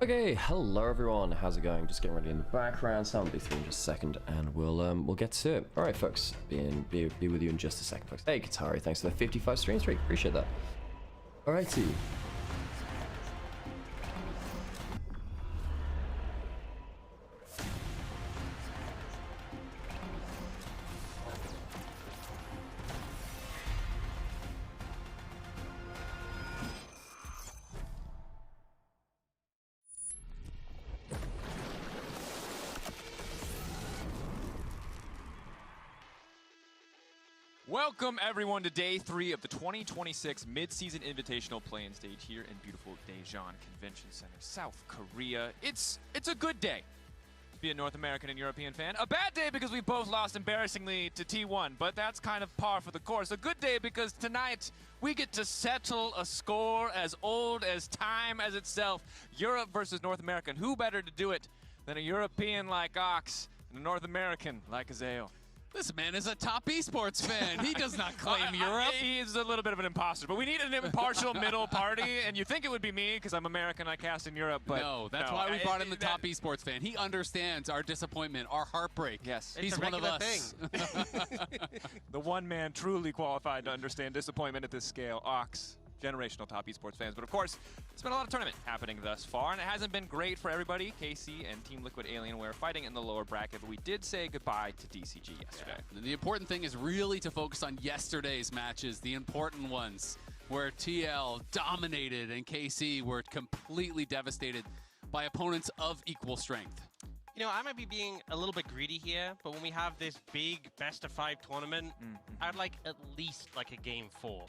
Okay, hello everyone. How's it going? Just getting ready in the background. Sound will be through in just a second, and we'll get to it. All right, folks. Be with you in just a second, folks. Hey, Katari, thanks for the 55 stream streak. Appreciate that. All righty. Welcome everyone to day 3 of the 2026 Mid-Season Invitational Playing Stage here in beautiful Daejeon Convention Center, South Korea. It's a good day to be a North American and European fan. A bad day because we both lost embarrassingly to T1, but that's kind of par for the course. A good day because tonight we get to settle a score as old as time as itself. Europe versus North America. And who better to do it than a European like Ox and a North American like Azale? This man is a top esports fan. He does not claim Europe. He's a little bit of an imposter, but we need an impartial middle party, and you think it would be me because I'm American, I cast in Europe, but no, that's why we brought in the top esports fan. He understands our disappointment, our heartbreak. Yes. He's one of us. The one man truly qualified to understand disappointment at this scale, Ox. Generational top esports fans, but of course, it's been a lot of tournament happening thus far, and it hasn't been great for everybody. KC and Team Liquid Alienware fighting in the lower bracket, but we did say goodbye to DCG yesterday. Yeah. The important thing is really to focus on yesterday's matches, the important ones, where TL dominated and KC were completely devastated by opponents of equal strength. You know, I might be being a little bit greedy here, but when we have this big best-of-5 tournament, I'd like at least like a Game 4.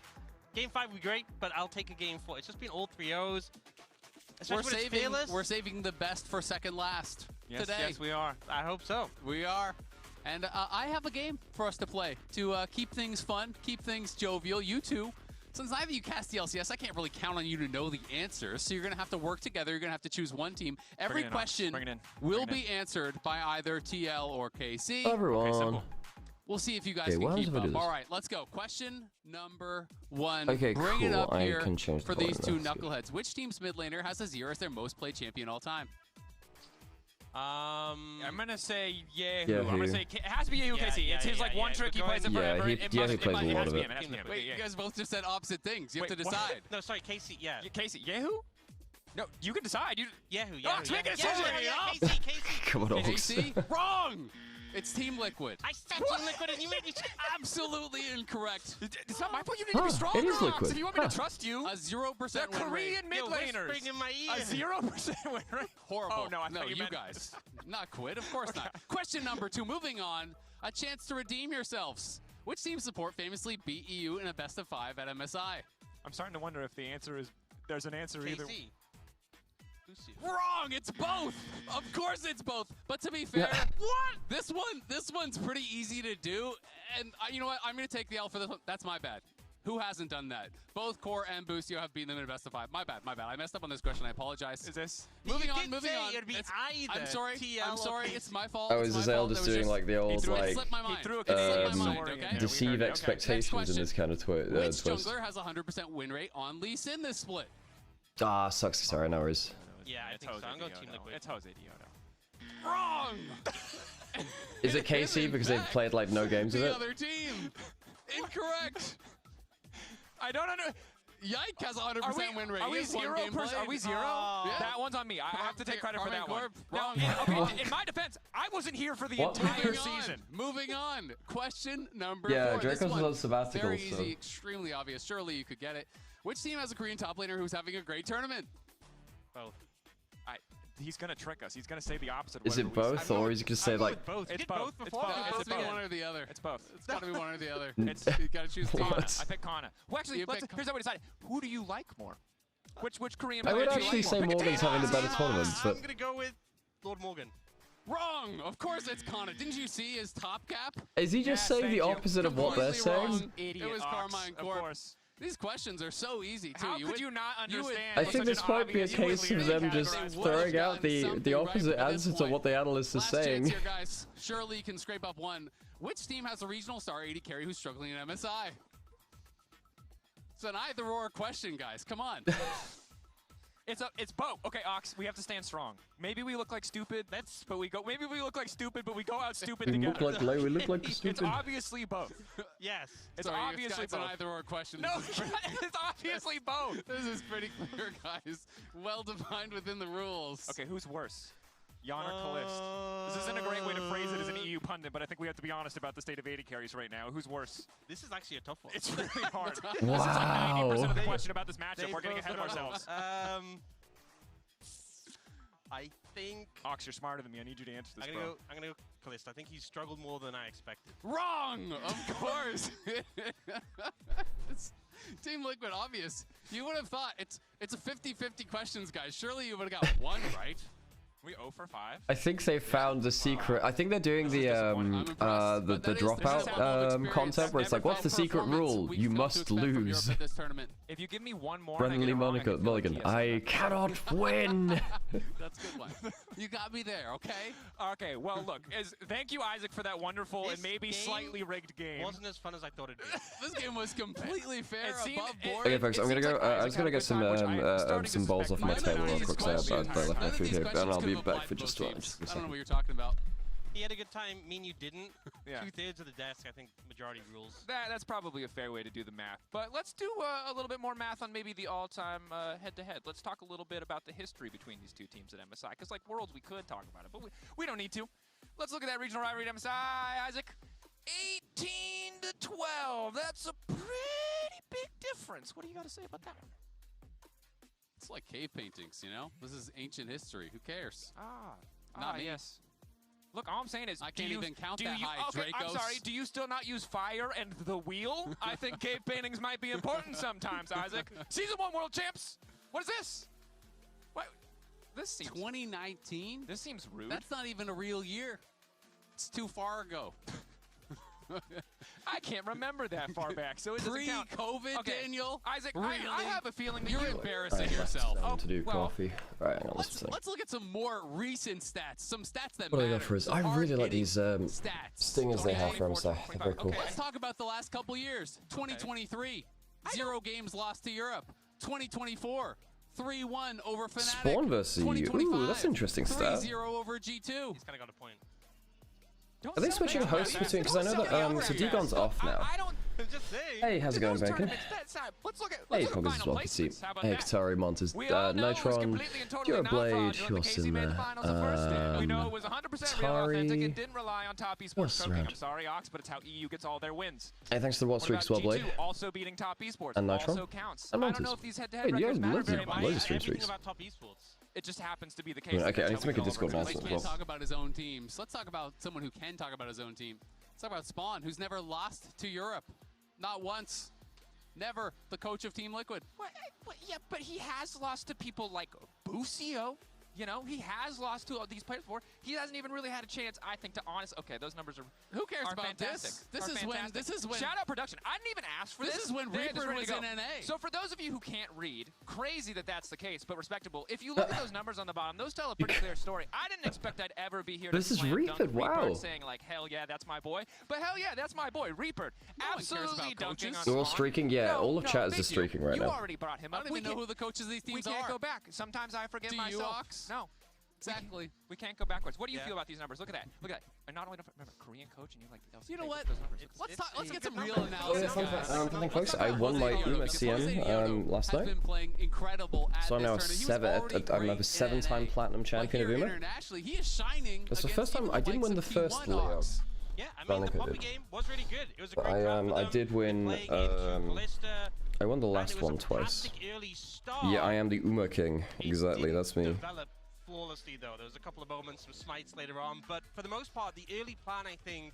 Game 5 would be great, but I'll take a Game 4. It's just been all 3-0s. We're saving the best for second last today. Yes, we are. I hope so. We are. And I have a game for us to play to keep things fun, keep things jovial. You two, since neither of you cast the LCS, I can't really count on you to know the answers. So you're going to have to work together. You're going to have to choose one team. Every question will be answered by either TL or KC. Everyone. Okay, simple. We'll see if you guys can keep up. All right, let's go. Question number 1. Okay, Bring cool. it up here for these two That's knuckleheads. Good. Which team's mid laner has Azir as their most played champion all time? I'm gonna say Yehu. I'm gonna say it has to be Yehu KC. Yeah, it's his like one trick he plays it forever. He plays a lot of it. Wait, you guys both just said opposite things. You have to decide. No, sorry, Casey, yeah. Casey, Yehu? No, you can decide. Yehu. Ox, make a decision! Casey. Come on, Ox. KC? Wrong! It's Team Liquid. I said Team Liquid and you made me... Absolutely incorrect. It's not my fault. You need to be stronger, it is Liquid. If you want me to trust you. A 0% They're win Korean rate. mid laners. Whispering in my ear. A 0% win rate. Horrible. Oh, no, I thought you meant... guys. Not quit, of course not. Question number 2, moving on. A chance to redeem yourselves. Which team support famously beat EU in a best-of-5 at MSI? I'm starting to wonder if the answer is... There's an answer either... Wrong! It's both! Of course it's both! But to be fair, this one's pretty easy to do, and you know what? I'm gonna take the L for this one. That's my bad. Who hasn't done that? Both Core and Boostio have beaten them in a best-of-5. My bad. I messed up on this question. I apologize. Is this? Moving on. I'm sorry. It's my fault. Oh, is Azale just doing like the old like deceive expectations in this kind of twist? Which jungler has a 100% win rate on Lee Sin this split? Ah, sucks. Sorry, no worries. Yeah, I think so. I'm going Team Liquid. It's Jose Diodo. Wrong! Is it KC because they've played like no games of it? The other team. Incorrect. I don't know. Yike has a 100% win rate. Are we 0%? Are we 0? Yeah. That one's on me. I have to take credit for that one. Wrong. Now, okay, in my defense, I wasn't here for the entire season. Moving on. Question number 4. Yeah, Draco's a little sabbatical. Very easy, extremely obvious. Surely you could get it. Which team has a Korean top laner who's having a great tournament? Both. He's gonna trick us. He's gonna say the opposite. Is it both, or is he gonna say like? Both. It's both. It's both. It has to be one or the other. It's both. It's got to be one or the other. You gotta choose team. I pick Kana. Well, actually, here's how we decide. Who do you like more? Which Korean? I would actually say Morgan's having the better tournament, but I'm gonna go with Lord Morgan. Wrong! Of course it's Kana. Didn't you see his top cap? is he just saying the opposite of what they're saying? It was Karmine Corp. These questions are so easy too. How could you not understand? I think this might be a case of them just throwing out the opposite answer to what the analyst is saying. Last chance here, guys. Surely you can scrape up one. Which team has a regional star 80 carry who's struggling in MSI? It's an either or question, guys. Come on. It's Bo. Okay, Ox, we have to stand strong. Maybe we look like stupid. Maybe we look like stupid, but we go out stupid We together. we look like stupid. It's obviously both. Yes. It's Sorry, obviously it's an both. either-or question. No, This is pretty- it's obviously both. This is pretty clear, guys. Well defined within the rules. Okay, who's worse? Jan or Kalist? This isn't a great way to phrase it as an EU pundit, but I think we have to be honest about the state of AD carries right now. Who's worse? This is actually a tough one. It's really hard. Wow. This is like 90% of the question about this matchup. We're getting both ahead of don't know. ourselves. I think Ox, you're smarter than me. I need you to answer this, I'm bro. gonna go Kalist. I think he's struggled more than I expected. Wrong! Of course. It's Team Liquid, obvious. You would have thought it's a 50-50 questions, guys. Surely you would have got one right. We 0 for 5. I think they found the secret. I think they're doing the impressed, the but that is dropout this level of experience. concept where it's like, what's the secret rule? We've You come to must expect from lose. Europe at this tournament. If you give me one more, and I Friendly get it wrong, I feel Mulligan. like I cannot win. That's a good one. You got me there, okay? Okay, well, look, thank you, Isaac, for that wonderful This and maybe game slightly rigged game. Wasn't as fun as I thought it'd be. This game was completely fair, It seemed- above it- board. Okay, folks, It I'm gonna seems go. like I'm Isaac just gonna had a get good time, which I am starting to some balls off my suspect. table real quick. So I left my None of food these here, and questions I'll be could have back applied for to just both a teams. second. I don't know what you're talking about. He had a good time. Me and you didn't. Yeah. 2/3 of the desk, I think, majority rules. That's probably a fair way to do the math. But let's do a little bit more math on maybe the all-time head-to-head. Let's talk a little bit about the history between these two teams at MSI. Because, like Worlds, we could talk about it, but we don't need to. Let's look at that regional rivalry at MSI, Isaac. 18-12. That's a pretty big difference. What do you got to say about that one? It's like cave paintings, you know? This is ancient history. Who cares? Not me. Yes. Look, all I'm saying is, I can't even count that high, okay, I'm Dracos. sorry. Do you still not use fire and the wheel? I think cave paintings might be important sometimes, Isaac. Season 1 world champs. What is this? What? This seems 2019? This seems rude. That's not even a real year. It's too far ago. I can't remember that far back, so it doesn't count. Pre-COVID, Okay, Daniel? Isaac, Really? I have a feeling that You're you... embarrassing Alright, yourself. time to do well, coffee. Alright, hang on, let's Let's look at some more recent stats. Some stats that What do I matter. got for us? Some I really like hard-hitting these stats. stingers they have for Okay. MSI. They're very cool. Okay. Let's talk about the last couple years. 2023, 0 games lost to Europe. 2024, 3-1 over Fnatic. Spawn versus EU. Ooh, 2025, that's an interesting stat. 3-0 over G2. He's kind of got a point. Don't Are they sell switching me out hosts like between? that. Because I know Don't that sell me out so like that. Degon's off now. I'm just saying. Hey, how's it going, Those Bacon? tournaments, let's look at Hey, final Poggers as well. Good to see you. placements. How about Hey, that? Katari, Montes, We all know it was Nitron, completely and totally Pure not Blade, fraudulent. The who's KC in made the there? finals the first day. We know it was 100% real, authentic, Atari. and didn't rely on top esports else coaching. around? I'm sorry, Ox, but it's how EU gets all their wins. Hey, thanks to the Watch What Streak about as well, G2 Blade. also beating top esports? And Nitron. Also counts. And I don't know Montes. if these head-to-head Hey, you records guys matter loads very of- much. loads of Everything stream streaks. about top esports. It just happens to be the case. Okay, that I that's need how to make we a go Discord over announcement it. as well. Talk about his own teams. Let's talk about someone who can talk about his own team. Let's talk about Spawn, who's never lost to Europe. Not once. Never. The coach of Team Liquid. Yeah, but he has lost to people like Busio. You know, he has lost to all these players before. He hasn't even really had a chance, I think, to honest. Okay, those numbers are. Who cares are about fantastic. this? Are fantastic. This is when Shout out production. I didn't even ask for this. This is when They had this Reaper ready to was go. in NA. So for those of you who can't read, crazy that that's the case, but respectable. If you look at those numbers on the bottom, those tell a pretty clear story. I didn't expect I'd ever be here. This to is slam dunk Reaper, wow. saying like, hell yeah, that's my boy. But hell yeah, that's my boy, Reaper. No one cares Absolutely about dunking coaches. on They're all Spawn. streaking? Yeah, No, all of no, chat is big just deal. streaking right you now. already brought him I up. don't even know who the coaches of these We teams can't are. go back. Sometimes I forget Do you, myself. Ox? No. Exactly. We can't go backwards. What do you Yeah. feel about these numbers? Look at that. Look at that. And not only don't I remember Korean coach and you like LCK, You know look what? at those numbers. Let's get some good real numbers. Oh, yeah, analysis, fun guys. fact, thank folks. I Let's won talk my about Jose UMCM Diogo last has night. been playing incredible at So I'm this now tournament. He was already I'm great now a in 7-time NA. platinum champion But of here UMA. internationally, he is shining. That's the against first time even I didn't likes win of the first T1 layout. Ox. Yeah, I Don't mean, the think I puppy did. game was really good. It was a But great crowd for I them. did win, Playing into Ballista, I won the and last it was one a twice. fantastic early start. Yeah, I am the Uma King. It Exactly, didn't that's me. Develop flawlessly though. There was a couple of moments, some smites later on, but for the most part, the early plan I think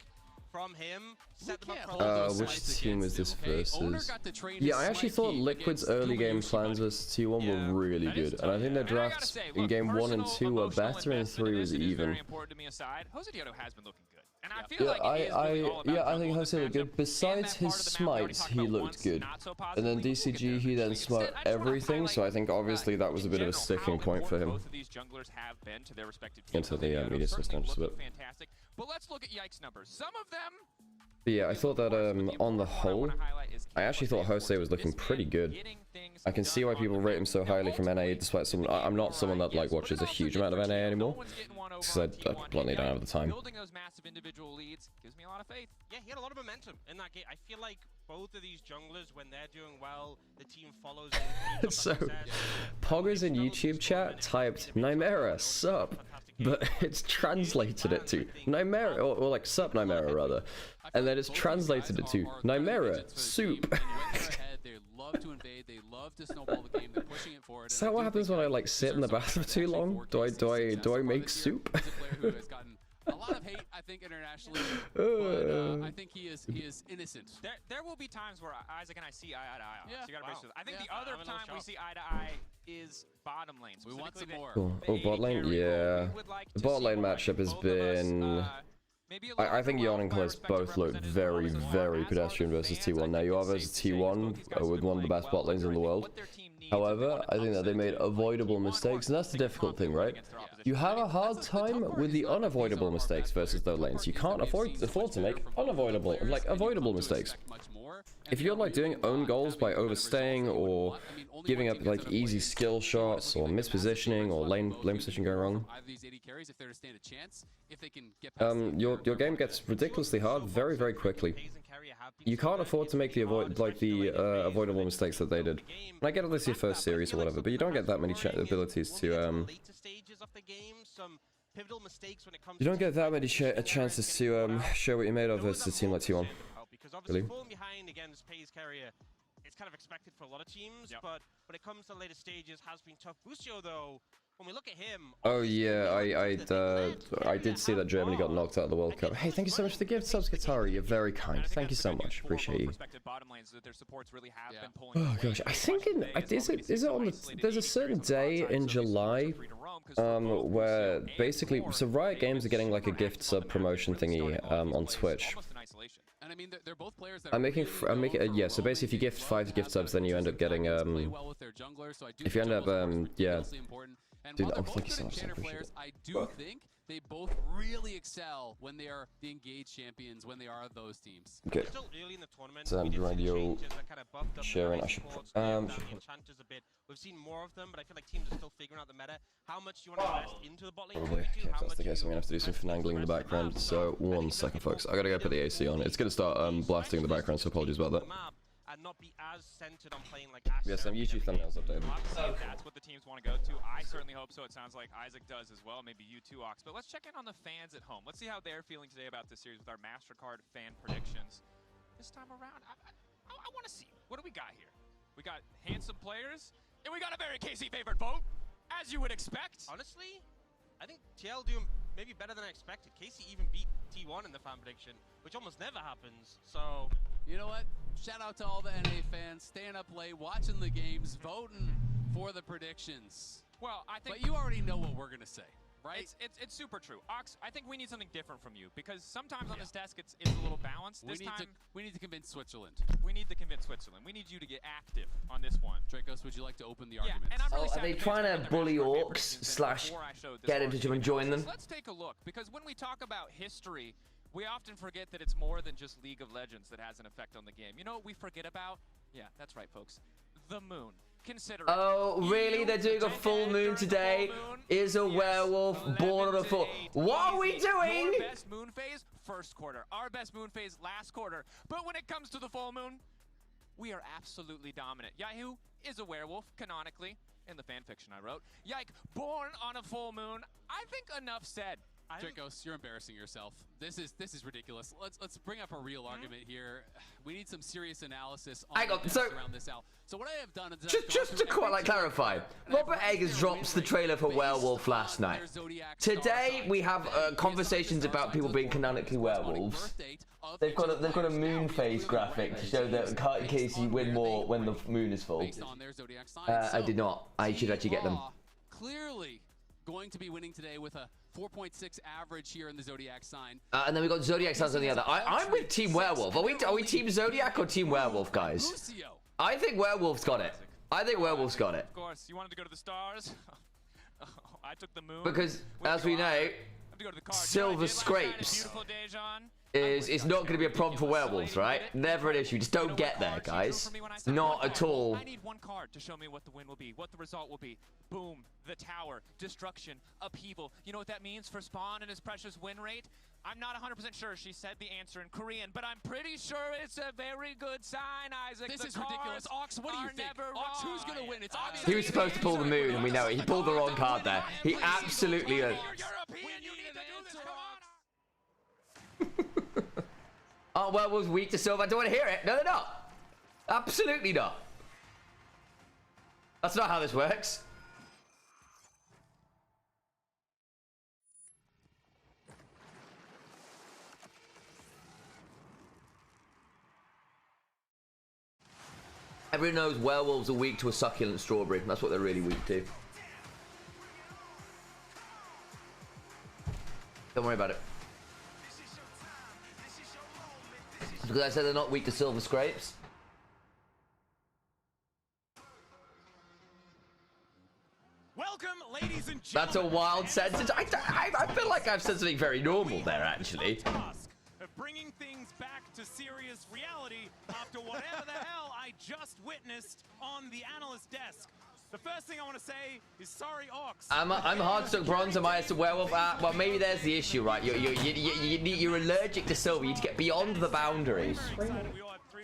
from him set them up for a lot of which slides team is against this him, okay? Owner versus? got to trade Yeah, his I actually smite thought key Liquid's against early game Gumayusi, plans buddy. versus T1 Yeah, were really that is good, and I think their tough. And I gotta drafts say, in look, game 1 and personal 2 were emotional better, and investment 3 in was this is even. very important to me aside. Jose Diogo has been looking good. And I Yeah. feel Yeah, like it is really all about I think jungle Jose in looked this good. matchup. Besides And that his part of the map we already smites, talked he about looked once, good. not so And then positively. We'll get DCG, there he then eventually. smoked Instead, I just wanna everything, so I highlight, think obviously that was a in bit of a general, sticking how point for important him. Both of these junglers have been to their respective teams. Into the, Jose Diogo media certainly system just a looking bit. fantastic. But let's look at Yikes numbers. Some of them But yeah, I thought that worse, but on the important one I whole, wanna highlight is I actually thought Jose was looking pretty good. I can see why people rate him so highly from NA, despite someone. I'm not someone that like watches a huge amount of NA anymore, because I bluntly don't have the time. Building those massive individual leads gives me a lot of faith. Yeah, he had a lot of momentum in that game. I feel like both of these junglers, when they're doing well, the team follows them. So, Poggers in YouTube chat typed Nymaera sup, but it's translated it to Nymaera, or like sup Nymaera rather, and then it's translated it to Nymaera soup. They love to invade. They love to snowball the game. They're pushing it forward. Is that what happens when I like sit in the bathroom too long? Do I make soup? He's a player who has gotten a lot of hate, I think, internationally, but I think he is innocent. There will be times where Isaac and I see eye to eye. Yeah. So you gotta brace with. I think the I'm other a little time we shocked. see eye to eye is bottom lane. We want some more. Cool. Oh, bot lane, yeah. The bot lane matchup has been. I think Yon and Close both look very, very pedestrian versus T1. Now you are versus T1 with one of the best bot lanes in the world. However, I think that they made avoidable mistakes, and that's the difficult thing, right? You have a hard time with the unavoidable mistakes versus those lanes. You can't afford to make avoidable mistakes. If you're like doing own goals by overstaying or giving up like easy skill shots or mispositioning or lane position going wrong, your game gets ridiculously hard very, very quickly. You can't afford to make the avoidable mistakes that they did. And I get it, this is your first series or whatever, but you don't get that many abilities to you don't get that many chances to show what you're made of versus a team like T1. Because obviously falling behind against Pays Carrier, it's kind of expected for a lot of teams, but when it comes to later stages, has been tough. Busio, though, when we look at him... Oh yeah, I did see that Germany got knocked out of the World Cup. Hey, thank you so much for the gift subs, Katari. You're very kind. Thank you so much. Appreciate you. Oh gosh, I think is it on the... There's a certain day in July where basically... So Riot Games are getting like a gift sub promotion thingy on Twitch. And I mean, they're both players that I'm making yeah. So basically, if you gift 5 gift subs, then you end up getting if you end up yeah. Dude, I'm thinking so much. I do think they both really excel when they are the engaged champions, when they are those teams. Okay. So I'm radio sharing. I should. We've seen more of them, but I feel like teams are still figuring out the meta. How much do you want to invest into the bot lane? Probably. Okay, if that's the case, I'm gonna have to do some finagling in the background. So 1 second, folks. I gotta go put the AC on. It's gonna start blasting in the background. So apologies about that. And not be as centered on playing like Yes, some YouTube thumbnails updated. That's what the teams want to go to. I certainly hope so. It sounds like Isaac does as well. Maybe you too, Ox. But let's check in on the fans at home. Let's see how they're feeling today about this series with our MasterCard fan predictions. This time around, I want to see. What do we got here? We got handsome players, and we got a very KC favorite vote, as you would expect. Honestly, I think TL doing maybe better than I expected. KC even beat T1 in the fan prediction, which almost never happens. So, you know what? Shout out to all the NA fans staying up late, watching the games, voting for the predictions. Well, I think... But you already know what we're going to say, right? It's super true. Ox, I think we need something different from you, because sometimes on this desk it's a little balanced. We need to convince Switzerland. We need to convince Switzerland. We need you to get active on this one. Dracos, would you like to open the argument? And I'm really are they trying to bully orcs / get him to join them? Let's take a look, because when we talk about history, we often forget that it's more than just League of Legends that has an effect on the game. You know what we forget about? Yeah, that's right, folks. The moon. Consider it. Oh, really? They're doing a full moon today? Is a werewolf born on a full... What are we doing? Your best moon phase, first quarter. Our best moon phase, last quarter. But when it comes to the full moon, we are absolutely dominant. Yahoo is a werewolf, canonically, in the fanfiction I wrote. Yike, born on a full moon. I think enough said. Dracos, you're embarrassing yourself. This is ridiculous. Let's bring up a real argument here. We need some serious analysis on around this out. So what I have done is just to quite clarify, Robert Eggers drops the trailer for Werewolf last night. Today we have conversations about people being canonically werewolves. They've got a moon phase graphic to show that Casey win more when the moon is full. I did not. I should actually get them. Clearly going to be winning today with a 4.6 average here in the Zodiac sign. And then we got Zodiac signs on the other. I'm with Team Werewolf. Are we Team Zodiac or Team Werewolf, guys? I think Werewolf's got it. I think Werewolf's got it. Of course, you wanted to go to the stars. I took the moon. Because, as we know, Silver scrapes. Beautiful Dejan. is it's not going to be a problem for werewolves, right? Never an issue. Just don't get there, guys. Not at all. I need one card to show me what the win will be, what the result will be. Boom, the tower, destruction, upheaval. You know what that means for Spawn and his precious win rate? I'm not 100% sure she said the answer in Korean, but I'm pretty sure it's a very good sign, Isaac. This is ridiculous. Ox, what do you think? Ox, who's going to win? It's obvious. He was supposed to pull the moon, and we know it. He pulled the wrong card there. He absolutely... European, you need to do this, come on! Aren't werewolves weak to silver? I don't want to hear it. No, they're not. Absolutely not. That's not how this works. Everyone knows werewolves are weak to a succulent strawberry. That's what they're really weak to. Don't worry about it. Because I said they're not weak to silver scrapes. Welcome, ladies and gentlemen. That's a wild sentence. I feel like I've said something very normal there, actually. Task of bringing things back to serious reality after whatever the hell I just witnessed on the analyst desk. The first thing I want to say is sorry, Ox. I'm hard stuck bronze. Am I a werewolf? Well, maybe there's the issue, right? You're allergic to silver. You need to get beyond the boundaries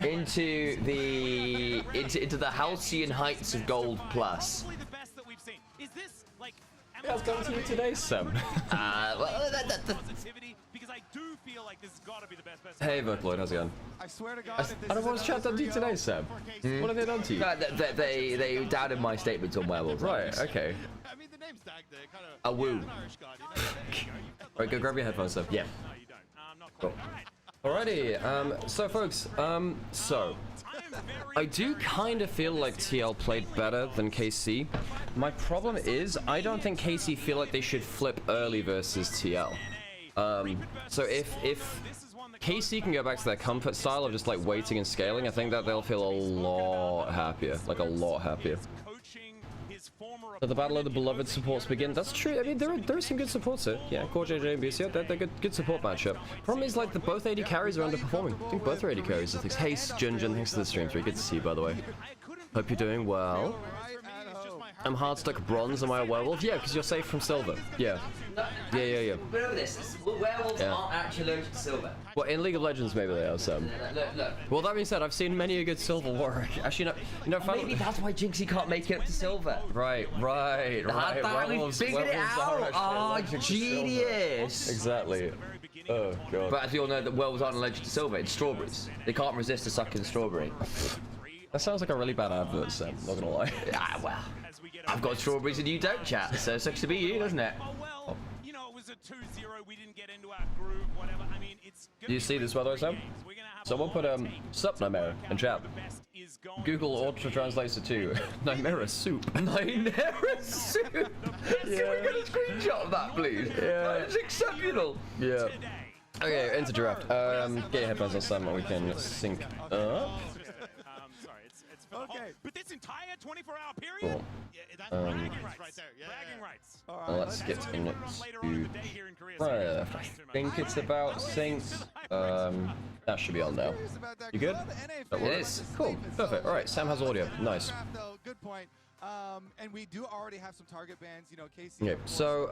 into the halcyon heights of gold plus. Probably the best that we've seen. Is this like? How's it going to you today, Sam? Positivity, because I do feel like this has got to be the best. Hey, Vocaloid, how's it going? I swear to God, I don't know what's chat done to you today, Sam. What have they done to you? They doubted my statements on werewolves. Right, okay. I mean, the name's tagged there, kind of. A woo. Irish god, you know? Right, go grab your headphones, Sam. Yeah. No, you don't. I'm not quite. Cool. Alrighty, so folks, I do kind of feel like TL played better than KC. My problem is, I don't think KC feel like they should flip early versus TL. So if KC can go back to their comfort style of just like waiting and scaling, I think that they'll feel a lot happier, like a lot happier. So the Battle of the Beloved supports begin. That's true. I mean, there are some good supports here. Yeah, Core JJ and BC, they're good support matchup. Problem is, like, both AD carries are underperforming. I think both are AD carries. I think. Hey, Junjun, thanks for the stream. Good to see you, by the way. Hope you're doing well. I'm hard stuck bronze. Am I a werewolf? Yeah, because you're safe from silver. Yeah. Yeah. But over this, werewolves aren't actually allergic to silver. Well, in League of Legends, maybe they are, Sam. Look. Well, that being said, I've seen many a good silver warrior. Actually, Maybe that's why Jinxie can't make it up to silver. Right. We've figured it out. Oh, genius. Exactly. Oh, God. But as we all know, that werewolves aren't allergic to silver. It's strawberries. They can't resist a sucking strawberry. That sounds like a really bad advert, Sam. Not gonna lie. Ah, well. I've got strawberries and you don't, chat. So it sucks to be you, doesn't it? Oh, well, you know, it was a 2-0. We didn't get into our groove, whatever. I mean, it's Do you see this, by the way, Sam? Someone put sup Nymaera in chat. Google auto translates it to Nymaera soup. Nymaera soup. Can we get a screenshot of that, please? Yeah. It's exceptional. Yeah. Okay, into draft. Get your headphones on, Sam, and we can sync up. Sorry, it's okay. But this entire 24-hour period, Cool. yeah, that's bragging rights right there. Yeah, bragging rights. Well, let's get into draft. I think it's about syncs. That should be on now. You good? That It is. Cool. Perfect. All right. Sam has audio. Nice. Good point. And we do already have some target bans, you know, Casey. Yeah. So,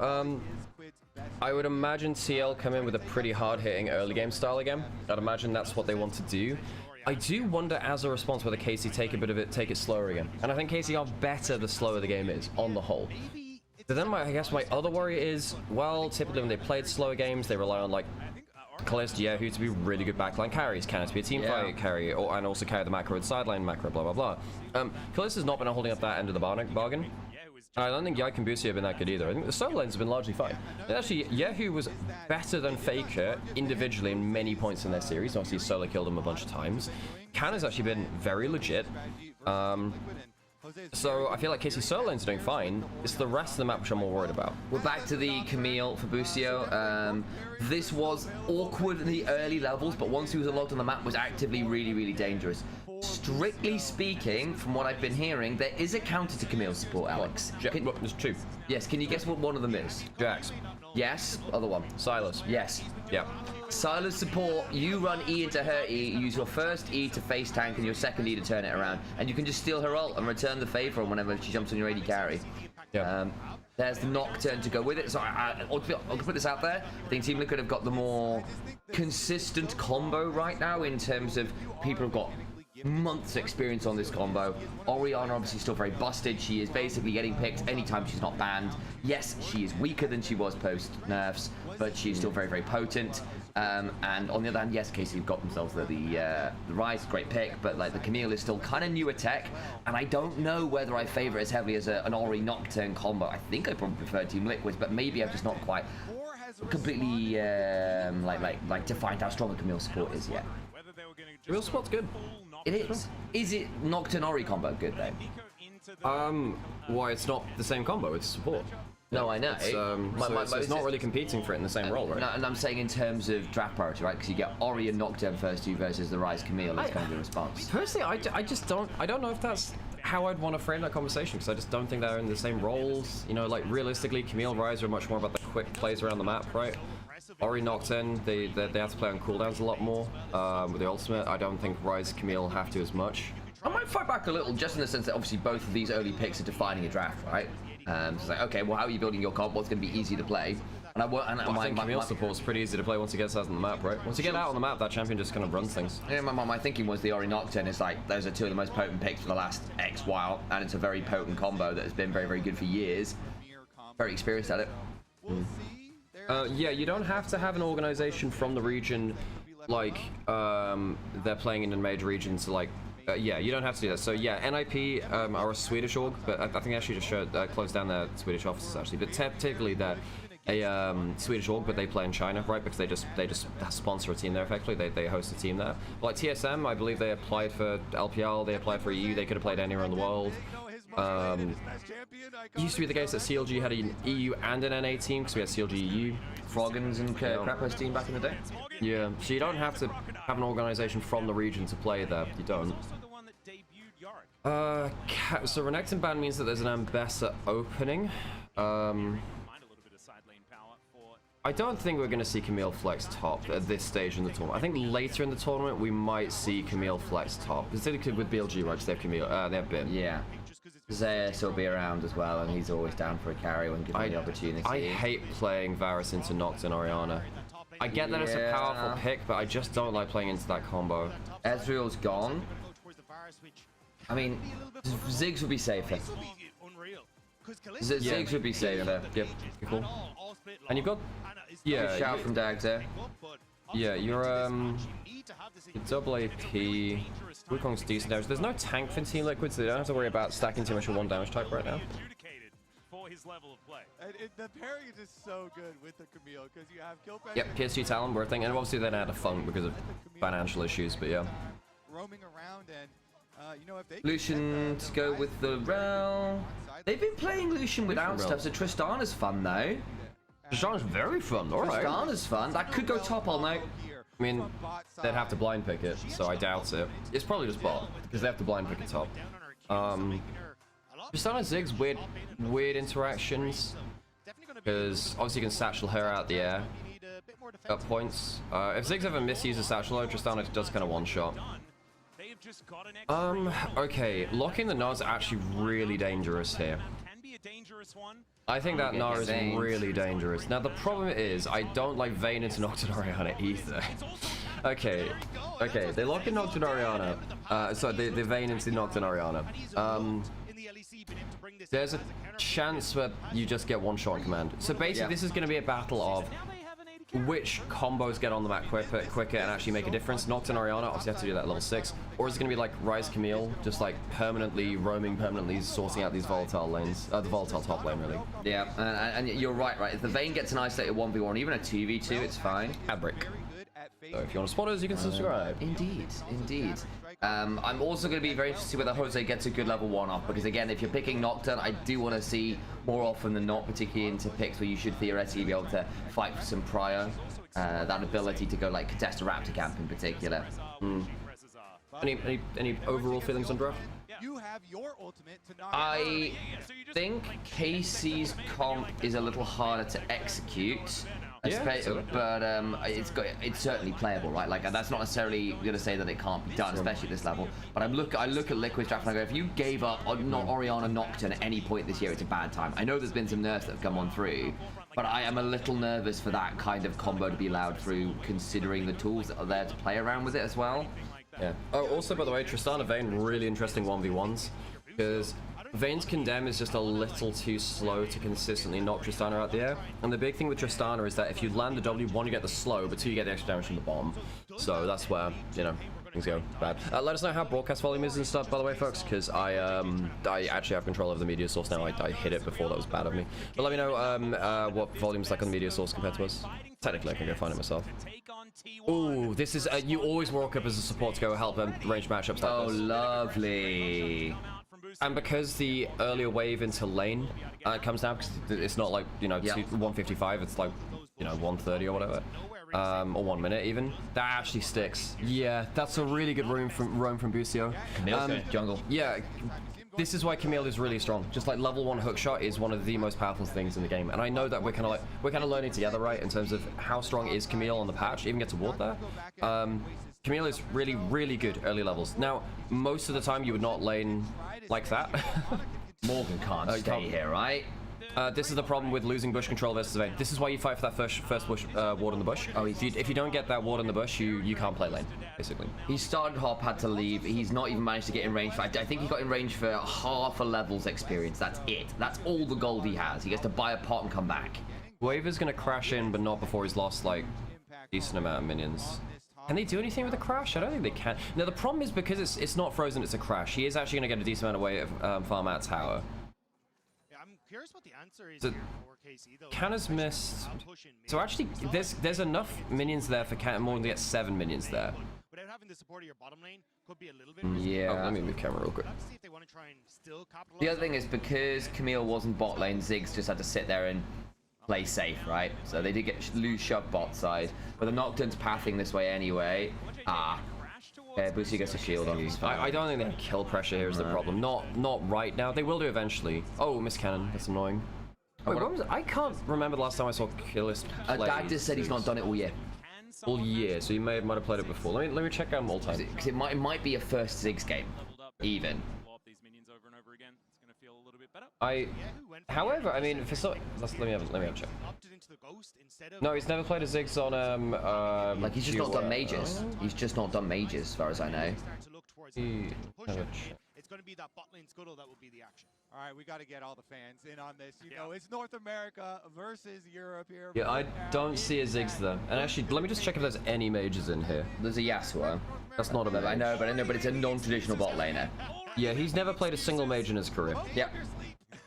I would imagine TL come in with a pretty hard-hitting early game style again. I'd imagine that's what they want to do. I do wonder, as a response, whether Casey take it slower again. And I think Casey are better the slower the game is, on the whole. But then I guess my other worry is, well, typically when they played slower games, they rely on, like, Kalista, Yahoo to be really good backline carries, Cannon to be a team fight carry, and also carry the macro and sideline macro, blah, blah, blah. Kalista's not been holding up that end of the bargain. I don't think Yike and Busi have been that good either. I think the solo lanes have been largely fine. And actually, Yahoo was better than Faker individually in many points in their series. Obviously, solo killed him a bunch of times. Cannon's actually been very legit. So I feel like Casey's solo lanes are doing fine. It's the rest of the map which I'm more worried about. We're back to the Camille for Busio. This was awkward in the early levels, but once he was unlocked on the map, was actively really, really dangerous. Strictly speaking, from what I've been hearing, there is a counter to Camille's support, Alex. There's two. Yes, can you guess what one of them is? Jax. Yes, other one. Silas. Yes. Yeah. Silas support, you run E into her E, use your first E to face tank and your second E to turn it around. And you can just steal her ult and return the favor whenever she jumps on your AD carry. Yeah. There's the Nocturne to go with it. So I'll put this out there. I think Team Liquid have got the more consistent combo right now in terms of people have got months experience on this combo. Orianna obviously still very busted. She is basically getting picked anytime she's not banned. Yes, she is weaker than she was post nerfs, but she's still very, very potent. And on the other hand, yes, Casey have got themselves the Rise, great pick, but like the Camille is still kind of newer tech, and I don't know whether I favor it as heavily as an Ori Nocturne combo. I think I probably prefer Team Liquids, but maybe I've just not quite completely like defined how strong the Camille support is yet. Real spot's good. It is. Is it Nocturne Ori combo good though? Why it's not the same combo? It's support. No, I know. It's, so it's not really competing for it in the same role, right? No, and I'm saying in terms of draft priority, right? Because you get Ori and Nocturne first two versus the Rise Camille. It's kind of the response. Personally, I just don't. I don't know if that's how I'd want to frame that conversation, because I just don't think they're in the same roles. You know, like realistically, Camille, Rise are much more about the quick plays around the map, right? Ori Nocturne, they have to play on cooldowns a lot more with the ultimate. I don't think Rise Camille have to as much. I might fight back a little, just in the sense that obviously both of these early picks are defining a draft, right? So it's like, okay, well, how are you building your comp? What's going to be easy to play? And I think Camille support's pretty easy to play once he gets out on the map, right? Once you get out on the map, that champion just kind of runs things. Yeah, my thinking was the Ori Nocturne is like, those are two of the most potent picks for the last X while, and it's a very potent combo that has been very, very good for years. Very experienced at it. Yeah, you don't have to have an organization from the region, like they're playing in a major region, so like, yeah, you don't have to do that. So yeah, NIP are a Swedish org, but I think they actually just closed down their Swedish offices actually. But typically they're a Swedish org, but they play in China, right? Because they just sponsor a team there effectively. They host a team there. But like TSM, I believe they applied for LPL, they applied for EU. They could have played anywhere in the world. It used to be the case that CLG had an EU and an NA team, because we had CLG EU. Froggens and Krapo's team back in the day. Yeah, so you don't have to have an organization from the region to play there. You don't. So Renekton ban means that there's an Ambessa opening. I don't think we're going to see Camille flex top at this stage in the tournament. I think later in the tournament we might see Camille flex top. Particularly with BLG, right? They have Camille, they have Bim. Yeah. Zeus will be around as well, and he's always down for a carry when given the opportunity. I hate playing Varus into Noct and Orianna. I get that it's a powerful pick, but I just don't like playing into that combo. Ezreal's gone. I mean, Ziggs would be safer. Ziggs would be safer. Yep, cool. And you've got... Yeah, shout from Dags there. Yeah, you're double AP. Wukong's decent damage. There's no tank for Team Liquid, so they don't have to worry about stacking too much of one damage type right now. The pairing is just so good with the Camille, because you have kill Yep, PSG Talon were a thing, and obviously they had a funk because of financial issues, but yeah. Roaming around, and you know, if they Lucian to go with the Rel. They've been playing Lucian without stuff, so Tristana's fun though. Tristana's very fun, alright. Tristana's fun. That could go top all night. I mean, they'd have to blind pick it, so I doubt it. It's probably just bot, because they have to blind pick it top. Tristana Ziggs, weird interactions, because obviously you can satchel her out the air at points. If Ziggs ever misuses satchel, Tristana does kind of one-shot. Okay, locking the Nars is actually really dangerous here. I think that Nara is really dangerous. Now the problem is, I don't like Vayne into Nocturne Orianna either. okay, they lock in Nocturne Orianna. So they Vayne into Nocturne Orianna. There's a chance that you just get one shot on command. So basically this is going to be a battle of which combos get on the map quicker and actually make a difference. Nocturne Orianna, obviously have to do that level 6. Or is it going to be like Rise Camille, just like permanently sorting out these volatile lanes, the volatile top lane really. Yeah, and you're right. If the Vayne gets an isolated 1v1, even a 2v2, it's fine. Fabric. So if you want to spot us, you can subscribe. Indeed. I'm also going to be very interested to see whether Jose gets a good level 1 off, because again, if you're picking Nocturne, I do want to see more often than not, particularly into picks where you should theoretically be able to fight for some prior, that ability to go like contest a Raptor camp in particular. Any overall feelings on draft? you have your ultimate to knock I think KC's comp is a little harder to execute. But it's certainly playable, right? Like that's not necessarily going to say that it can't be done, especially at this level. But I look at Liquid's draft and I go, if you gave up on not Orianna Nocturne at any point this year, it's a bad time. I know there's been some nerfs that have come on through, but I am a little nervous for that kind of combo to be allowed through, considering the tools that are there to play around with it as well. Yeah. Oh, also, by the way, Tristana Vayne, really interesting 1v1s, because Vayne's Condemn is just a little too slow to consistently knock Tristana out the air. And the big thing with Tristana is that if you land the W1, you get the slow, but 2, you get the extra damage from the bomb. So that's where, you know, things go bad. Let us know how broadcast volume is and stuff, by the way, folks, because I actually have control over the media source now. I hit it before, that was bad of me. But let me know what volume's like on the media source compared to us. Technically, I can go find it myself. Ooh, this is, you always walk up as a support to go help them range matchups like this. Oh, lovely. And because the earlier wave into lane comes down, because it's not like, you know, 155, it's like, you know, 130 or whatever. Or 1 minute even. That actually sticks. Yeah, that's a really good roam from Bucio. Jungle. Yeah, this is why Camille is really strong. Just like level 1 hookshot is one of the most powerful things in the game. And I know that we're kind of learning together, right, in terms of how strong is Camille on the patch. Even get to ward there. Camille is really, really good early levels. Now, most of the time you would not lane like that. Morgan can't stay here, right? This is the problem with losing bush control versus Vayne. This is why you fight for that first bush, ward in the bush. Oh, if you don't get that ward in the bush, you can't play lane, basically. He started hop, had to leave. He's not even managed to get in range. I think he got in range for half a level's experience. That's it. That's all the gold he has. He gets to buy a pot and come back. Wave is going to crash in, but not before he's lost, like, decent amount of minions. Can they do anything with a crash? I don't think they can. Now, the problem is because it's not frozen, it's a crash. He is actually going to get a decent amount of weight of farm at tower. I'm curious what the answer is So, here for KC, though. Canna's missed. So actually, there's enough minions there for Canna more than to get 7 minions there. Without having the support of your bottom lane, could be a little bit Yeah. Oh, let me move camera real quick. Let's see if they want to try and still capitalize. The other thing is because Camille wasn't bot lane, Ziggs just had to sit there and play safe, right? So they did lose shove bot side, but the Nocturne's pathing this way anyway. Bucio gets a shield on his I don't think they have kill pressure here is the problem. Not right now. They will do eventually. Oh, miss cannon. That's annoying. Wait, what was it? I can't remember the last time I saw Killis play. Dag just said he's not done it all year. All year, so he might have played it before. Let me check out all time. Because it might be a first Ziggs game, even. However, I mean, for so, let me have a check. No, he's never played a Ziggs on like he's just not done mages. He's just not done mages, as far as I know. It's going to be that bot lane scuttle that will be the action. All right, we got to get all the fans in on this. You know, it's North America versus Europe here. Yeah, I don't see a Ziggs there. And actually, let me just check if there's any mages in here. There's a Yasuo. That's not a mage. I know, but it's a non-traditional bot laner. Yeah, he's never played a single mage in his career. Yep.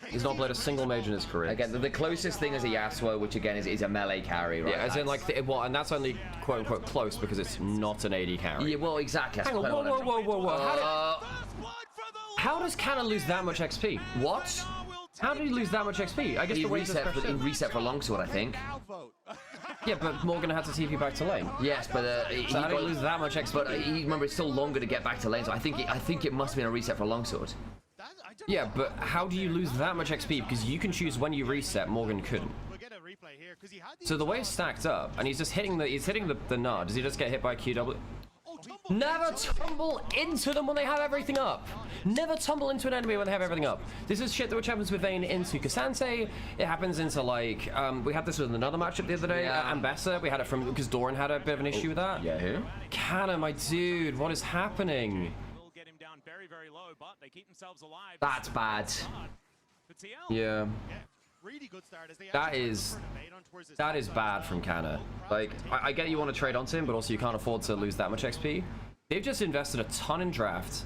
He's not played a single mage in his career. Again, the closest thing is a Yasuo, which again is a melee carry, right? Yeah, as in like, well, and that's only quote unquote close because it's not an AD carry. Yeah, well, exactly. Hang on, whoa. How does Canna lose that much XP? What? How did he lose that much XP? I guess he reset for longsword, I think. Yeah, but Morgan had to TP back to lane. Yes, but so how did he lose that much XP? But remember, it's still longer to get back to lane, so I think it must have been a reset for longsword. Yeah, but how do you lose that much XP? Because you can choose when you reset. Morgan couldn't. So the way it's stacked up, and he's hitting the nod. Does he just get hit by QW? Never tumble into them when they have everything up. Never tumble into an enemy when they have everything up. This is shit which happens with Vayne into Cassante. It happens into like we had this with another matchup the other day. Ambessa. We had it from because Doran had a bit of an issue with that. Yeah, who? Canna, my dude, what is happening? Very low, but they keep themselves alive. That's bad. Yeah. Really good start as they that is bad from Canna. Like, I get you want to trade onto him, but also you can't afford to lose that much XP. They've just invested a ton in draft,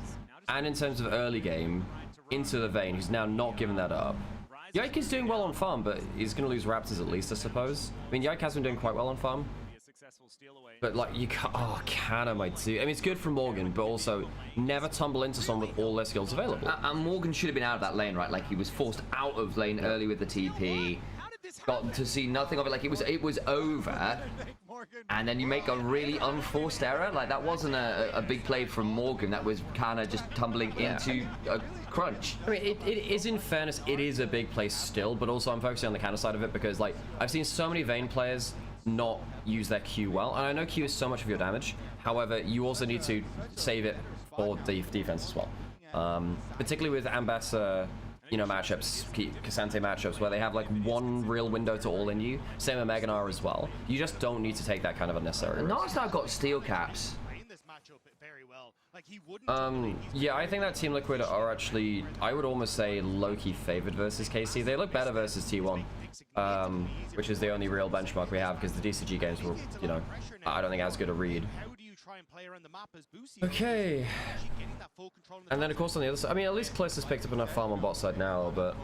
and in terms of early game, into the Vayne, who's now not giving that up. Yike is doing well on farm, but he's going to lose Raptors at least, I suppose. I mean, Yike has been doing quite well on farm. But like you can't, Canna, my dude. I mean, it's good for Morgan, but also never tumble into someone with all their skills available. And Morgan should have been out of that lane, right? Like he was forced out of lane early with the TP. Got to see nothing of it. Like it was over. and then you make a really unforced error. Like, that wasn't a big play from Morgan. That was kind of just tumbling into a crunch. I mean, it is, in fairness, it is a big play still, but also I'm focusing on the counter side of it because, like, I've seen so many Vayne players not use their Q well, and I know Q is so much of your damage. However, you also need to save it for the defense as well. Particularly with Ambassador, you know, matchups, Cassante matchups, where they have like one real window to all in you. Same with Meganar as well. You just don't need to take that kind of unnecessary risk. Nar's now got steel caps. Yeah, I think that Team Liquid are actually, I would almost say, low-key favored versus KC. They look better versus T1, which is the only real benchmark we have because the DCG games were, you know, I don't think as good a read. Okay. And then, of course, on the other side, I mean, at least Kliss has picked up enough farm on bot side now, but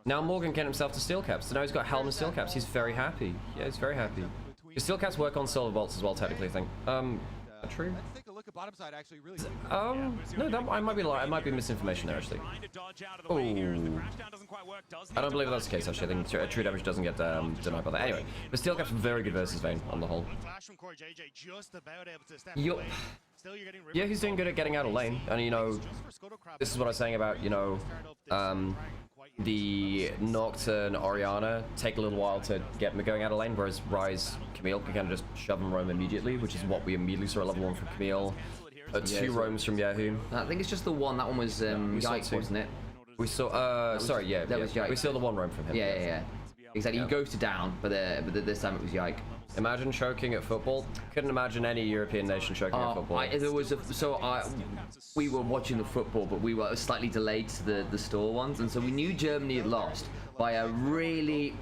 now Morgan can himself to steel caps. So now he's got Helm and steel caps. He's very happy. Yeah, he's very happy. The steel caps work on silver bolts as well, technically, I think. True. Let's take a look at bottom side, actually, really. No, that, I might be lying. I might be misinformation there, actually. Oh. I don't believe that's the case, actually. I think true damage doesn't get denied by that. Anyway, the steel cap's very good versus Vayne on the whole. Yup. Yeah, he's doing good at getting out of lane. And, you know, this is what I was saying about, you know, the Nocturne Orianna take a little while to get going out of lane, whereas Ryze Camille can kind of just shove and roam immediately, which is what we immediately saw at level 1 from Camille. 2 roams from Yahoo. I think it's just the one. That one was Yike, wasn't it? We saw, sorry, yeah, that was Yike. We saw the 1 roam from him. Yeah. Exactly, he goes to down, but this time it was Yike. Imagine choking at football. Couldn't imagine any European nation choking at football. We were watching the football, but we were slightly delayed to the store ones, and so we knew Germany had lost by a really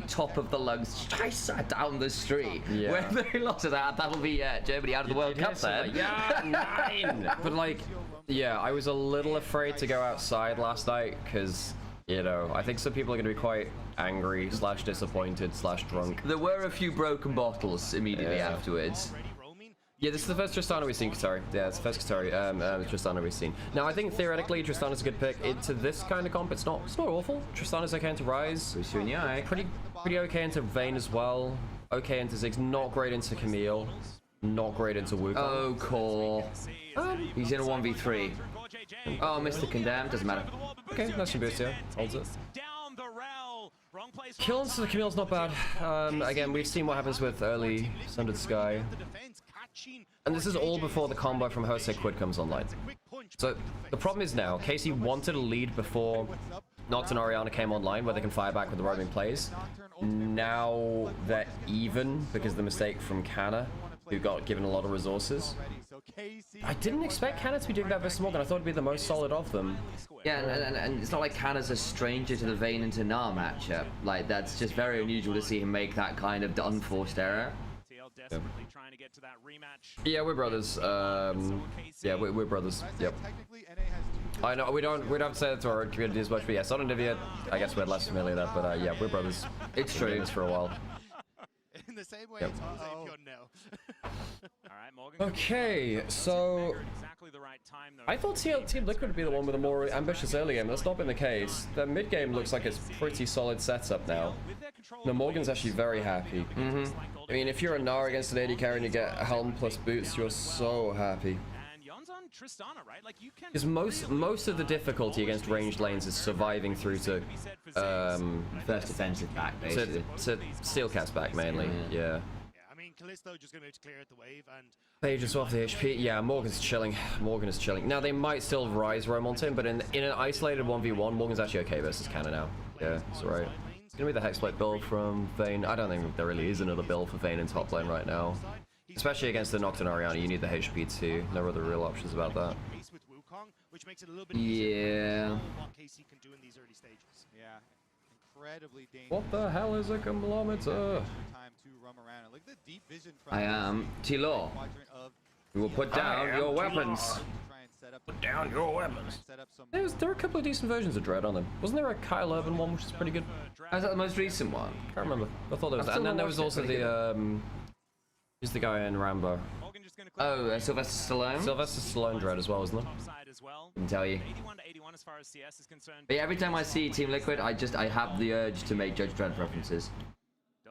top of the lungs chaser down the street. Yeah. When they lost to that'll be Germany out of the World Cup then. Yeah, 9. But like, yeah, I was a little afraid to go outside last night because, you know, I think some people are going to be quite angry / disappointed / drunk. There were a few broken bottles immediately afterwards. Yeah, this is the first Tristana we've seen, Qatari. Yeah, it's the first Qatari Tristana we've seen. Now, I think theoretically Tristana's a good pick. Into this kind of comp, it's not awful. Tristana's okay into Ryze. Pretty okay into Vayne as well. Okay into Ziggs. Not great into Camille. Not great into Wukong. Oh, Core. He's in a 1v3. Oh, Mr. Condemned. Doesn't matter. Okay, nice and boost, yeah. Holds it. Killing to the Camille's not bad. Again, we've seen what happens with early Sundered Sky. And this is all before the combo from Jose Quid comes online. So the problem is now, KC wanted a lead before Nocturne Orianna came online, where they can fire back with the roaming plays. Now they're even because of the mistake from Canna, who got given a lot of resources. I didn't expect Canna to be doing that versus Morgan. I thought it'd be the most solid of them. Yeah, and it's not like Canna's a stranger to the Vayne and to Gnar matchup. Like, that's just very unusual to see him make that kind of unforced error. Yeah, we're brothers. Yeah, we're brothers. Yep. I know we don't have to say that to our community as much, but yes, on Onivia, I guess we're less familiar with that, but yeah, we're brothers. It's true. We've been this for a while. In the same way, Yep. Okay, so I thought Team Liquid would be the one with a more ambitious early game. That's not been the case. Their mid game looks like it's pretty solid setup now. No, Morgan's actually very happy. I mean, if you're a Gnar against an AD carry and you get a Helm plus boots, you're so happy. Because most of the difficulty against ranged lanes is surviving through to first defensive back, basically. to steel cats back mainly. Yeah. I mean, Callisto just going to be able to clear out the wave, and They just off the HP. Yeah, Morgan's chilling. Morgan is chilling. Now they might still Ryze roam onto him, but in an isolated 1v1, Morgan's actually okay versus Canna now. Yeah, that's right. It's gonna be the Hexblade build from Vayne. I don't think there really is another build for Vayne in top lane right now. Especially against the Nocturne Orianna, you need the HP too. No other real options about that. which makes it a little bit Yeah. what KC can do in these early stages. Yeah, incredibly dangerous. What the hell is a kilometer? Time to roam around. Look at the deep vision from I am T-Law. quadrant of We will put down your weapons. try and set up Put down your weapons. set up some There were a couple of decent versions of Dread on them. Wasn't there a Kyle Urban one which is pretty good? Is that the most recent one? Can't remember. I thought there was that. And then there was also the who's the guy in Rambo? Oh, Sylvester Stallone? Sylvester Stallone Dread as well, wasn't it? Can tell you. But yeah, every time I see Team Liquid, I have the urge to make Judge Dredd references.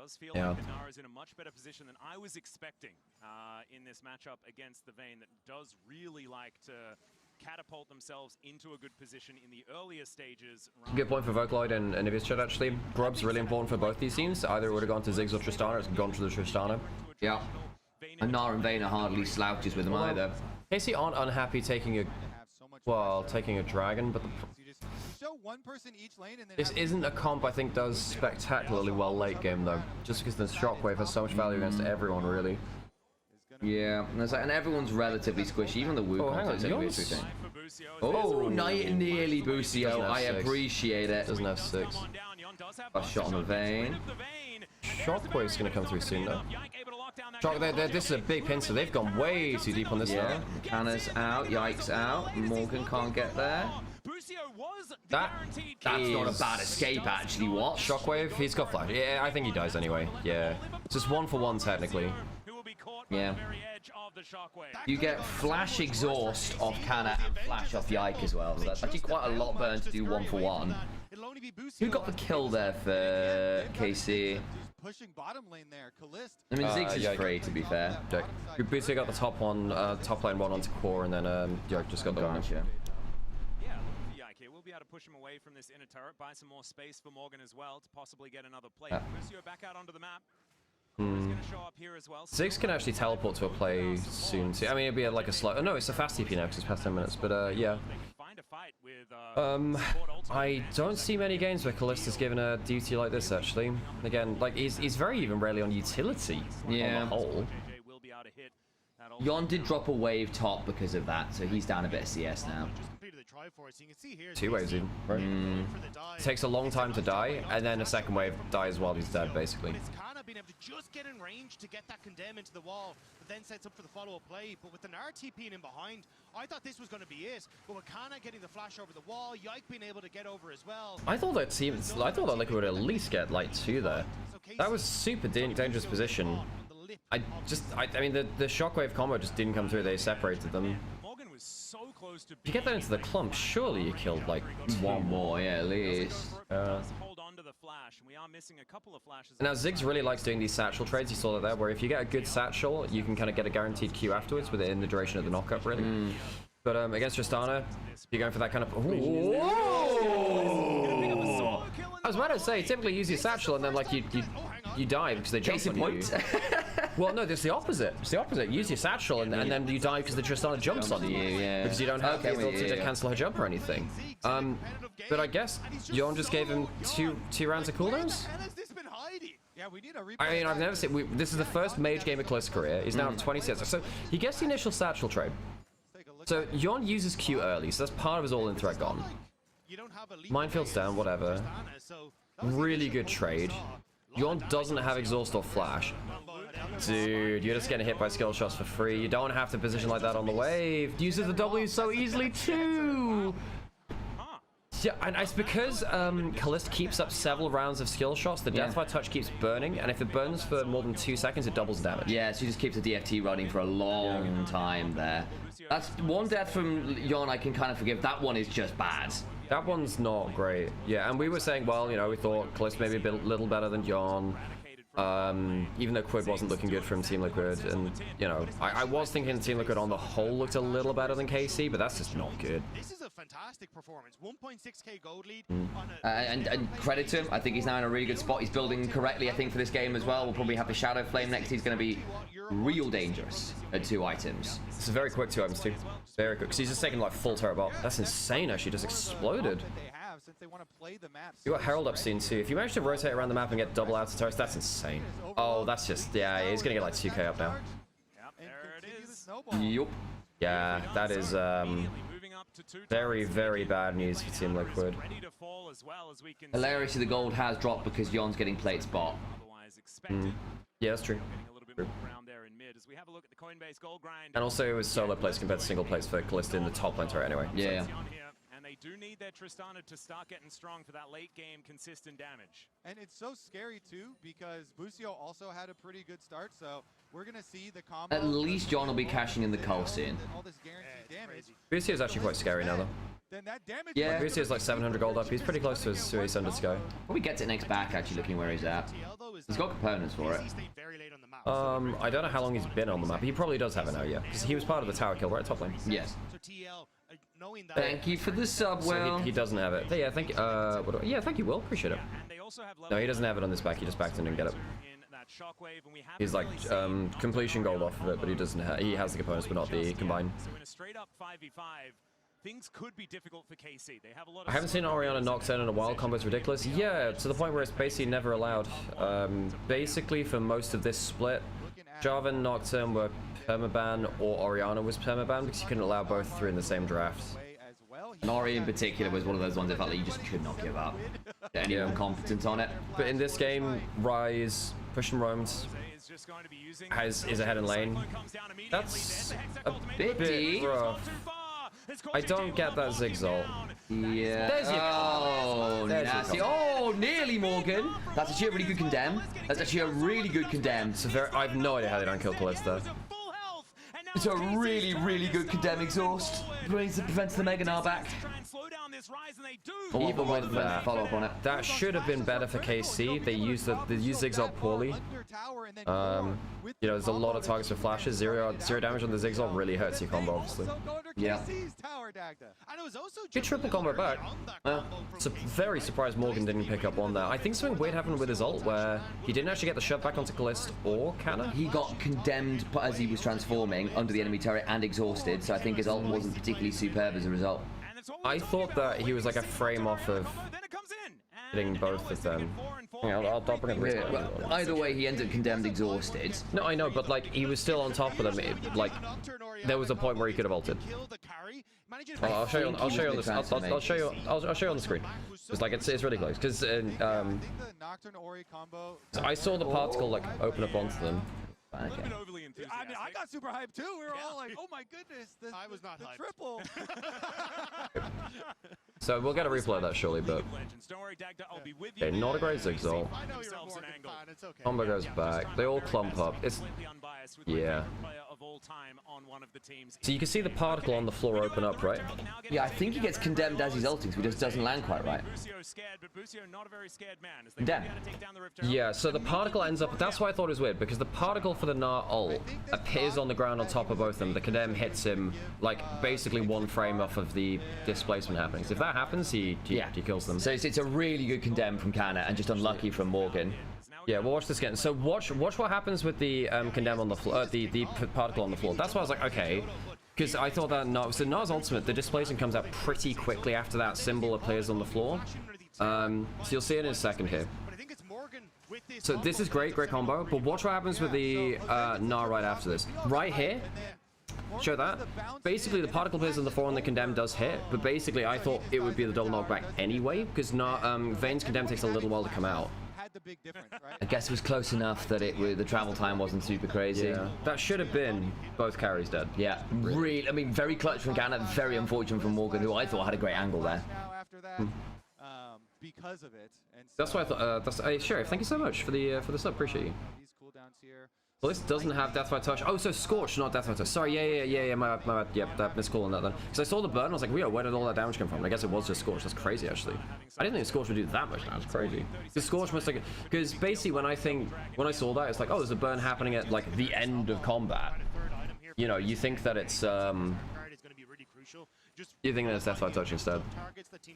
does feel Yeah. like Inara's in a much better position than I was expecting in this matchup against the Vayne that does really like to catapult themselves into a good position in the earlier stages. Good point for Vocaloid and Onivia's chat, actually. Grub's really important for both these teams. Either it would have gone to Ziggs or Tristana, it's gone to the Tristana. Yeah. And Nara and Vayne are hardly slouches with them either. Casey aren't unhappy taking a, well, taking a dragon, but Show one person each lane and then this isn't a comp I think does spectacularly well late game, though. Just because the Shockwave has so much value against everyone, really. Yeah, and everyone's relatively squishy. Even the Wukong hang on, takes every yours? thing. Oh, nearly Busio. I appreciate it. Doesn't have 6. A shot on the Vayne. Shockwave's gonna come through soon, though. This is a big pincer. They've gone way too deep on this Yeah, now. Canna's out, Yikes out. Morgan can't get there. That's not a bad escape, actually. What? Shockwave, he's got flash. Yeah, I think he dies anyway. Yeah. It's just 1 for 1, technically. Yeah. You get flash exhaust off Canna and flash off Yike as well. So that's actually quite a lot burn to do 1 for 1. Who got the kill there for KC? pushing bottom lane there. Calist. I mean, Ziggs is yeah, free, to be fair. Jack. Bootsy got the top one, top lane one onto core, and then Yoke just got the one. Gotcha. Yeah, Yike will be able to push him away from this inner turret, buy some more space for Morgan as well to possibly get another play. Lucio back out onto the map. He's going to show up here as well. Ziggs can actually teleport to a play soon too. I mean, it'd be like a slow. Oh, no, it's a fast TP now because it's past 10 minutes. But yeah. Find a fight with, I don't see many games where Callista's given a duty like this. Actually, again, like he's very even rarely on utility. Yeah. On the whole. Yon did drop a wave top because of that, so he's down a bit of CS now. 2 waves even, right? Takes a long time to die, and then a second wave dies while he's dead, basically. Being able to just get in range to get that condemn into the wall, but then sets up for the follow-up play. But with an RTP in behind, I thought this was going to be it. But with Kana getting the flash over the wall, Yike being able to get over as well. I thought that Liquid would at least get like 2 there. That was super dangerous position. I mean, the shockwave combo just didn't come through. They separated them. Morgan was so close to If you get that into the clump, surely you killed like 1 more, yeah, at least. hold on to the flash, and we are missing a couple of flashes. Now Ziggs really likes doing these satchel trades. You saw that there, where if you get a good satchel, you can kind of get a guaranteed Q afterwards within the duration of the knockup, really. But against Tristana, you're going for that kind of. Whoa! I was about to say, typically use your satchel and then like you die because they jump on you. Well, no, it's the opposite. It's the opposite. Use your satchel and then you die because the Tristana jumps on you. Yeah. Because you don't have the ability to cancel her jump or anything. But I guess Yon just gave him two rounds of cooldowns. Yeah, we need a replay. I mean, I've never seen. This is the first mage game of Callista's career. He's now at 20 sets. So he gets the initial satchel trade. So Yon uses Q early, so that's part of his all-in threat gone. Minefields down, whatever. Really good trade. Yon doesn't have exhaust or flash. Dude, you're just getting hit by skill shots for free. You don't have to position like that on the wave. Uses the W so easily too. Yeah, and it's because Callista keeps up several rounds of skill shots. The death by touch keeps burning, and if it burns for more than 2 seconds, it doubles damage. Yeah, so he just keeps the DFT running for a long time there. That's one death from Yon I can kind of forgive. That one is just bad. That one's not great. Yeah, and we were saying, well, you know, we thought Callista maybe a little better than Yon. Even though Quid wasn't looking good from Team Liquid, and you know, I was thinking Team Liquid on the whole looked a little better than KC, but that's just not good. This is a fantastic performance. 1.6k gold lead. And credit to him, I think he's now in a really good spot. He's building correctly, I think, for this game as well. We'll probably have the Shadow Flame next. He's going to be real dangerous at 2 items. It's a very quick 2 items too. Very quick, because he's just taking like full turret bot. That's insane, actually, just exploded. Since they want to play the map. You got Herald up soon too. If you manage to rotate around the map and get double outer turrets, that's insane. Oh, that's just, yeah, he's gonna get like 2k up now. Yup. Yeah, that is very, very bad news for Team Liquid. Hilariously, the gold has dropped because Yon's getting played spot. Yeah, that's true. And also it was solo plays compared to single plays for Callista in the top lane turret anyway. Yeah. And they do need their Tristana to start getting strong for that late game consistent damage. And it's so scary too because Busio also had a pretty good start, so we're gonna see the combo. At least John will be cashing in the Cull soon. All this guaranteed damage. Busio is actually quite scary now though. then that damage. Yeah. Busio's is like 700 gold up. He's pretty close to his 800 to go. Probably gets it next back, actually, looking where he's at. He's got components for it. I don't know how long he's been on the map. He probably does have it now, yeah. Because he was part of the tower kill, right? Top lane. Yes. So TL, knowing that. Thank you for the sub, Will. So he doesn't have it. Yeah, thank you. Yeah, thank you, Will. Appreciate it. No, he doesn't have it on this back. He just backed in and get it. He's like completion gold off of it, but he doesn't. He has the components, but not the combine. So in a straight up 5v5, things could be difficult for KC. They have a lot of I haven't seen Orianna Nocturne in a while. Combo's ridiculous. Yeah, to the point where it's basically never allowed. Basically, for most of this split, Jarvan and Nocturne were permaban, or Orianna was permaban because you couldn't allow both through in the same draft. And Ori in particular was one of those ones that felt like you just could not give up. Anyone competent on it. But in this game, Ryze, push and roams, is ahead in lane. That's a bit rough. I don't get that Zigzalt. Yeah. There's your oh, There's your nasty. combo. Oh, nearly Morgan. That's actually a really good condemn. That's actually a really good condemn. It's a very, I have no idea how they don't kill Kalista. It's a really, really good condemn exhaust. Prevents the Mega Gnar back. Even with that, follow up on it. That should have been better for KC. They used Zigzalt poorly. You know, there's a lot of targets for flashes. Zero damage on the Zigzalt really hurts your combo, obviously. Yeah. Good triple combo back. It's very surprised Morgan didn't pick up on that. I think something weird happened with his ult where he didn't actually get the shove back onto Kalista or Canna. He got condemned as he was transforming under the enemy turret and exhausted, so I think his ult wasn't particularly superb as a result. I thought that he was like a frame off of hitting both of them. Yeah, I'll bring it Yeah, well, either way, he ended up condemned exhausted. No, I know, but like he was still on top of them. Like there was a point where he could have ulted. I'll show you. I'll show you on the. I'll show you. I'll show you on the screen. It's like it's really close because I saw the particle like open up onto them. Okay. I mean, I got super hyped too. We were all like, "Oh my goodness, I was not the hyped. Triple." So we'll get a replay of that surely, but okay, not a great Zigzalt. Combo goes back. They all clump up. It's yeah. So you can see the particle on the floor open up, right? Yeah, I think he gets condemned as he's ulting, so he just doesn't land quite right. Condemn. Yeah, so the particle ends up. That's why I thought it was weird, because the particle for the Gnar ult appears on the ground on top of both of them. The condemn hits him like basically one frame off of the displacement happening. So if that happens, he kills them. So it's a really good condemn from Canna and just unlucky from Morgan. Yeah, we'll watch this again. So watch what happens with the condemn on the floor, the particle on the floor. That's why I was like, okay, because I thought that so Gnar's ultimate, the displacement comes out pretty quickly after that symbol appears on the floor. So you'll see it in a second here. So this is great combo, but watch what happens with the Gnar right after this. Right here, show that. Basically, the particle appears on the floor and the condemn does hit, but basically I thought it would be the double knockback anyway, because Vayne's condemn takes a little while to come out. The big difference, right? I guess it was close enough that the travel time wasn't super crazy. Yeah. That should have been both carries dead. Yeah, really. I mean, very clutch from Canna, very unfortunate from Morgan, who I thought had a great angle there. Now after that, because of it, and so that's why I thought. Sheriff, thank you so much for the sub. Appreciate you. these cooldowns here. Well, this doesn't have Death by Touch. Oh, so Scorch, not Death by Touch. Sorry, yeah. My bad. Yep, that missed call on that then. Because I saw the burn, I was like, where did all that damage come from? And I guess it was just Scorch. That's crazy, actually. I didn't think Scorch would do that much damage. Crazy. Because Scorch must like, because basically when I saw that, it's like, oh, there's a burn happening at like the end of combat. You know, you think that it's you think that it's Death by Touch instead.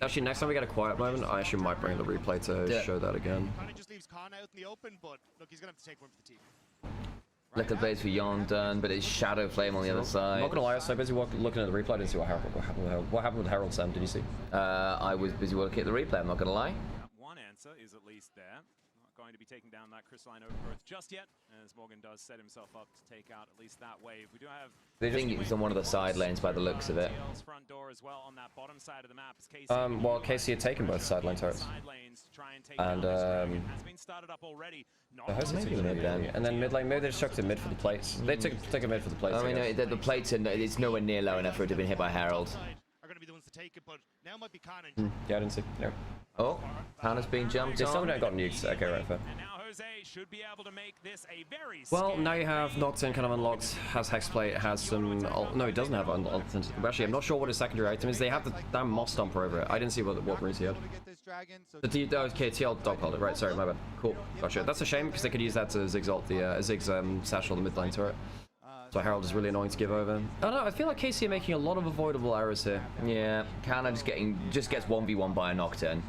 Actually, next time we get a quiet moment, I actually might bring the replay to show that again. Let the blades for Yon done, but it's Shadow Flame on the other side. I'm not gonna lie, I was so busy looking at the replay, I didn't see what happened with Herald Sam. Did you see? I was busy looking at the replay, I'm not gonna lie. One answer is at least there. Not going to be taking down that crystalline overgrowth just yet, as Morgan does set himself up to take out at least that wave. We do have. I think it was on one of the side lanes by the looks of it. Front door as well on that bottom side of the map. Well, KC had taken both side lane turrets. And has been started up already. maybe mid then, and then mid lane. Maybe they just chucked a mid for the plates. They took a mid for the plates. I mean, the plates are it's nowhere near low enough for it to have been hit by Herald. take it, but now might be Karmine. Yeah, I didn't see. No. Oh, Hannah's being jumped They still on. haven't got nukes. Okay, right, fair. And now Jose should be able to make this a very Well, scary now you have Nocturne kind of unlocked, has Hexplate, has some... no, he doesn't have actually, I'm not sure what his secondary item is. They have the damn Moss Stomper over it. I didn't see what runes he had. Okay, TL dogpiled it. Right, sorry, my bad. Cool, gotcha. That's a shame, because they could use that to Zig's satchel the mid lane turret. So Herald is really annoying to give over. I don't know, I feel like KC are making a lot of avoidable errors here. Yeah, Kana just gets 1v1 by a Nocturne.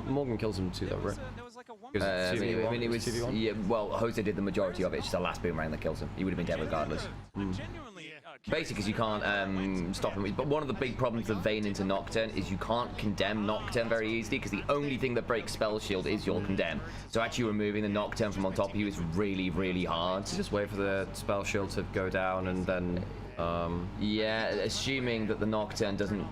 Morgan kills him too, though, right? There was like a one. I mean, it was... Yeah, well, Jose did the majority of it. It's just the last boomerang that kills him. He would have been dead regardless. Genuinely, Basically, because you can't stop him. But one of the big problems of Vayne into Nocturne is you can't condemn Nocturne very easily, because the only thing that breaks Spell Shield is your condemn. So actually removing the Nocturne from on top of you is really, really hard. So just wait for the Spell Shield to go down and then... Yeah, assuming that the Nocturne doesn't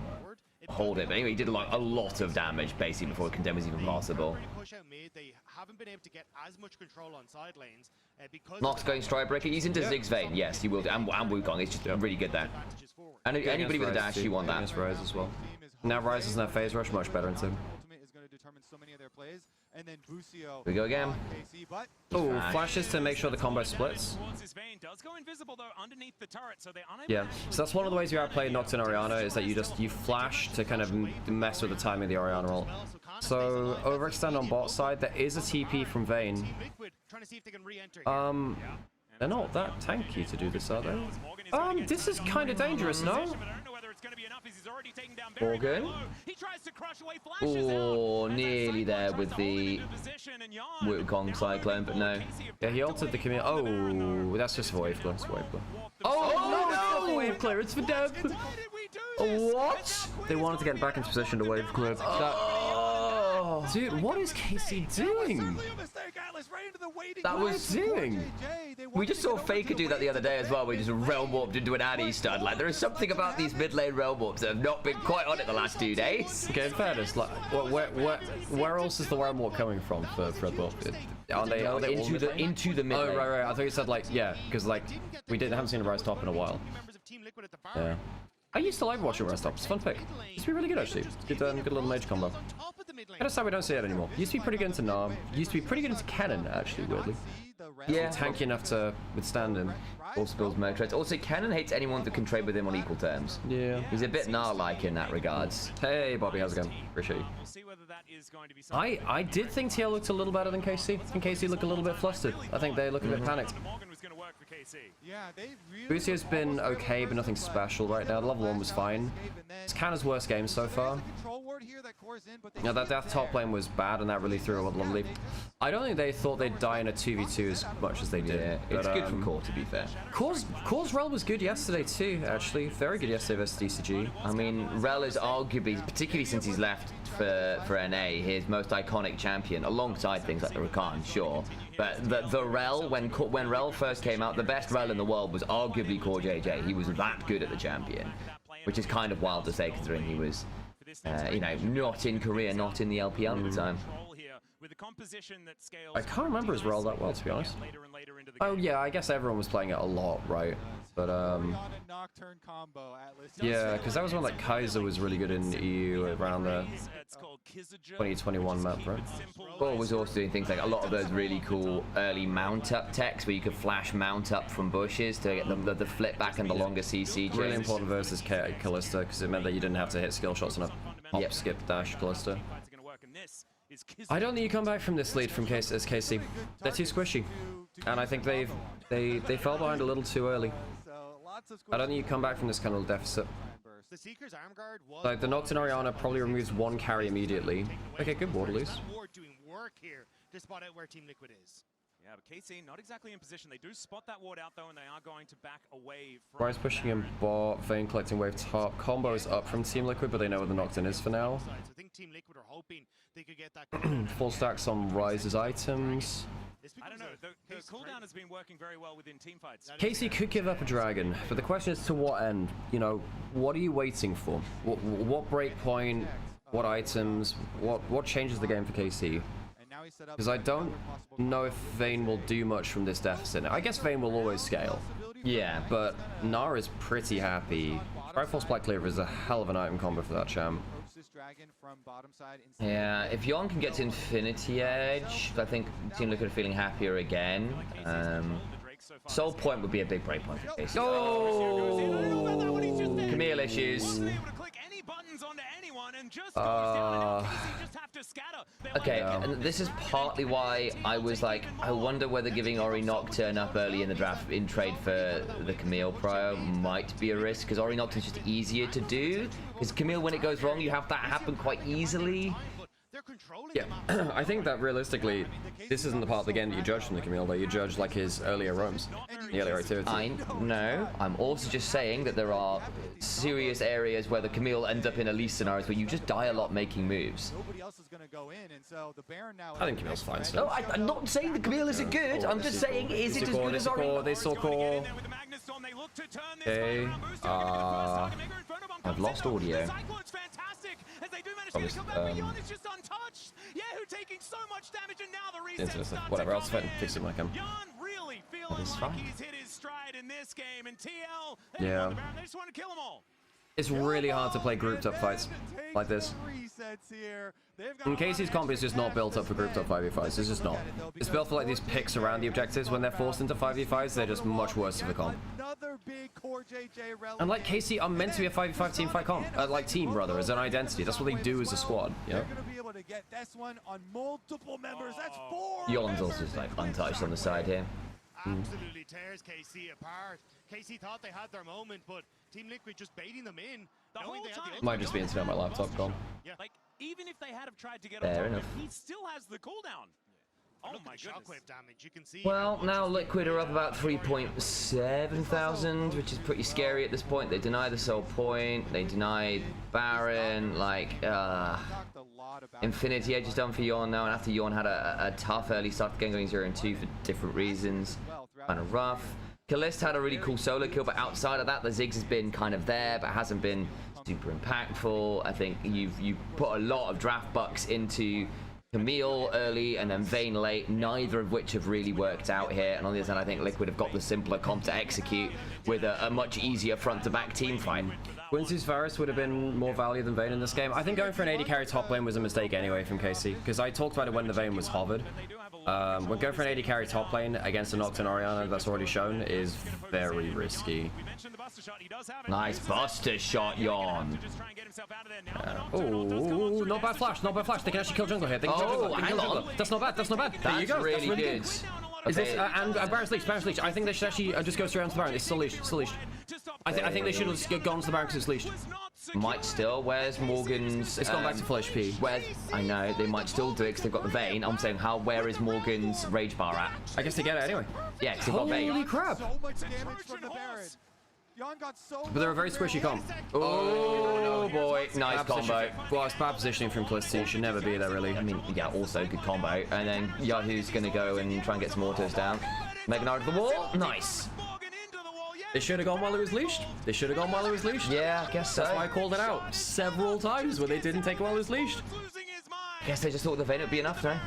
hold it. But anyway, he did like a lot of damage basically before condemn was even possible. Push out mid, they haven't been able to get as much control on side lanes because Nox going Stride Breaker. He's into Zig's Vayne. Yes, he will do. And Wukong. It's just really good there. advantages forward. And anybody with a dash, you want that. Against Rise as well. Now Rise is in that phase rush, much better into him. Ultimate is going to determine so many of their plays, and then Busio. We go again. KC, but Oh, flashes to make sure the combo splits. towards his vein does go invisible though underneath the turret, so they're unable Yeah, to so that's one of the ways you outplay Nocturne Oriana, is that you flash to kind of mess with the timing of the Oriana ult. So overextend on bot side, there is a TP from Vayne. Team Liquid trying to see if they can re-enter here. They're not that tanky to do this, are they? This is kind of dangerous, no? Morgan. He tries to crush away flashes Oh, out. nearly there with the Wukong Cyclone, but no. Yeah, he altered the community. Oh, that's just a wave clear. It's a wave clear. Oh, no! Wave clear, it's for death! What? They wanted to get back into position to wave clear. Oh, Dude, what is KC doing? that was doing? We just saw Faker do that the other day as well. We just realm warped into an Addy stud. Like, there is something about these mid lane realm warps that have not been quite on it the last 2 days. Okay, in fairness, like, where else is the realm warp coming from for Red Bull? Are they all Into the mid Oh, lane. right. I thought you said, like, yeah, because, like, haven't seen a Rise top in a while. Members of Team Liquid at the bar. Yeah. I used to like watching Rise top. It's a fun pick. Used to be really good, actually. Good little mage combo. Top of the mid lane. I understand we don't see it anymore. Used to be pretty good into Narm. Used to be pretty good into Cannon, actually, weirdly. Yeah. Tanky enough to withstand him. All spills mode trades. Also, Cannon hates anyone that can trade with him on equal terms. Yeah. He's a bit Gnar-like in that regards. Hey, Bobby, how's it going? Appreciate you. We'll see whether that is going to be something. I did think TL looked a little better than KC. And KC looked a little bit flustered. I think they look a bit panicked. Morgan was going to work for KC. Yeah, they really. Busio's been okay, but nothing special right now. The level 1 was fine. It's Canna's worst game so far. Control ward here that cores in, but they Now, that death top lane was bad, and that really threw a lot of lead. I don't think they thought they'd die in a 2v2 as much as they did. Yeah, it's good for Corp, to be fair. Core's rel was good yesterday too, actually. Very good yesterday versus DCG. I mean, Rel is arguably, particularly since he's left for NA, his most iconic champion, alongside things like the Rakan, sure. But the Rel, when Rel first came out, the best Rel in the world was arguably Core JJ. He was that good at the champion, which is kind of wild to say considering he was, you know, not in Korea, not in the LPL at the time. I can't remember his role that well, to be honest. Oh yeah, I guess everyone was playing it a lot, right? But Nocturne combo, Atlas. yeah, because that was when like Kaiser was really good in EU around the 2021 map, right? Core was also doing things like a lot of those really cool early mount up techs where you could flash mount up from bushes to get the flip back and the longer CC chains. Really important versus Callista because it meant that you didn't have to hit skill shots on a hop, skip, dash Callista. I don't think you come back from this lead from KC. They're too squishy, and I think they fell behind a little too early. I don't think you come back from this kind of deficit. The Seeker's arm guard was Like the Nocturne Oriana probably removes one carry immediately. Okay, good Waterloos. Ward doing work here to spot out where Team Liquid is. Yeah, but KC not exactly in position. They do spot that ward out though, and they are going to back away from. Rise pushing in bot, Vayne collecting wave top. Combo is up from Team Liquid, but they know where the Nocturne is for now. So I think Team Liquid are hoping they could get that. Full stacks on Rise's items. I don't know. The cooldown has been working very well within team fights. KC could give up a dragon, but the question is to what end? You know, what are you waiting for? What break point? What items? What changes the game for KC? Because I don't know if Vayne will do much from this deficit. I guess Vayne will always scale. Yeah, But Gnar is pretty happy Rifle Spike Cleaver is a hell of an item combo for that champ. Yeah, if Yon can get to Infinity Edge, I think Team Liquid are feeling happier again. Soul Point would be a big breakpoint for KC. Oh! Camille issues. Okay, and this is partly why I was like, I wonder whether giving Ori Nocturne up early in the draft in trade for the Camille Prio might be a risk, because Ori Nocturne is just easier to do. Because Camille, when it goes wrong, you have that happen quite easily. Yeah, I think that realistically, this isn't the part of the game that you judge from the Camille, though. You judge like his earlier roams, the earlier activity. I know. I'm also just saying that there are serious areas where the Camille ends up in elite scenarios where you just die a lot making moves. I think Camille's fine still. No, I'm not saying the Camille isn't good. I'm just saying, is it as good as Ori? They saw core. Okay. I've lost audio. Whatever, I'll fix it when I can. That is fine. Yeah. It's really hard to play grouped up fights like this. And Casey's comp is just not built up for grouped up 5v5s. It's just not. It's built for like these picks around the objectives. When they're forced into 5v5s, they're just much worse of a comp. And like Casey, I'm meant to be a 5v5 team fight comp. Like team, rather, as an identity. That's what they do as a squad. Yeah. Yon's also just like untouched on the side here. Absolutely tears KC apart. KC thought they had their moment, but Team Liquid just baiting them in. Might just be internet on my laptop gone. Yeah. Like, even if they had have tried to get Fair on top enough. of him, he still has the cooldown. Oh my goodness. Shockwave damage, you can see. Well, now Liquid are up about 3.7 thousand, which is pretty scary at this point. They deny the Soul Point, they deny Baron, like, Infinity Edge is done for Yon now, and after Yon had a tough early start, going 0-2 for different reasons. Kind of rough. Kalist had a really cool solo kill, but outside of that, the Ziggs has been kind of there, but hasn't been super impactful. I think you've put a lot of draft bucks into Camille early and then Vayne late, neither of which have really worked out here. And on the other hand, I think Liquid have got the simpler comp to execute with a much easier front-to-back team fight. Quincy's Varus would have been more value than Vayne in this game. I think going for an AD carry top lane was a mistake anyway from KC, because I talked about it when the Vayne was hovered. When going for an AD carry top lane against a Nocturne Orianna that's already shown is very risky. Nice buster shot, Yon. Oh, not bad flash, not bad flash. They can actually kill jungle here. They can kill jungle. They can kill jungle. That's not bad, that's not bad. There you go. Really that's good. Is this, and Baron's leashed, Baron's leashed. I think they should actually just go straight onto the Baron. It's still leashed, still leashed. I think they should have just gone to the Baron because it's leashed. Might still. Where's Morgan's? It's gone back to full HP. Where? I know they might still do it because they've got the Vayne. I'm saying, where is Morgan's rage bar at? I guess they get it anyway. Yeah, because they've got Vayne. Holy crap! So much damage from the Baron. Yon got so But they're a very squishy comp. Oh boy, nice combo. Well, it's bad positioning from Callisto. You should never be there, really. I mean, yeah, also good combo. And then Yahoo's gonna go and try and get some autos down. Make an arrow to the wall. Nice. They should have gone while it was leashed. They should have gone while it was leashed. Yeah, I guess so. That's why I called it out several times when they didn't take it while it was leashed. I guess they just thought the Vayne would be enough, no?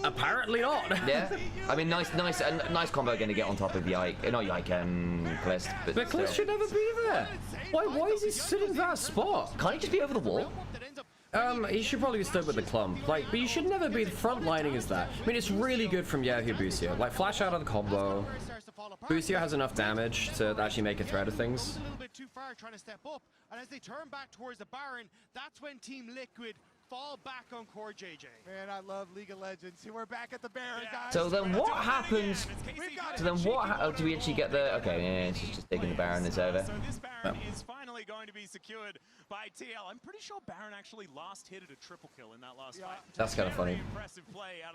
Apparently not. Yeah. I mean, nice combo going to get on top of Yike. Not Yike, Kalist. But Kalist should never be there. Why is he sitting in that spot? Can't he just be over the wall? He should probably be stood with the clump. Like, but you should never be front lining as that. I mean, it's really good from Yahoo Busio. Like, flash out of the combo. Busio has enough damage to actually make a threat of things. A little bit too far trying to step up, and as they turn back towards the Baron, that's when Team Liquid fall back on Core JJ. Man, I love League of Legends. We're back at the Baron, guys. So then what happens? So then what? Do we actually get the? Okay, yeah, it's just taking the Baron. It's over. So this Baron is finally going to be secured by TL. I'm pretty sure Baron actually last hit at a triple kill in that last fight. That's kind of funny.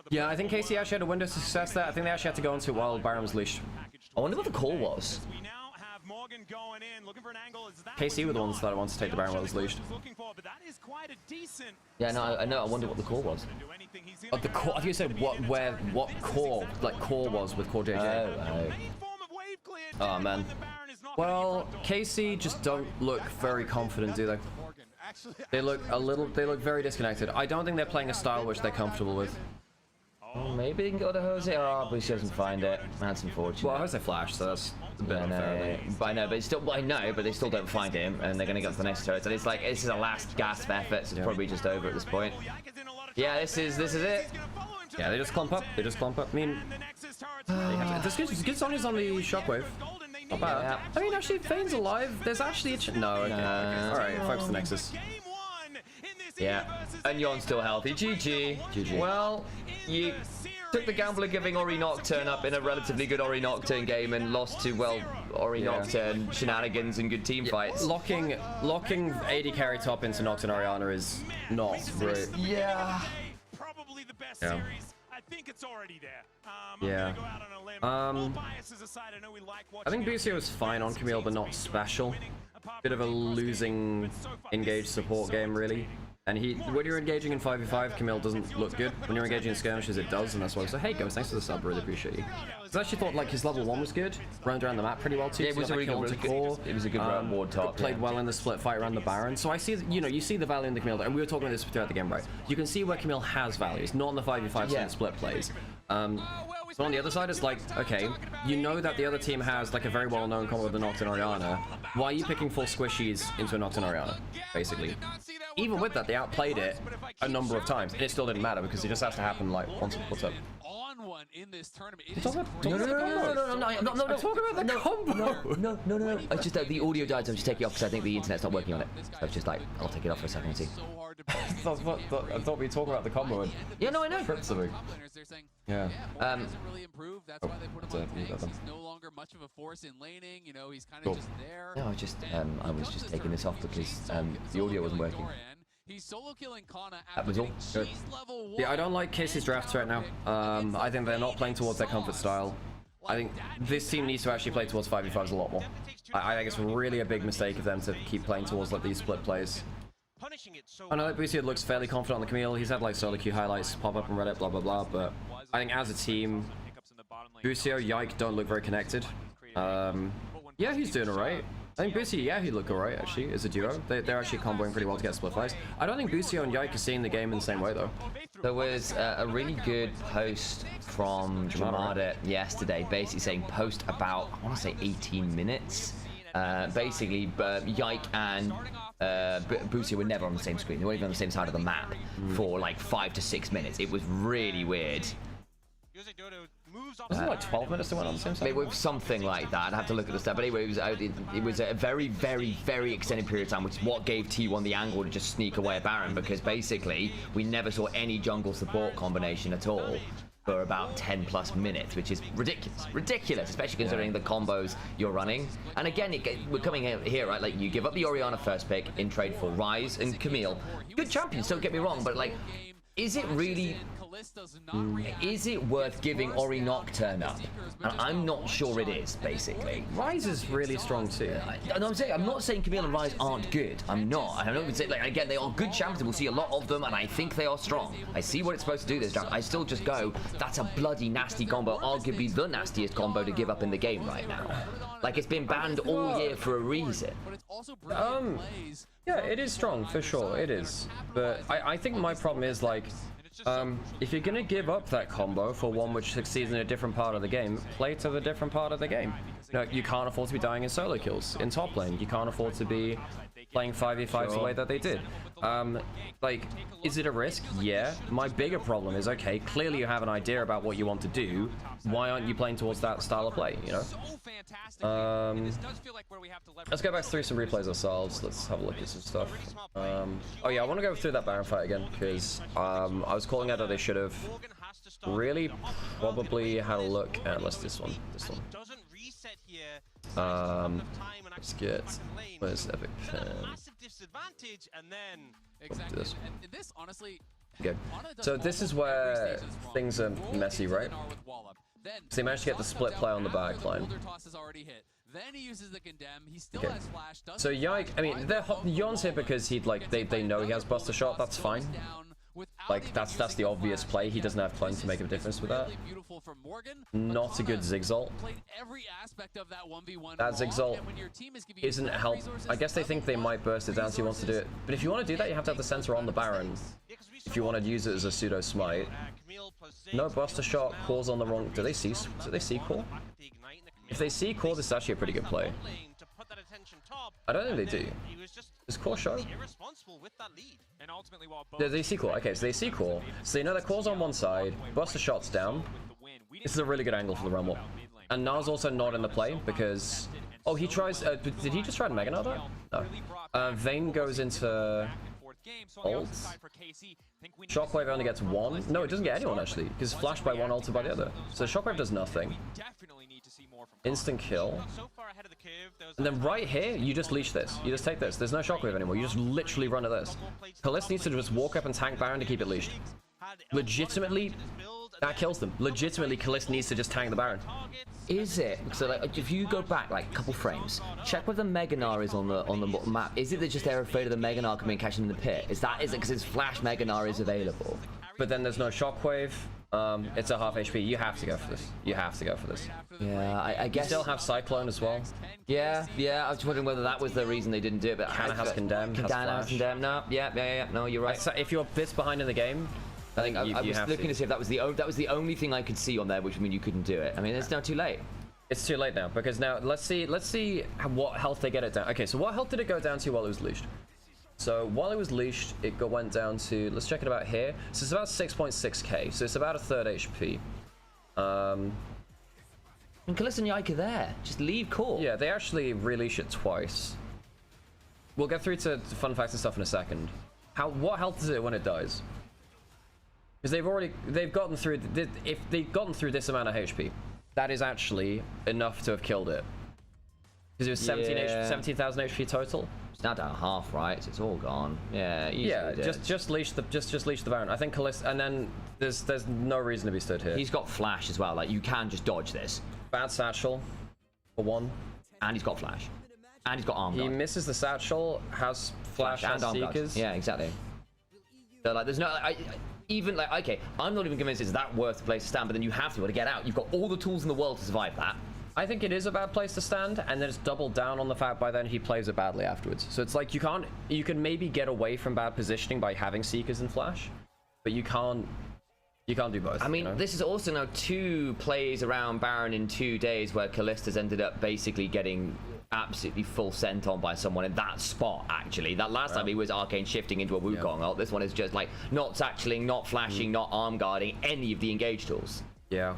Yeah, I think KC actually had a window of success there. I think they actually had to go into it while Baron was leashed. I wonder what the call was. Morgan going in, looking for an angle. KC were the ones that wanted to take the Baron while it was leashed. Yeah, no, I know. I wonder what the call was. Oh, the core. I think you said what core, like core was with Core JJ. Oh man. Well, KC just don't look very confident, do they? They look very disconnected. I don't think they're playing a style which they're comfortable with. Oh, maybe they can go to Jose. Oh, but he doesn't find it. That's unfortunate. Well, Jose flashed, so that's a bit I know, unfair. but I know, but it's still, I know, but they still don't find him, and they're gonna get to the next turret. And it's like this is a last gasp effort, so it's probably just over at this point. Yeah, this is it. Yeah, they just clump up. They just clump up. I mean, this good Sonya's on the shockwave. Not bad. Yeah. I mean, actually, Fane's alive. There's actually a no. Okay. All right, focus the Nexus. Yeah, and Yon's still healthy. GG. GG. Well, you took the gamble of giving Ori Nocturne up in a relatively good Ori Nocturne game and lost to, well, Ori Nocturne shenanigans and good team fights. Locking AD carry top into Nocturne Orianna is not great. Yeah. Probably the best Yeah. series. I think it's already there. Yeah. I'm gonna go out on a limb. All biases aside, I know we like I think watching BCO was fine on Camille, but not special. Bit of a losing engaged support game, really. And when you're engaging in 5v5, Camille doesn't look good. When you're engaging in skirmishes, it does, and that's why I was like, hey, Ghost, thanks for the sub, really appreciate you. I actually thought like his level 1 was good, roamed around the map pretty well too. Yeah, it was a really good. It was a good round ward top. Played well in the split fight around the Baron. So I see, you see the value in the Camille, and we were talking about this throughout the game, right? You can see where Camille has values, not in the 5v5 and split plays. So on the other side, it's like, okay, you know that the other team has like a very well-known combo with the Nocturne Orianna. Why are you picking full squishies into a Nocturne Orianna, basically? Even with that, they outplayed it a number of times, and it still didn't matter because it just has to happen like once. What's up? On one in this tournament. No. Talk about the combo. No. It's just that the audio died, so I'm just taking it off because I think the internet's not working on it. So it's just like, I'll take it off for a second and see. I thought we were talking about the combo. And Yeah, no, I know. script something. Yeah. Hasn't really improved. That's why they put him on that's tanks. it. He's no longer much of a force in laning. You know, he's kind of just there. No, I was just taking this off because the audio wasn't working. He's solo killing Kana That was all. Good. level 1. Yeah, I don't like Casey's drafts right now. I think they're not playing towards their comfort style. I think this team needs to actually play towards 5v5s a lot more. I think it's really a big mistake of them to keep playing towards like these split plays. I know that BC looks fairly confident on the Camille. He's had like solo queue highlights pop up on Reddit, blah blah blah. But I think as a team, Bucio, Yike don't look very connected. Yeah, he's doing alright. I think Bucio, yeah, he looked alright actually as a duo. They're actually comboing pretty well to get split fights. I don't think Bucio and Yike are seeing the game in the same way though. There was a really good post from Nymaera yesterday, basically saying post about, I want to say 18 minutes. Basically, Yike and Bucio were never on the same screen. They weren't even on the same side of the map for like 5 to 6 minutes. It was really weird. Wasn't it like 12 minutes they went on the same side? It was something like that. I'd have to look at the stat. But anyway, it was a very, very, very extended period of time, which is what gave T1 the angle to just sneak away a Baron, because basically we never saw any jungle support combination at all for about 10 plus minutes, which is ridiculous, especially considering the combos you're running. And again, we're coming here, right? Like, you give up the Orianna first pick in trade for Ryze and Camille. Good champions, don't get me wrong, but like, is it really... Is it worth giving Ori Nocturne up? And I'm not sure it is, basically. Ryze is really strong too. I'm not saying Camille and Ryze aren't good. I'm not. I'm not even saying, like, again, they are good champions. We'll see a lot of them, and I think they are strong. I see what it's supposed to do this draft. I still just go, that's a bloody nasty combo, arguably the nastiest combo to give up in the game right now. Like, it's been banned all year for a reason. Yeah, it is strong for sure. It is, but I think my problem is like. If you're gonna give up that combo for one which succeeds in a different part of the game, play to the different part of the game. You know, you can't afford to be dying in solo kills in top lane. You can't afford to be playing 5v5s the way that they did. Like, is it a risk? Yeah. My bigger problem is, okay, clearly you have an idea about what you want to do. Why aren't you playing towards that style of play, you know? Let's go back through some replays ourselves. Let's have a look at some stuff. Oh yeah, I want to go through that Baron fight again, because I was calling out that they should have really probably had a look at, let's this one. Let's get, where's Epic Pen? Exactly. And this, honestly, Okay, so this is where things are messy, right? So they managed to get the split play on the back line. Then he uses the condemn. He still has flash. So Yike, I mean, Yon's here because he'd like they know he has Buster Shot. That's fine. Like that's the obvious play. He doesn't have cleanse to make a difference with that. Not a good Zigzalt. That Zigzalt isn't help. I guess they think they might burst it down, so he wants to do it. But if you want to do that, you have to have the sensor on the Baron. if you want to use it as a pseudo smite. No buster shot, cores on the wrong. Do they see core? If they see core, this is actually a pretty good play. I don't think they do. Does core show? Yeah, they see core. Okay, so they see core. So they know that core's on one side, buster shot's down. This is a really good angle for the Realm Warp. And Na's also not in the play because... Oh, he tries... did he just try to Mega Gnar that? No. Vayne goes into... ult. Shockwave only gets one. No, it doesn't get anyone actually, because flashed by one, ulted by the other. So Shockwave does nothing. Instant kill. And then right here, you just leash this. You just take this. There's no Shockwave anymore. You just literally run at this. Kalista needs to just walk up and tank Baron to keep it leashed. Legitimately, that kills them. Legitimately, Kalista needs to just tank the Baron. Is it? So like, if you go back like a couple frames, check where the Mega Gnar is on the map. Is it that just they're afraid of the Mega Gnar coming and catching them in the pit? Is it because his flash Mega Gnar is available? But then there's no Shockwave. It's a half HP. You have to go for this. You have to go for this. Yeah, I guess. You still have Cyclone as well. Yeah. I was wondering whether that was the reason they didn't do it. But Canna has Condemn. Has Condemn. No, yeah. No, you're right. So if you're this behind in the game, I think I was looking to see if that was the only thing I could see on there, which would mean you couldn't do it. I mean, it's now too late. It's too late now because now let's see what health they get it down. Okay, so what health did it go down to while it was leashed? So while it was leashed, it went down to, let's check it about here. So it's about 6.6k. So it's about a third HP. And Kalista and Yike are there. Just leave Corp. Yeah, they actually release it twice. We'll get through to fun facts and stuff in a second. What health is it when it dies? Because they've gotten through, if they've gotten through this amount of HP, that is actually enough to have killed it. Because it was 17,000 HP total. It's now down half, right? So it's all gone. Yeah. Just leash the Baron. I think Kalista, and then there's no reason to be stood here. He's got flash as well. Like you can just dodge this. Bad satchel for one. And he's got flash. And he's got arm guard. He misses the satchel, has flash and arm guard. Yeah, exactly. So like, there's no even like, okay, I'm not even convinced it's that worth the place to stand, but then you have to be able to get out. You've got all the tools in the world to survive that. I think it is a bad place to stand, and then it's doubled down on the fact by then he plays it badly afterwards. So it's like you can maybe get away from bad positioning by having Seekers and Flash, but you can't do both. I mean, you know? This is also now 2 plays around Baron in 2 days where Kalista's ended up basically getting absolutely full sent on by someone in that spot, actually. That last time he was arcane shifting into a Wukong ult. This one is just like not satcheling, not flashing, not arm guarding any of the engage tools. Yeah.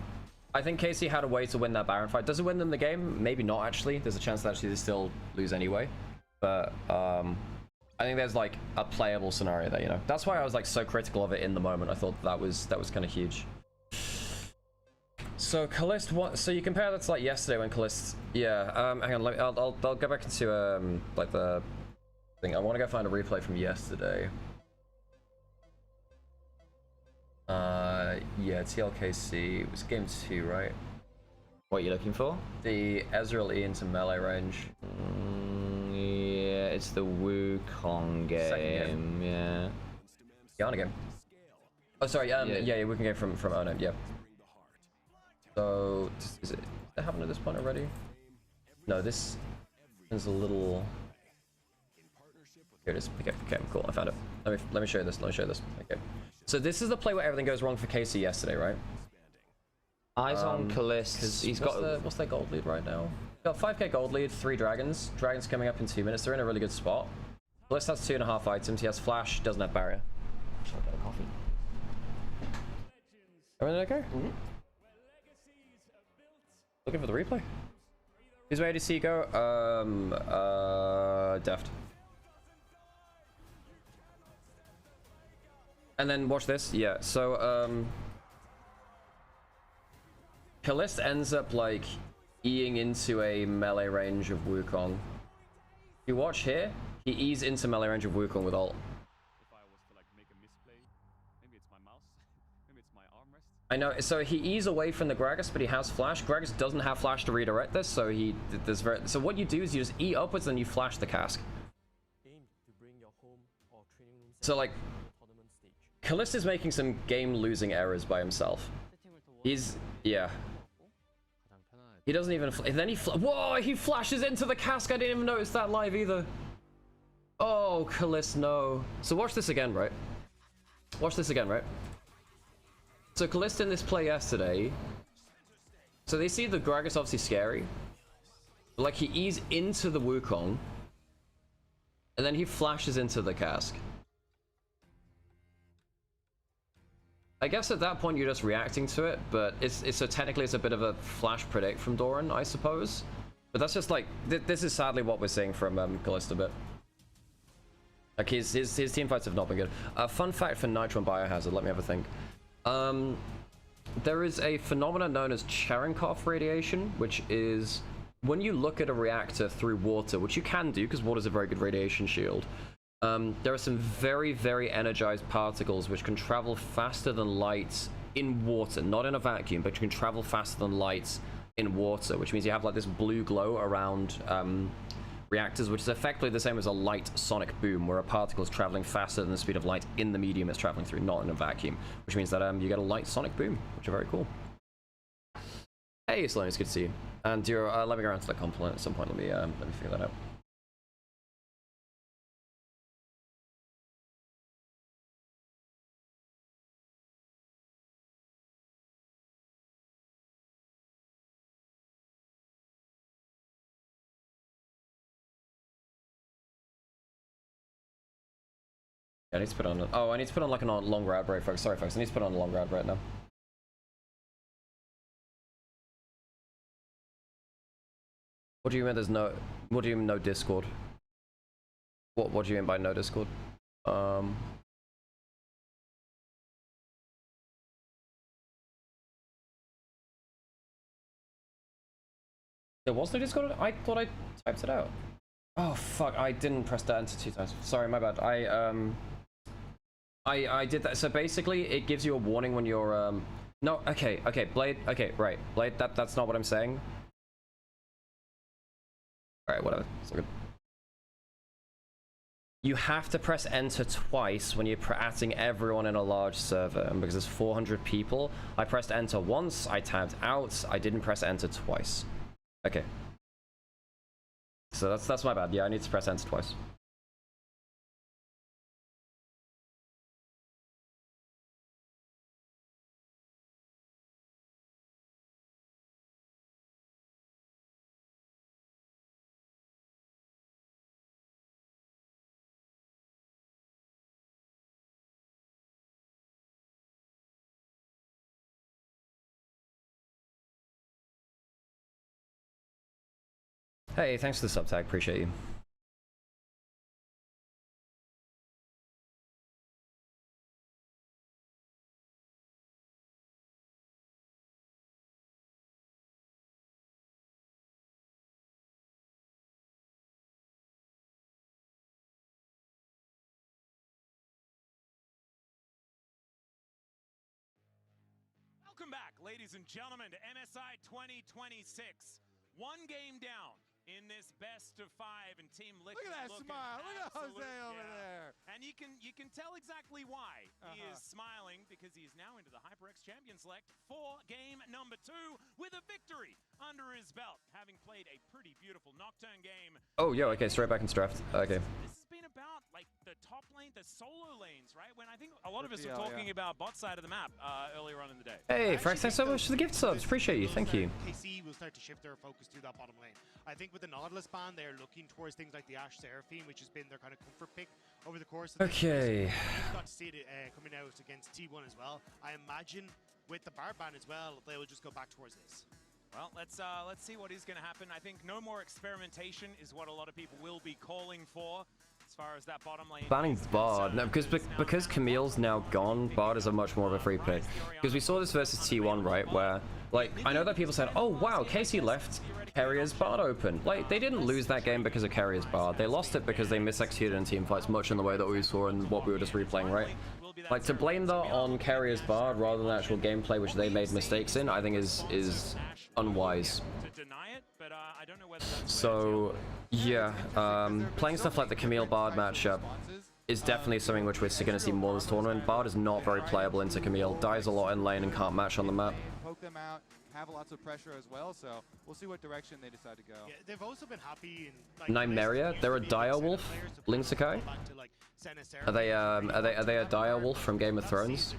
I think Casey had a way to win that Baron fight. Does it win them the game? Maybe not, actually. There's a chance that actually they still lose anyway. But I think there's like a playable scenario there, you know. That's why I was like so critical of it in the moment. I thought that was kind of huge. So Kalista, so you compare that to like yesterday when Kalista, hang on, I'll go back into like the thing. I want to go find a replay from yesterday. Yeah, TLKC. It was game 2, right? What are you looking for? The Ezreal E into melee range. Yeah, it's the Wukong game. Yeah. Yana game. Oh, sorry. Yeah, Wukong game from Onivia. Yeah. So, is it happened at this point already? No, this is a little. Here it is. Okay, cool. I found it. Let me show you this. Okay. So this is the play where everything goes wrong for Casey yesterday, right? Eyes on Kalista. He's got what's their gold lead right now? Got 5k gold lead, 3 dragons. Dragons coming up in 2 minutes. They're in a really good spot. Kalista has 2.5 items. He has flash. Doesn't have barrier. I'll get a coffee. Everything okay? Mm-hmm. Looking for the replay. Who's ready to see go? Deft. And then watch this. Yeah, so Kalista ends up like Eing into a melee range of Wukong. If you watch here, he E's into melee range of Wukong with ult. If I was to like make a misplay, maybe it's my mouse, maybe it's my armrest. I know, so he E's away from the Gragas, but he has flash. Gragas doesn't have flash to redirect this, so so what you do is you just E upwards, then you flash the cask. So like, Kalista's making some game-losing errors by himself. Yeah. He doesn't even, and then whoa, he flashes into the cask. I didn't even notice that live either. Oh, Kalista, no. So watch this again, right? Watch this again, right? So Kalista in this play yesterday. So they see the Gragas obviously scary. But like he ease into the Wukong. And then he flashes into the cask. I guess at that point you're just reacting to it, but it's so technically it's a bit of a flash predict from Doran, I suppose. But that's just like this is sadly what we're seeing from Kalista a bit. Like his team fights have not been good. Fun fact for Nitro and Biohazard, let me have a think. There is a phenomenon known as Cherenkov radiation, which is when you look at a reactor through water, which you can do because water is a very good radiation shield. There are some very, very energized particles which can travel faster than light in water, not in a vacuum, but you can travel faster than light in water, which means you have like this blue glow around reactors, which is effectively the same as a light sonic boom, where a particle is traveling faster than the speed of light in the medium it's traveling through, not in a vacuum, which means that you get a light sonic boom, which are very cool. Hey, Sloan, it's good to see you. And Duro, let me go around to that compliment at some point. Let me figure that out. I need to put on. Oh, I need to put on like a longer ad break, folks. Sorry, folks. I need to put on a longer ad break now. What do you mean? There's no. What do you mean no Discord? What do you mean by no Discord? There was no Discord. I thought I typed it out. Oh fuck! I didn't press that enter 2 times. Sorry, my bad. I did that. So basically, it gives you a warning when you're No, okay, Blade. Okay, right, Blade. That's not what I'm saying. All right, whatever. It's all good. You have to press enter twice when you're adding everyone in a large server, and because there's 400 people, I pressed enter once. I tabbed out. I didn't press enter twice. Okay. So that's my bad. Yeah, I need to press enter twice. Hey, thanks for the sub tag. Appreciate you. Welcome back, ladies and gentlemen, to MSI 2026. One game down in this best of 5, and Team Liquid. Look at that smile. Look at Jose over there. And you can tell exactly why he is smiling, because he is now into the HyperX Champion Select for game number 2 with a victory under his belt, having played a pretty beautiful Nocturne game. Oh, yeah. Okay, straight back in draft. Okay. This has been about like the top lane, the solo lanes, right? When I think a lot of us were talking about bot side of the map earlier on in the day. Hey, Frank, thanks so much for the gift subs. Appreciate you. Thank you. KC will start to shift their focus to that bottom lane. I think with the Nautilus ban, they're looking towards things like the Ashe Seraphine, which has been their kind of comfort pick over the course of the Okay. We've got to see it coming out against T1 as well. I imagine with the Bard ban as well, they will just go back towards this. Well, let's see what is going to happen. I think no more experimentation is what a lot of people will be calling for. As far as that bottom lane, Banning Bard. No, because Camille's now gone, Bard is a much more of a free pick. Because we saw this versus T1, right, where, like, I know that people said, oh wow, Casey left Carrier's Bard open. Like, they didn't lose that game because of Carrier's Bard. They lost it because they misexecuted in team fights, much in the way that we saw and what we were just replaying, right? Like, to blame that on Carrier's Bard rather than actual gameplay, which they made mistakes in, I think is unwise. So, yeah, playing stuff like the Camille Bard matchup is definitely something which we're going to see more this tournament. Bard is not very playable into Camille, dies a lot in lane and can't match on the map. Poke them out, have lots of pressure as well, so we'll see what direction they decide to go. Yeah, they've also been happy in like, Nymaera, they're a dire wolf, Link Sakai. Are they a dire wolf from Game of Thrones?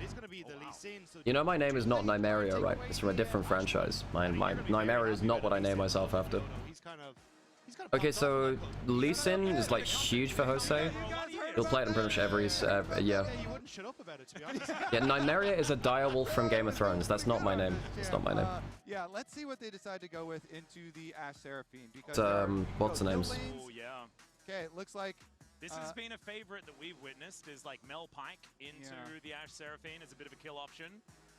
You know my name is not Nymaera, right? It's from a different franchise. My Nymaera is not what I name myself after. Okay, so Lee Sin is like huge for Jose. He'll play it in pretty much every yeah. Yeah, Nymaera is a dire wolf from Game of Thrones. That's not my name. It's not my name. Yeah, let's see what they decide to go with into the Ashe Seraphine. Because What's the names? Oh, yeah. Okay, it looks like This has been a favorite that we've witnessed, is like Mel Pike into the Ashe Seraphine as a bit of a kill option.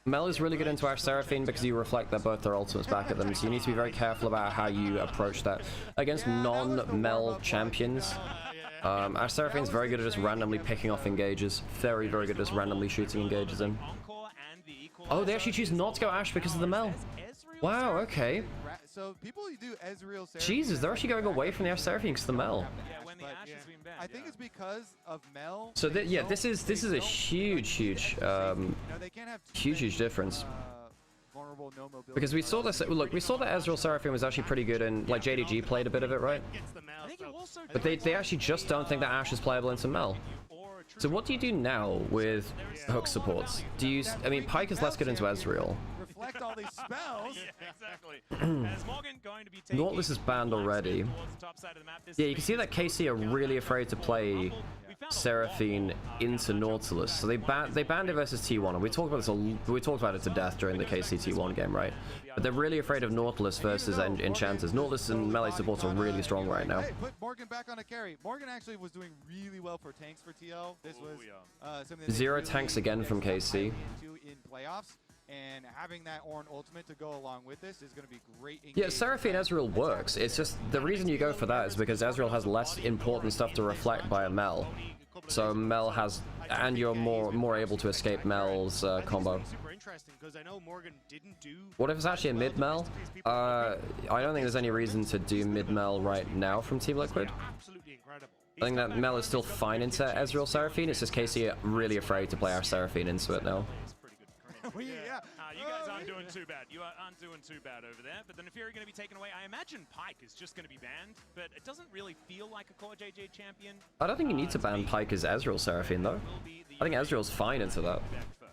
Mel is really good into Ashe Seraphine because you reflect both their ultimates back at them, so you need to be very careful about how you approach that. Against non-Mel champions, Ashe Seraphine is very good at just randomly picking off engages. Very, very good at just randomly shooting engages in. Oh, they actually choose not to go Ashe because of the Mel. Wow, okay. so people do Ezreal Seraphine. Jesus, they're actually going away from the Ashe Seraphine because of the Mel. I think it's because of Mel. So yeah, this is a huge difference. Because we saw this, look, we saw that Ezreal Seraphine was actually pretty good, and like JDG played a bit of it, right? But they actually just don't think that Ashe is playable into Mel. So what do you do now with hook supports? Do you, I mean, Pyke is less good into Ezreal. Reflect all these spells. Nautilus is banned already. Yeah, you can see that KC are really afraid to play Seraphine into Nautilus, so they banned it versus T1, and we talked about it to death during the KC T1 game, right? But they're really afraid of Nautilus versus Enchanters. Nautilus and melee supports are really strong right now. Hey, put Morgan back on a carry. Morgan actually was doing really well for tanks for TL. This was something that Zero tanks again from KC. In playoffs. And having that Ornn ultimate to go along with this is going to be great. Yeah, Seraphine Ezreal works. It's just the reason you go for that is because Ezreal has less important stuff to reflect by a Mel. So Mel has, and you're more able to escape Mel's combo. What if it's actually a mid Mel? I don't think there's any reason to do mid Mel right now from Team Liquid. I think that Mel is still fine into Ezreal Seraphine. It's just KC really afraid to play our Seraphine into it now. You guys aren't doing too bad. You aren't doing too bad over there. But then if you're going to be taken away, I imagine Pyke is just going to be banned. But it doesn't really feel like a core JJ champion. I don't think you need to ban Pyke as Ezreal Seraphine, though. I think Ezreal's fine into that.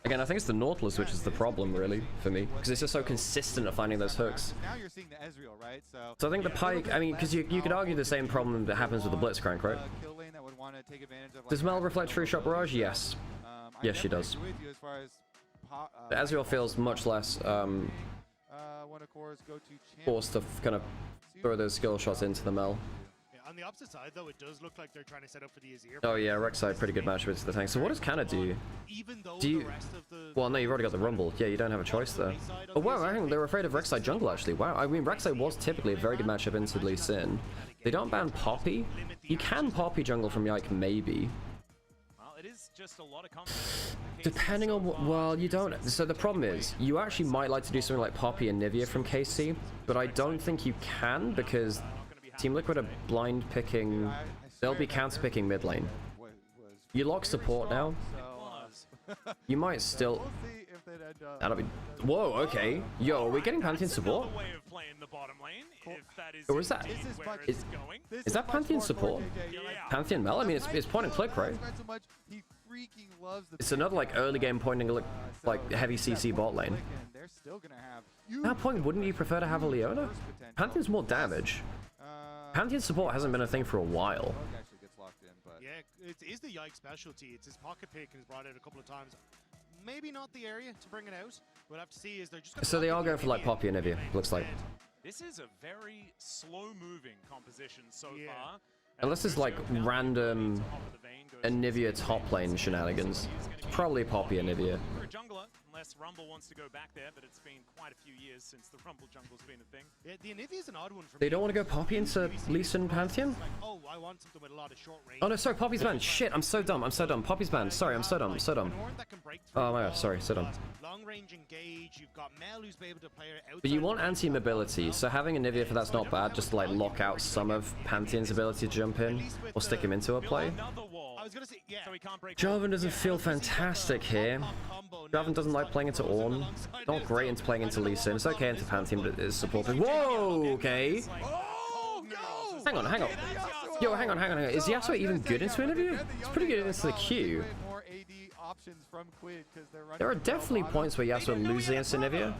Again, I think it's the Nautilus which is the problem, really, for me. Because it's just so consistent at finding those hooks. Now you're seeing the Ezreal, right? So I think the Pyke, I mean, because you could argue the same problem that happens with the Blitzcrank, right? Does Mel reflect True Shot Barrage? Yes. Yes, she does. Ezreal feels much less forced to kind of throw those skill shots into the Mel. On the opposite side, though, it does look like they're trying to set up for the Azir. Oh yeah, Rek'Sai, pretty good matchup against the tank. So what does Canna do? Do you... Well, no, you've already got the Rumble. Yeah, you don't have a choice there. Oh wow, I think they were afraid of Rek'Sai jungle, actually. Wow, I mean, Rek'Sai was typically a very good matchup into Lee Sin. They don't ban Poppy. You can Poppy jungle from Yike, maybe. Just a lot of confidence. Depending on what, well, you don't. So the problem is, you actually might like to do something like Poppy and Nivea from KC, but I don't think you can because Team Liquid are blind picking. They'll be counter picking mid lane. You lock support now. You might still. That'll be. Whoa, okay. Yo, are we getting Pantheon support? Or is that? Is that Pantheon support? Pantheon Mel? I mean, it's point and click, right? It's another like early game point and click, like heavy CC bot lane. At that point, wouldn't you prefer to have a Leona? Pantheon's more damage. Pantheon support hasn't been a thing for a while. Yeah, it is the Yike specialty. It's his pocket pick and he's brought it a couple of times. Maybe not the area to bring it out. We'll have to see. Is they're just so they are going for like Poppy and Nivea, looks like. This is a very slow-moving composition so far. Unless it's like random Onivia top lane shenanigans. It's probably Poppy and Onivia. For a jungler, unless Rumble wants to go back there, but it's been quite a few years since the Rumble jungle's been a thing. Yeah, the Onivia's an odd one for They don't want to go Poppy into Lee Sin Pantheon? Oh, I want something with a lot of short range. Oh no, sorry, Poppy's banned. Shit, I'm so dumb. I'm so dumb. Poppy's banned. Sorry, I'm so dumb. I'm so dumb. Oh my god, sorry, so dumb. Long range engage. You've got Mel who's able to play outside. But you want anti-mobility, so having Onivia for that's not bad, just to like lock out some of Pantheon's ability to jump in or stick him into a play. Jarvan doesn't feel fantastic here. Jarvan doesn't like playing into Ornn. Not great into playing into Lee Sin. It's okay into Pantheon, but it's supported. Whoa, okay. Hang on, hang on. Yo, hang on. Is Yasuo even good into Onivia? It's pretty good into the Q. There are definitely points where Yasuo loses against Onivia.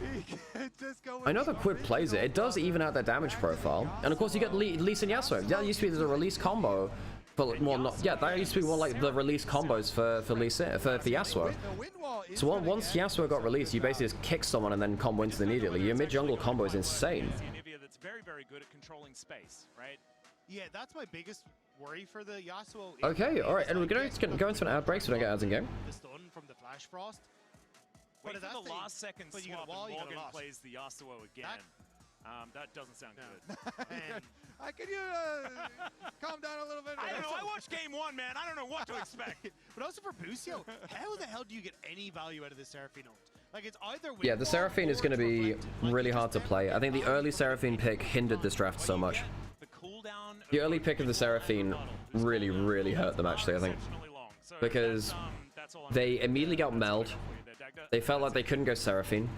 I know that Quid plays it. It does even out their damage profile. And of course you get Lee Sin Yasuo. That used to be the release combo. But, well, not, yeah, that used to be more like the release combos for Lee Sin, for Yasuo. So once Yasuo got released, you basically just kick someone and then combo into them immediately. Your mid-jungle combo is insane. That's very, very good at controlling space, right? Yeah, that's my biggest worry for the Yasuo. Okay, alright, and we're going to go into an ad break so we don't get ads in game. The stun from the Flash Frost. Wait for the last second but you swap got a wall, and you got Morgan a loss. plays the Yasuo again. That doesn't sound good. Can you calm down a little bit? I don't know. I watched game one, man. I don't know what to expect. But also for Busio, how the hell do you get any value out of this Seraphine ult? Like, it's either Yeah, the Seraphine is going to be really hard to play. I think the early Seraphine pick hindered this draft so much. The early pick of the Seraphine really, really hurt them, actually, I think. Because they immediately got Meld. They felt like they couldn't go Seraphine.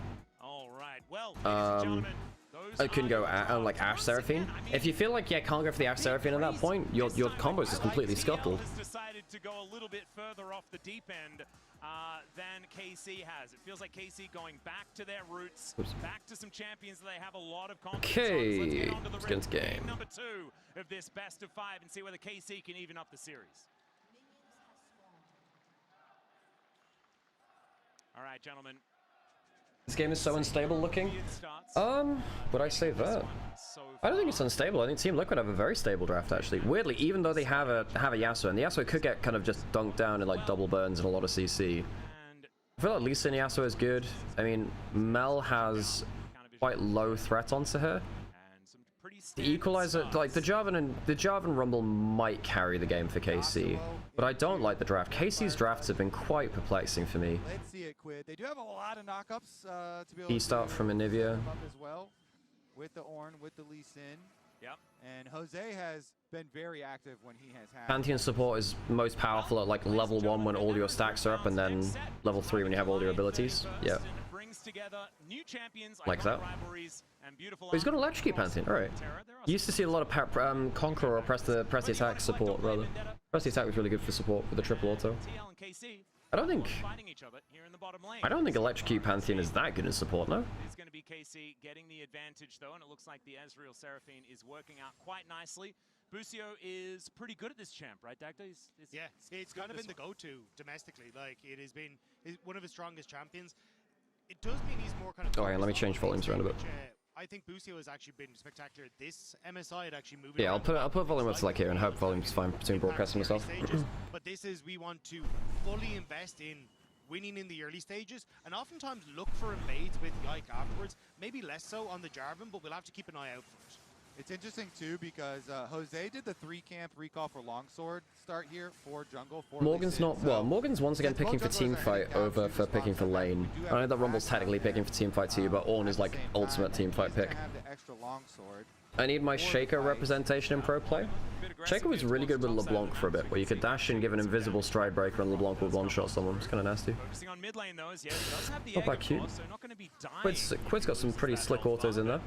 I couldn't go like Ash Seraphine. If you feel like, yeah, can't go for the Ash Seraphine at that point, your combo is just completely scuttled. Decided to go a little bit further off the deep end than KC has. It feels like KC going back to their roots, back to some champions that they have a lot of confidence Okay, on. let's get into game. Number 2 of this best of 5 and see whether KC can even up the series. All right, gentlemen. This game is so unstable looking. Would I say that? I don't think it's unstable. I think Team Liquid have a very stable draft, actually. Weirdly, even though they have a Yasuo, and the Yasuo could get kind of just dunked down in like double burns and a lot of CC. I feel like Lee Sin Yasuo is good. I mean, Mel has quite low threat onto her. The Equalizer, like the Jarvan Rumble might carry the game for KC, but I don't like the draft. KC's drafts have been quite perplexing for me. Let's see it, Quid. They do have a lot of knockups to be able E-start from Onivia. As well, with the Ornn, with the Lee Sin. Yep. And Jose has been very active when he has had. Pantheon support is most powerful at like level 1 when all your stacks are up, and then level 3 when you have all your abilities. Yeah. Like that. Oh, he's got Electrocute Pantheon. Alright. You used to see a lot of Conqueror or press the attack support, rather. Press the attack was really good for support with the triple auto. I don't think Electrocute Pantheon is that good in support, no? It's going to be KC getting the advantage though, and it looks like the Ezreal Seraphine is working out quite nicely. Busio is pretty good at this champ, right, Dagda? Yeah, it's kind of been the go-to domestically. Like, it has been one of his strongest champions. It does mean he's more kind of... Oh, hang on, let me change volumes around a bit. I think Busio has actually been spectacular. This MSI had actually moved. Yeah, I'll put volume up to like here and hope volume's fine between broadcast and myself. But this is, we want to fully invest in winning in the early stages, and oftentimes look for invades with Yike afterwards. Maybe less so on the Jarvan, but we'll have to keep an eye out for it. It's interesting too because Jose did the 3-camp recall for Longsword start here for jungle. For Morgan's not, well, Morgan's once again picking for teamfight over for picking for lane. I know that Rumble's technically picking for teamfight too, but Ornn is like ultimate teamfight pick. I need my Shaker representation in pro play. Shaker was really good with LeBlanc for a bit, where you could dash in, give an invisible stride breaker, and LeBlanc would one-shot someone. It's kind of nasty. Not that cute. Quid's got some pretty slick autos in there.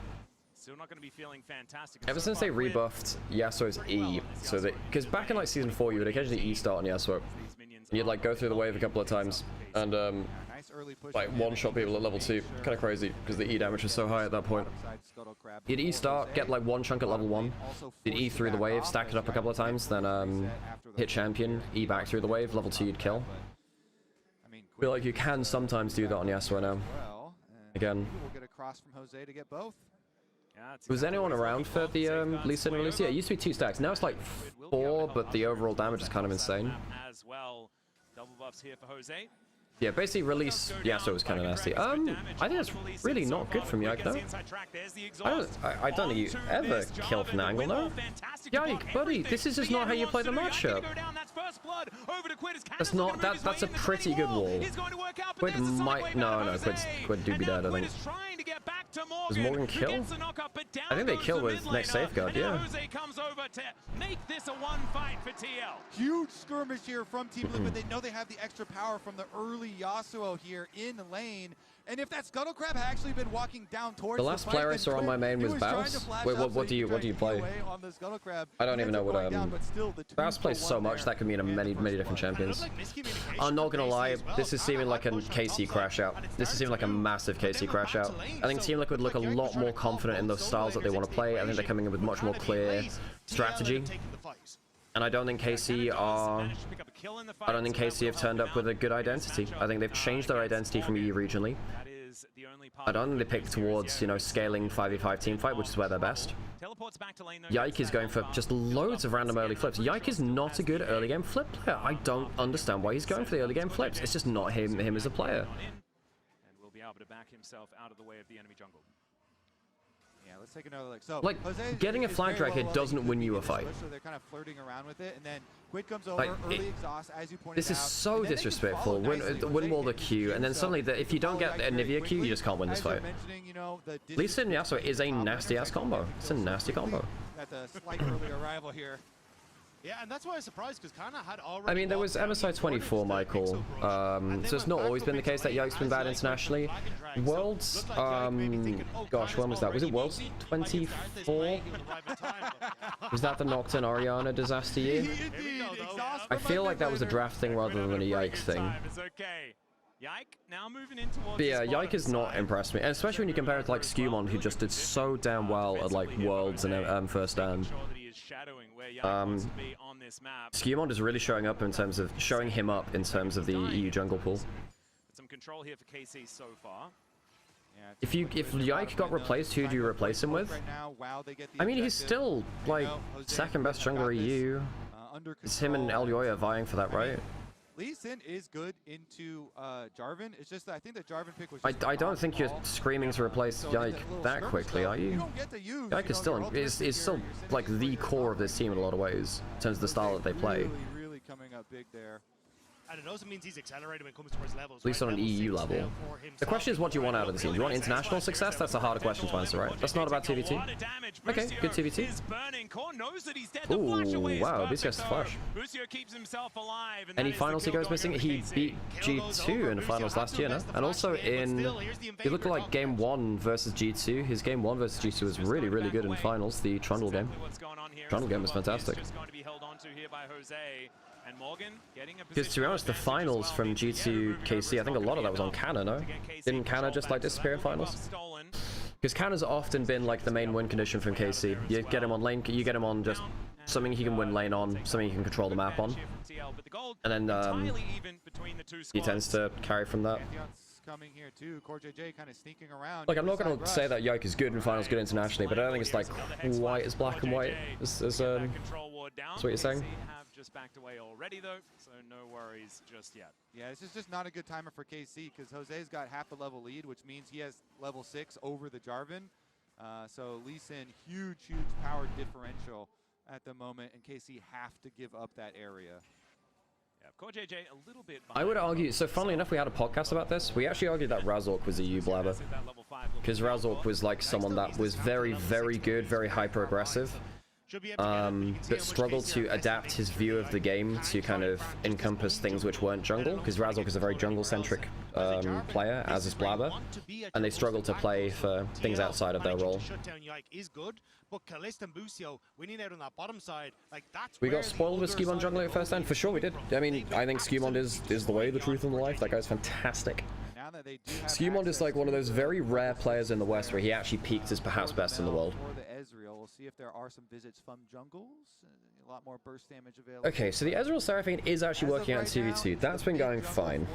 Still not going to be feeling fantastic. Ever since they rebuffed Yasuo's E, so that, because back in like season 4 you would occasionally E-start on Yasuo. You'd like go through the wave a couple of times and like one-shot people at level 2. Kind of crazy because the E damage was so high at that point. You'd E-start, get like one chunk at level 1. You'd E through the wave, stack it up a couple of times, then hit champion, E back through the wave, level 2 you'd kill. I feel like you can sometimes do that on Yasuo now. Again. Was anyone around for the Lee Sin release? Yeah, it used to be 2 stacks. Now it's like 4, but the overall damage is kind of insane. As well, double buffs here for Jose. Yeah, basically release Yasuo was kind of nasty. I think that's really not good from Yike though. I don't think you ever kill from the angle, no? Yike, buddy, this is just not how you play the matchup. blood over to Quid. That's not that's a pretty good wall. Quid might no Quid do be dead, I think. Does Morgan kill? I think they kill with next safeguard, yeah. Jose comes over to make this a one fight for TL. Huge skirmish here from Team Liquid. They know they have the extra power from the early Yasuo here in the lane. And if that Scuttle Crab had actually been walking down towards the last player I saw on my main was Baus. Wait, what do you play? I don't even know what Baus plays so much that could mean many different champions. I'm not gonna lie, this is seeming like a KC crash out. This is seeming like a massive KC crash out. I think Team Liquid look a lot more confident in the styles that they want to play. I think they're coming in with much more clear strategy. And I don't think KC have turned up with a good identity. I think they've changed their identity from EU regionally. I don't think they picked towards, you know, scaling 5v5 teamfight, which is where they're best. Yike is going for just loads of random early flips. Yike is not a good early game flip player. I don't understand why he's going for the early game flips. It's just not him as a player. And will be able to back himself out of the way of the enemy jungle. Yeah, let's take another look. So, like, getting a flag drag here doesn't win you a fight. So they're kind of flirting around with it, and then Quid comes over, early exhaust, as you pointed out. This is so disrespectful. Win wall the Q, and then suddenly, if you don't get the Onivia Q, you just can't win this fight. Lee Sin and Yasuo is a nasty-ass combo. It's a nasty combo. At the slight early arrival here. Yeah, and that's why I was surprised, because Kana had already... I mean, there was MSI 24, Michael. So it's not always been the case that Yike's been bad internationally. Worlds, gosh, when was that? Was it Worlds 24? Was that the Nocturne Oriana disaster year? I feel like that was a draft thing rather than a Yike thing. But yeah, Yike has not impressed me, and especially when you compare it to like Skewmon, who just did so damn well at like Worlds and First Stand. Skewmon is really showing him up in terms of the EU jungle pool. Some control here for KC so far. If Yike got replaced, who do you replace him with? I mean, he's still like second best jungler EU. It's him and Elyoya vying for that, right? Lee Sin is good into Jarvan. It's just that I think the Jarvan pick was. I don't think you're screaming to replace Yike that quickly, are you? Yike is still like the core of this team in a lot of ways in terms of the style that they play. Really coming up big there. And it also means he's accelerated when it comes towards levels. At least on an EU level. The question is, what do you want out of the team? Do you want international success? That's a harder question to answer, right? That's not about TVT. Okay, good TVT. Ooh, wow, this guy's flash. Any finals he goes missing? He beat G2 in the finals last year, no? And also you look at like game 1 versus G2. His game 1 versus G2 was really, really good in finals, the Trundle game. Trundle game was fantastic. Because to be honest, the finals from G2 KC, I think a lot of that was on Kana, no? Didn't Kana just like disappear in finals? Because Kana's often been like the main win condition from KC. You get him on lane, you get him on just something he can win lane on, something he can control the map on. And then he tends to carry from that. Coming here too, Core JJ kind of sneaking around. Like, I'm not going to say that Yike is good in finals, good internationally, but I don't think it's like quite as black and white as that's what you're saying. Just backed away already though, so no worries just yet. Yeah, this is just not a good timer for KC because Jose's got half the level lead, which means he has level 6 over the Jarvan. So Lee Sin, huge power differential at the moment, and KC have to give up that area. Yeah, Core JJ a little bit. I would argue, so funnily enough, we had a podcast about this. We actually argued that Razork was a EU blabber. Because Razork was like someone that was very, very good, very hyper aggressive. But struggled to adapt his view of the game to kind of encompass things which weren't jungle, because Razork is a very jungle-centric player, as is Blabber, and they struggle to play for things outside of their role. We got spoiled with Skewmon jungling at first end, for sure we did. I mean, I think Skewmon is the way, the truth, and the life. That guy's fantastic. Skewmon is like one of those very rare players in the West where he actually peaked as perhaps best in the world. We'll see if there are some visits from jungles. A lot more burst damage available. Okay, so the Ezreal Seraphine is actually working out in TVT. That's been going fine.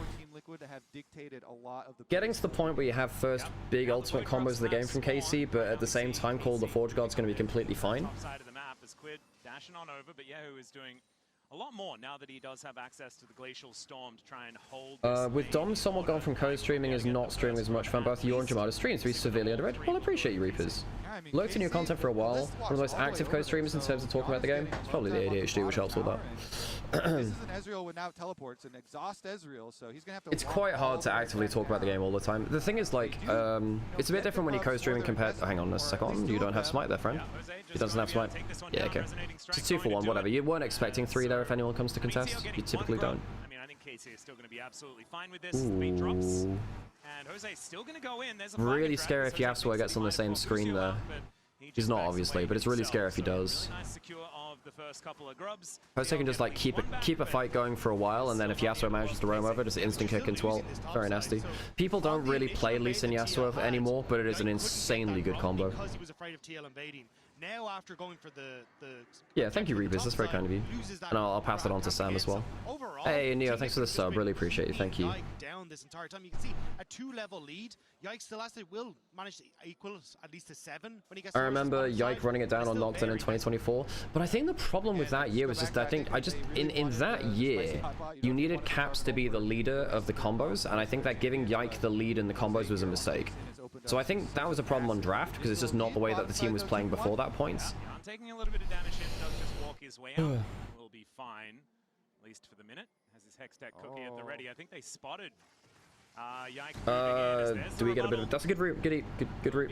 Getting to the point where you have first big ultimate combos of the game from KC, but at the same time, Call of the Forge God's going to be completely fine. Side of the map is Quid dashing on over, but Yahoo is doing a lot more now that he does have access to the Glacial Storm to try and hold with Dom somewhat gone from co-streaming is not streaming as much fun. Both you and Jamada streams to be severely underrated. Well, I appreciate you, Reapers. Lurked in your content for a while. One of the most active co-streamers in terms of talking about the game. It's probably the ADHD which helps with that. This is an Ezreal without teleports, an exhaust Ezreal, so he's gonna have to. It's quite hard to actively talk about the game all the time. The thing is, like, it's a bit different when you co-streaming compared. Oh, hang on a second, you don't have smite there, friend. He doesn't have smite. Yeah, okay. It's 2 for 1, whatever. You weren't expecting 3 there if anyone comes to contest. You typically don't. I mean, I think KC is still going to be absolutely fine with this. The bait drops, and Jose's still going to go in. There's a really scary if Yasuo gets on the same screen there. He's not, obviously, but it's really scary if he does. Jose can just like keep a fight going for a while, and then if Yasuo manages to roam over, just instant kick into ult. Very nasty. People don't really play Lee Sin Yasuo anymore, but it is an insanely good combo. Because he was afraid of TL invading. Now after going for the Yeah, thank you, Rebus. That's very kind of you. And I'll pass it on to Sam as well. Hey, Neo, thanks for the sub. Really appreciate you. Thank you. Down this entire time, you can see a 2-level lead. Yike still has to will manage to equal at least to 7 when he gets. I remember Yike running it down on Nocturne in 2024, but I think the problem with that year was just in that year you needed Caps to be the leader of the combos, and I think that giving Yike the lead in the combos was a mistake. So I think that was a problem on draft because it's just not the way that the team was playing before that point. I'm taking a little bit of damage here, does just walk his way out. Will be fine, at least for the minute. Has his Hextech cookie at the ready. I think they spotted do we get a bit of... That's a good route. Good route.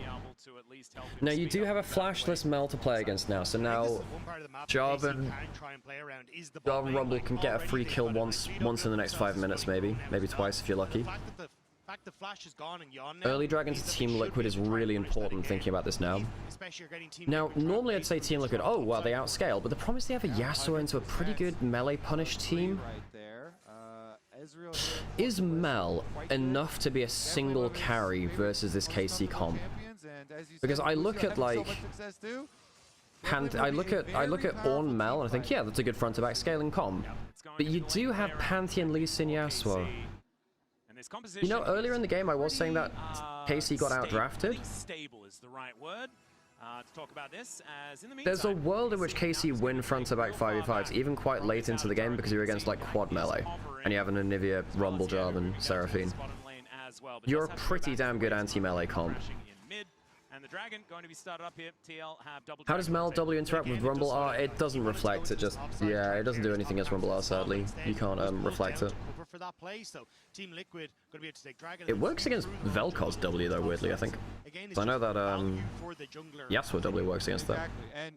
Now, you do have a flashless Mel to play against now, so now Jarvan Rumble can get a free kill once in the next 5 minutes, maybe twice if you're lucky. Early Dragon to Team Liquid is really important thinking about this now. Now, normally I'd say Team Liquid, oh, well, they outscale, but the problem is they have a Yasuo into a pretty good melee punish team. Is Mel enough to be a single carry versus this KC comp? Because I look at like I look at Ornn Mel and I think, yeah, that's a good front to back scaling comp. But you do have Pantheon Lee Sin Yasuo. You know, earlier in the game I was saying that KC got outdrafted. To talk about this, as in the meantime, there's a world in which KC win front-to-back 5v5s even quite late into the game because you're against like quad melee and you have an Onivia, Rumble, Jarvan, Seraphine. You're a pretty damn good anti-melee comp. How does Mel W interact with Rumble R? It doesn't reflect, it just, yeah, it doesn't do anything against Rumble R, sadly. You can't reflect it. It works against Vel'Koz W though, weirdly, I think. So I know that Yasuo W works against that.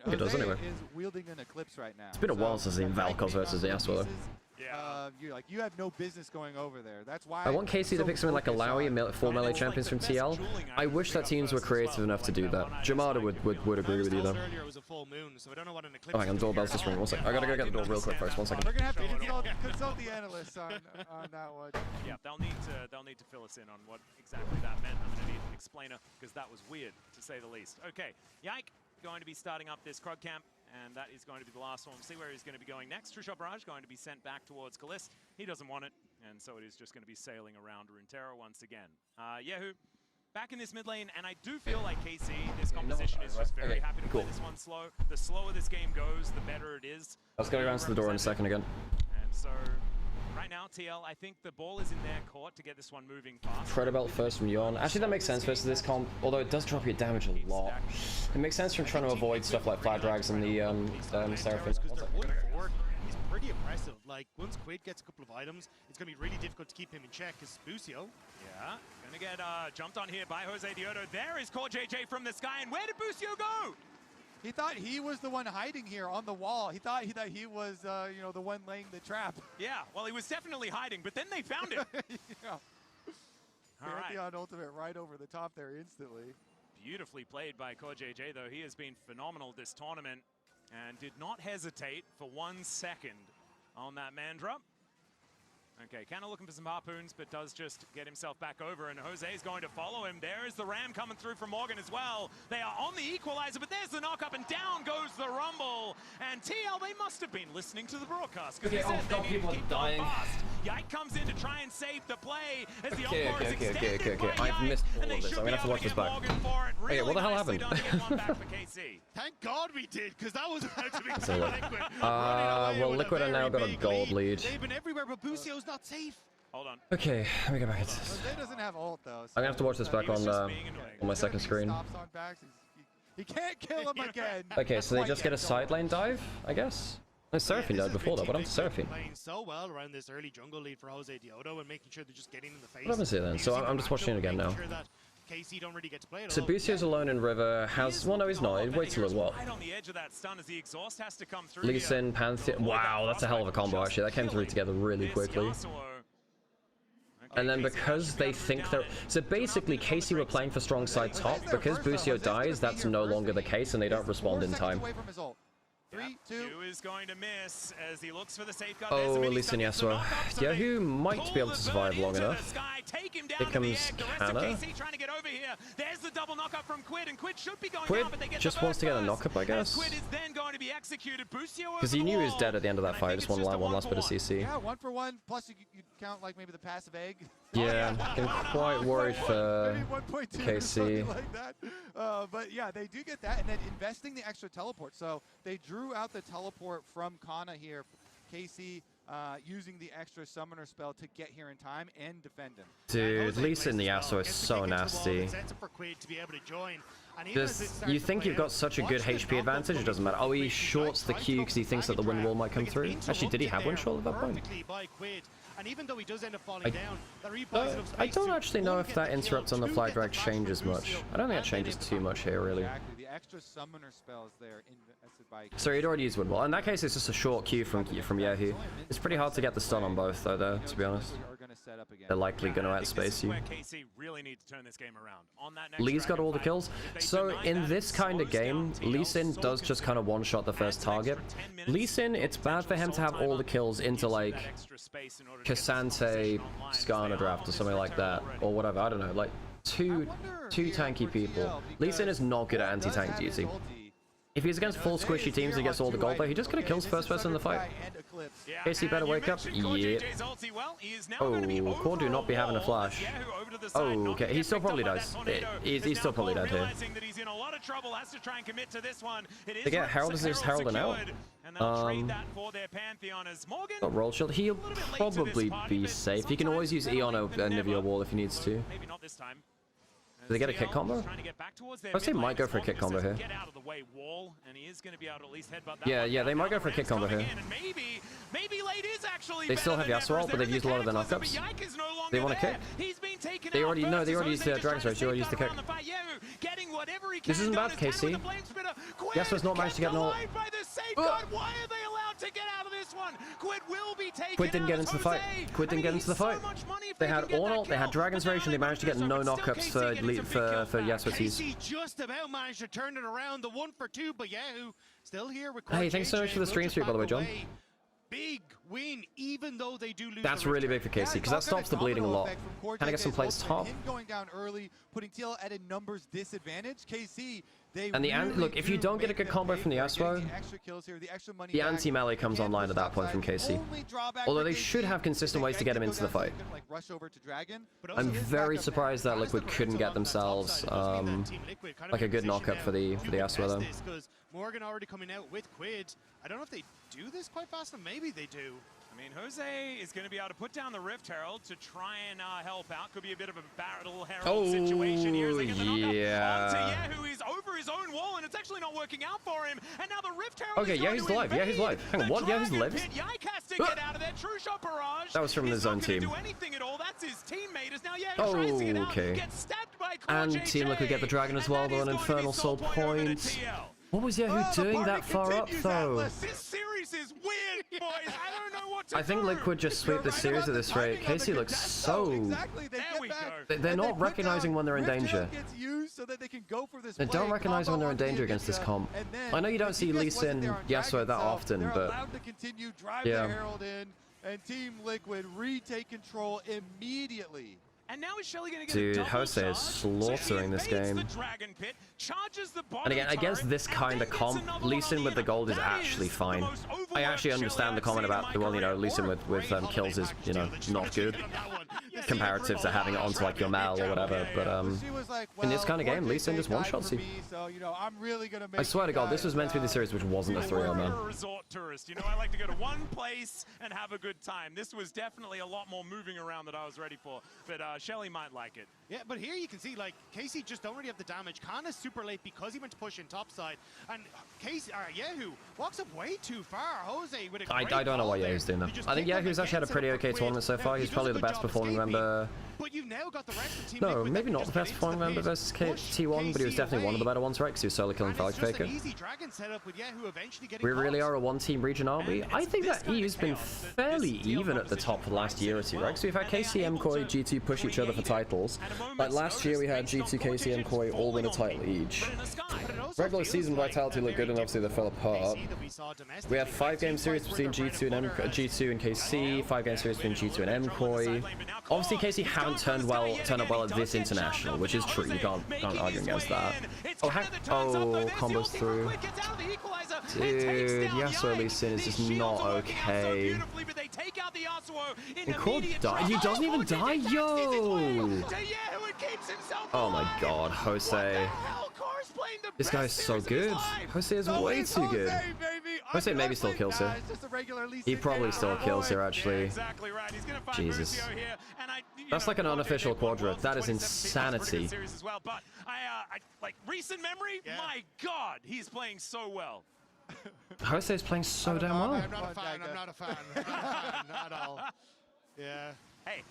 It does anyway. It's been a while since I've seen Vel'Koz versus Yasuo though. You have no business going over there. That's why I want KC to pick something like Alawi, 4 melee champions from TL. I wish that teams were creative enough to do that. Jamada would agree with you though. Oh, hang on, doorbell's just ringing. 1 second. I gotta go get the door real quick first. 1 second. We're gonna have to consult the analysts on that one. Yeah, they'll need to fill us in on what exactly that meant. I'm gonna need an explainer because that was weird to say the least. Okay, Yike going to be starting up this Krug camp. And that is going to be the last one. We'll see where he's going to be going next. Trishop Raj going to be sent back towards Kalist. He doesn't want it, and so it is just going to be sailing around Runeterra once again. Yehu, back in this mid lane, and I do feel like KC, this composition is just very happy to play this one slow. The slower this game goes, the better it is. I was going to answer the door in a second again. And so, right now, TL, I think the ball is in their court to get this one moving fast. Predabelt first from Yorn. Actually, that makes sense versus this comp, although it does drop your damage a lot. It makes sense from trying to avoid stuff like flag drags and the Seraphine. He's pretty impressive. Like, once Quid gets a couple of items, it's going to be really difficult to keep him in check, because Busio... Yeah, going to get jumped on here by Jose Diodo. There is Core JJ from the sky, and where did Busio go? He thought he was the one hiding here on the wall. He thought that he was, you know, the one laying the trap. Yeah, well, he was definitely hiding, but then they found him. Yeah. Pantheon ultimate right over the top there instantly. Beautifully played by Core JJ, though. He has been phenomenal this tournament and did not hesitate for 1 second on that man drop. Okay, kind of looking for some harpoons, but does just get himself back over, and Jose's going to follow him. There is the ram coming through from Morgan as well. They are on the equalizer, but there's the knock-up, and down goes the Rumble. And TL, they must have been listening to the broadcast, because they said they need to keep going fast. Yike comes in to try and save the play as the encore is extended by Yike, I've missed all of this. I'm going to have to watch this back. Okay, what the hell happened? Thank God we did, because that was about to be Liquid. Well, Liquid have now got a gold lead. They've been everywhere, but Busio's not safe. Hold on. Okay, let me get back at this. Jose doesn't have ult though. So I'm gonna have to watch this back on my second screen. He can't kill him again. Okay, so they just get a side lane dive, I guess. No, Seraphine died before that. What happened to Seraphine? Playing so well around this early jungle lead for Jose Diodo and making sure they're just getting in the face. What happens here then? So I'm just watching it again now. KC don't really get to play it So all. Busio's alone in River. Has well, no, he's not. He waits a little while. Right on the edge of that stun as the exhaust has to come through Lee here. Sin, Pantheon. Wow, that's a hell of a combo actually. That came through together really quickly. And then because they think they're... So basically, KC were playing for strong side top. Because Busio dies, that's no longer the case, and they don't respond in time. 3, 2. Yu is going to miss as he looks for the safeguard. Oh, Lee Sin Yasuo. Yahoo might be able to survive long enough. Here comes Hannah. There's the double knockup from Quid, and Quid should be going Quid down, but they get just the wants to get a first. knockup, I guess. Quid is then going to be executed. Because he knew he was dead at the end of that fight. Just one last bit of CC. Yeah, 1 for 1. Plus, you count like maybe the passive egg. Yeah, I'm quite worried for Maybe 1.2 or something KC. like that. But yeah, they do get that, and then investing the extra teleport. So they drew out the teleport from Kana here. KC using the extra summoner spell to get here in time and defend him. Dude, Lee Sin Yasuo is so nasty. Just, you think you've got such a good HP advantage, it doesn't matter. Oh, he shorts the Q because he thinks that the wind wall might come through. Actually, did he have wind short at that point? And even though he does end up falling down, that rebuys enough I space don't to actually know if get that the interrupt kill on the to flag get drag flash changes from much. Busio. I don't think that And they changes get too much here, really. Exactly, the extra summoner spells there invested by. So he'd already used wind wall. In that case, it's just a short Q from Yahoo. It's pretty hard to get the stun on both, though, there, to be honest. They're likely going to outspace you. Lee's got all the kills. So in this kind of game, Lee Sin does just kind of one-shot the first target. Lee Sin, it's bad for him to have all the kills into like Cassante, Skarner draft or something like that, or whatever. I don't know, like two tanky people. Lee Sin is not good at anti-tank duty. If he's against full squishy teams and he gets all the gold there, he just gonna kills first person in the fight. KC better wake up. Yeah. Oh, Corp do not be having a flash. Oh, okay. He still probably does. He's still probably dead here. They get Herald as his Heralding out. Got roll shield. He'll probably be safe. He can always use Eon or Onivia wall if he needs to. Do they get a kick combo? I say might go for a kick combo here. Yeah, they might go for a kick combo here. They still have Yasuo, but they've used a lot of their knockups. They want to kick? They already used the Dragon's Rage. They already used the kick. This isn't bad for KC. Yasuo's not managed to get an ult. Quid didn't get into the fight. Quid didn't get into the fight. They had Ornal, they had Dragon's Rage, and they managed to get no knockups for Yasuo to use. Just about managed to turn it around. The 1 for 2, but Yahoo still here with Hey, thanks so much for the stream streak, by the way, John. Big win, even though they do lose. That's really big for KC because that stops the bleeding a lot. Can I get some plates top? Him going down early, putting TL at a numbers disadvantage. KC, they and the look, if you don't get a good combo from the Yasuo, the anti-melee comes online at that point from KC. Although they should have consistent ways to get him into the fight. I'm very surprised that Liquid couldn't get themselves like a good knockup for the Yasuo though. Morgan already coming out with Quid. I don't know if they do this quite fast, and maybe they do. I mean, Jose is going to be able to put down the Rift Herald to try and help out. Could be a bit of a Battle Herald situation here. As they get the knockup onto Yahoo, is over his own wall, and it's actually not working out for him. And now the Rift Herald okay, Yahoo's alive. Yahoo's alive. Hang on, what? Yahoo's alive? That was from his own team. Oh, okay. And Team Liquid get the Dragon as well, though, an Infernal Soul point. What was Yahoo doing that far up, though? This series is weird, boys. I don't know what to I think Liquid just sweep this series at this rate. KC looks so... They're not recognizing when they're in danger. They don't recognize when they're in danger against this comp. I know you don't see Lee Sin Yasuo that often, but... Yeah. And Team Liquid retake control immediately. And now is Shelly going to get Dude, Jose is slaughtering this game. And again, against this kind of comp, Lee Sin with the gold is actually fine. I actually understand the comment about, well, you know, Lee Sin with kills is, you know, not good. comparative to having it onto like your Mal or whatever, but in this kind of game, Lee Sin just one-shots you. So, you know, I'm really gonna make I swear to God, this was meant to be the series which wasn't a 3-0, man. I'm a resort tourist. You know, I like to go to one place and have a good time. This was definitely a lot more moving around than I was ready for, but Shelly might like it. Yeah, but here you can see, like, KC just don't really have the damage. Kana's super late because he went to push in topside, and Yahoo walks up way too far. Jose with a I don't know why Yahoo's doing that. I think Yahoo's actually had a pretty okay tournament so far. He's probably the best performing member. But you've now got the rest of the team. No, maybe not the best performing member versus T1, but he was definitely one of the better ones, right? Because he was solo killing Falcon Faker. We really are a one-team region, aren't we? I think that EU's been fairly even at the top for the last year or two, right? So we've had KC, MKOI, G2 push each other for titles. Like last year, we had G2, KC, MKOI all win a title each. Regular season Vitality looked good, and obviously they fell apart. We had 5-game series between G2 and KC, 5-game series between G2 and MKOI. Obviously, KC haven't turned up well at this international, which is true. You can't argue against that. Oh, combos through. Dude, Yasuo Lee Sin is just not okay. And Corp died. He doesn't even die, yo! Oh my God, Jose. This guy is so good. Jose is way too good. Jose maybe still kills here. He probably still kills here, actually. Jesus. That's like an unofficial quadra. That is insanity. Like recent memory, my God, he's playing so well. Jose is playing so damn well. I'm not a fan. I'm not a fan. Not at all. Yeah. Hey,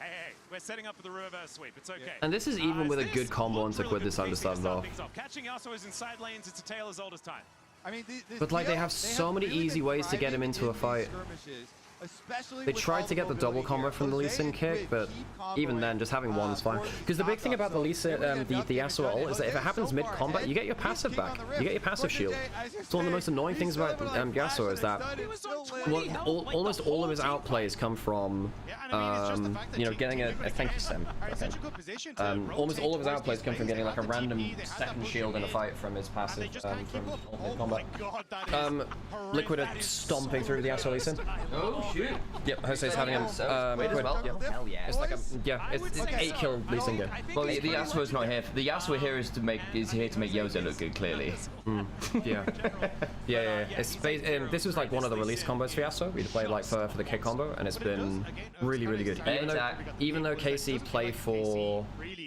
we're setting up for the reverse sweep. It's okay. And this is even with a good combo on to quit this understand off. Catching Yasuo's in side lanes, it's a tale as old as time. I mean, but like they have so many easy ways to get him into a fight. They tried to get the double combo from the Lee Sin kick, but even then, just having one is fine. Because the big thing about the Lee Sin, the Yasuo ult is that if it happens mid-combat, you get your passive back. You get your passive shield. So one of the most annoying things about Yasuo is that almost all of his outplays come from, you know, getting a thank you, Sam. Almost all of his outplays come from getting like a random second shield in a fight from his passive from mid-combat. Liquid are stomping through the Yasuo Lee Sin. Shoot. Yep, Jose's having him as well. Yep. Hell yeah. It's like it's 8 kill Lee Sin game. Well, the Yasuo's not here. The Yasuo here is here to make Yose look good, clearly. Yeah. It's this was like one of the release combos for Yasuo. We played like for the kick combo, and it's been really good. Even though KC play for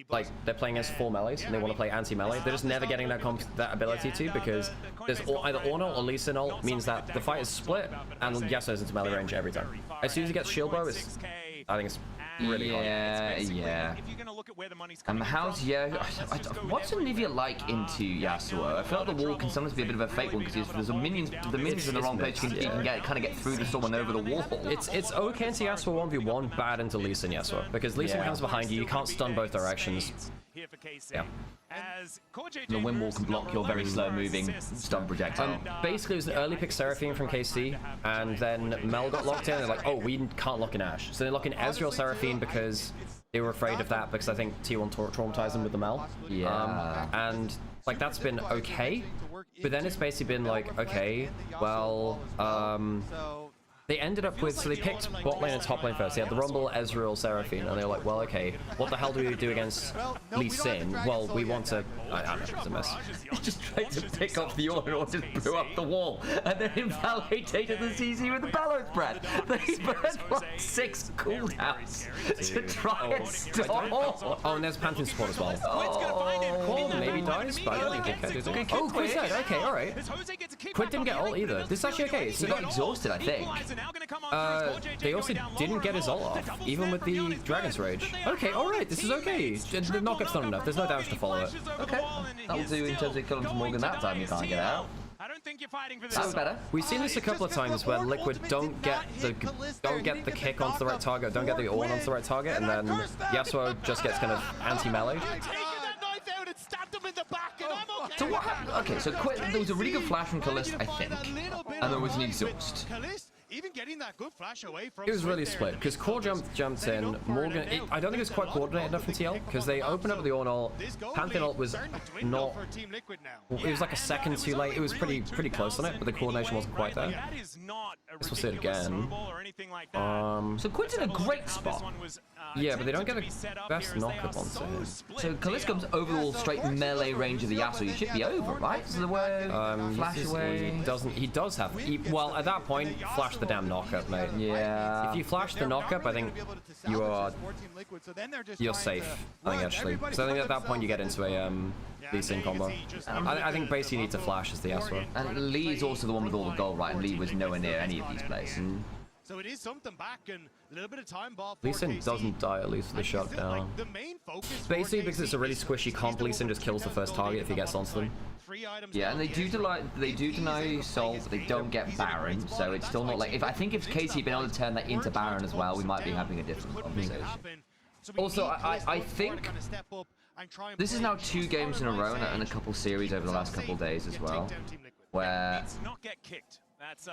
like they're playing against 4 melees and they want to play anti-melee, they're just never getting that ability to, because there's either Orno or Lee Sin ult means that the fight is split and Yasuo's into melee range every time. As soon as he gets shield bow, I think it's really hard. Yeah. How's what's Onivia like into Yasuo? I feel like the wall can sometimes be a bit of a fake one, because there's the minions in the wrong place. You can kind of get through the storm and over the wall. It's okay into Yasuo 1v1, bad into Lee Sin Yasuo, because Lee Sin comes behind you can't stun both directions. Yeah. The wind wall can block your very slow moving stun projectile. Basically, it was an early pick Seraphine from KC, and then Mel got locked in, and they're like, oh, we can't lock in Ashe. So they lock in Ezreal Seraphine because they were afraid of that, because I think T1 traumatized them with the Mel. Yeah. And like that's been okay, but then it's basically been like, okay, well, they ended up with, so they picked bot lane and top lane first. They had the Rumble, Ezreal, Seraphine, and they were like, well, okay, what the hell do we do against Lee Sin? Well, we want to, I don't know, it's a mess. He just tried to pick up the order or just blew up the wall, and then invalidated the CC with the Bellows Breath. They burned like 6 cooldowns to try and stop. Oh, and there's Pantheon support as well. Oh, maybe dies, but I don't think it can. Oh, Quid dead, okay, alright. Quid didn't get ult either. This is actually okay. He got exhausted, I think. They also didn't get his ult off, even with the Dragon's Rage. Okay, alright, this is okay. The knockup's not enough, there's no damage to follow it. Okay, that'll do in terms of killing from Morgan that time, you can't get out. I don't think you're fighting for this. That's better. We've seen this a couple of times where Liquid don't get the kick onto the right target, don't get the Ornn onto the right target, and then Yasuo just gets kind of anti-melee. So what happened? Okay, so there was a really good flash from Kalist, I think, and there was an exhaust. even getting that good flash away from It was really Swift split because Core jumped in. Morgan, I don't think it was quite coordinated enough from TL because they opened up with the Ornn ult. Panther ult was not. It was like a second too late. It was pretty close on it, but the coordination wasn't quite there. Guess we'll see it again. So Quid's in a great spot. Yeah, but they don't get the best knockup onto him. So Kalisko's overall straight melee range of the Yasuo. You should be over, right? So the way flash away. He does have. Well, at that point, flash the damn knockup, mate. Yeah. If you flash the knockup, I think you're safe. I think actually, so I think at that point you get into a decent combo. I think basically you need to flash as the Yasuo. And Lee's also the one with all the gold, right? And Lee was nowhere near any of these plays. So it is something back and a little bit of time ball. Lee Sin doesn't die at least with the shutdown. Basically because it's a really squishy comp, Lee Sin just kills the first target if he gets onto them. Yeah, and they do deny Soul, but they don't get Baron, so it's still not like. I think if KC had been able to turn that into Baron as well, we might be having a different conversation. Also, I think this is now 2 games in a row and a couple series over the last couple days as well, where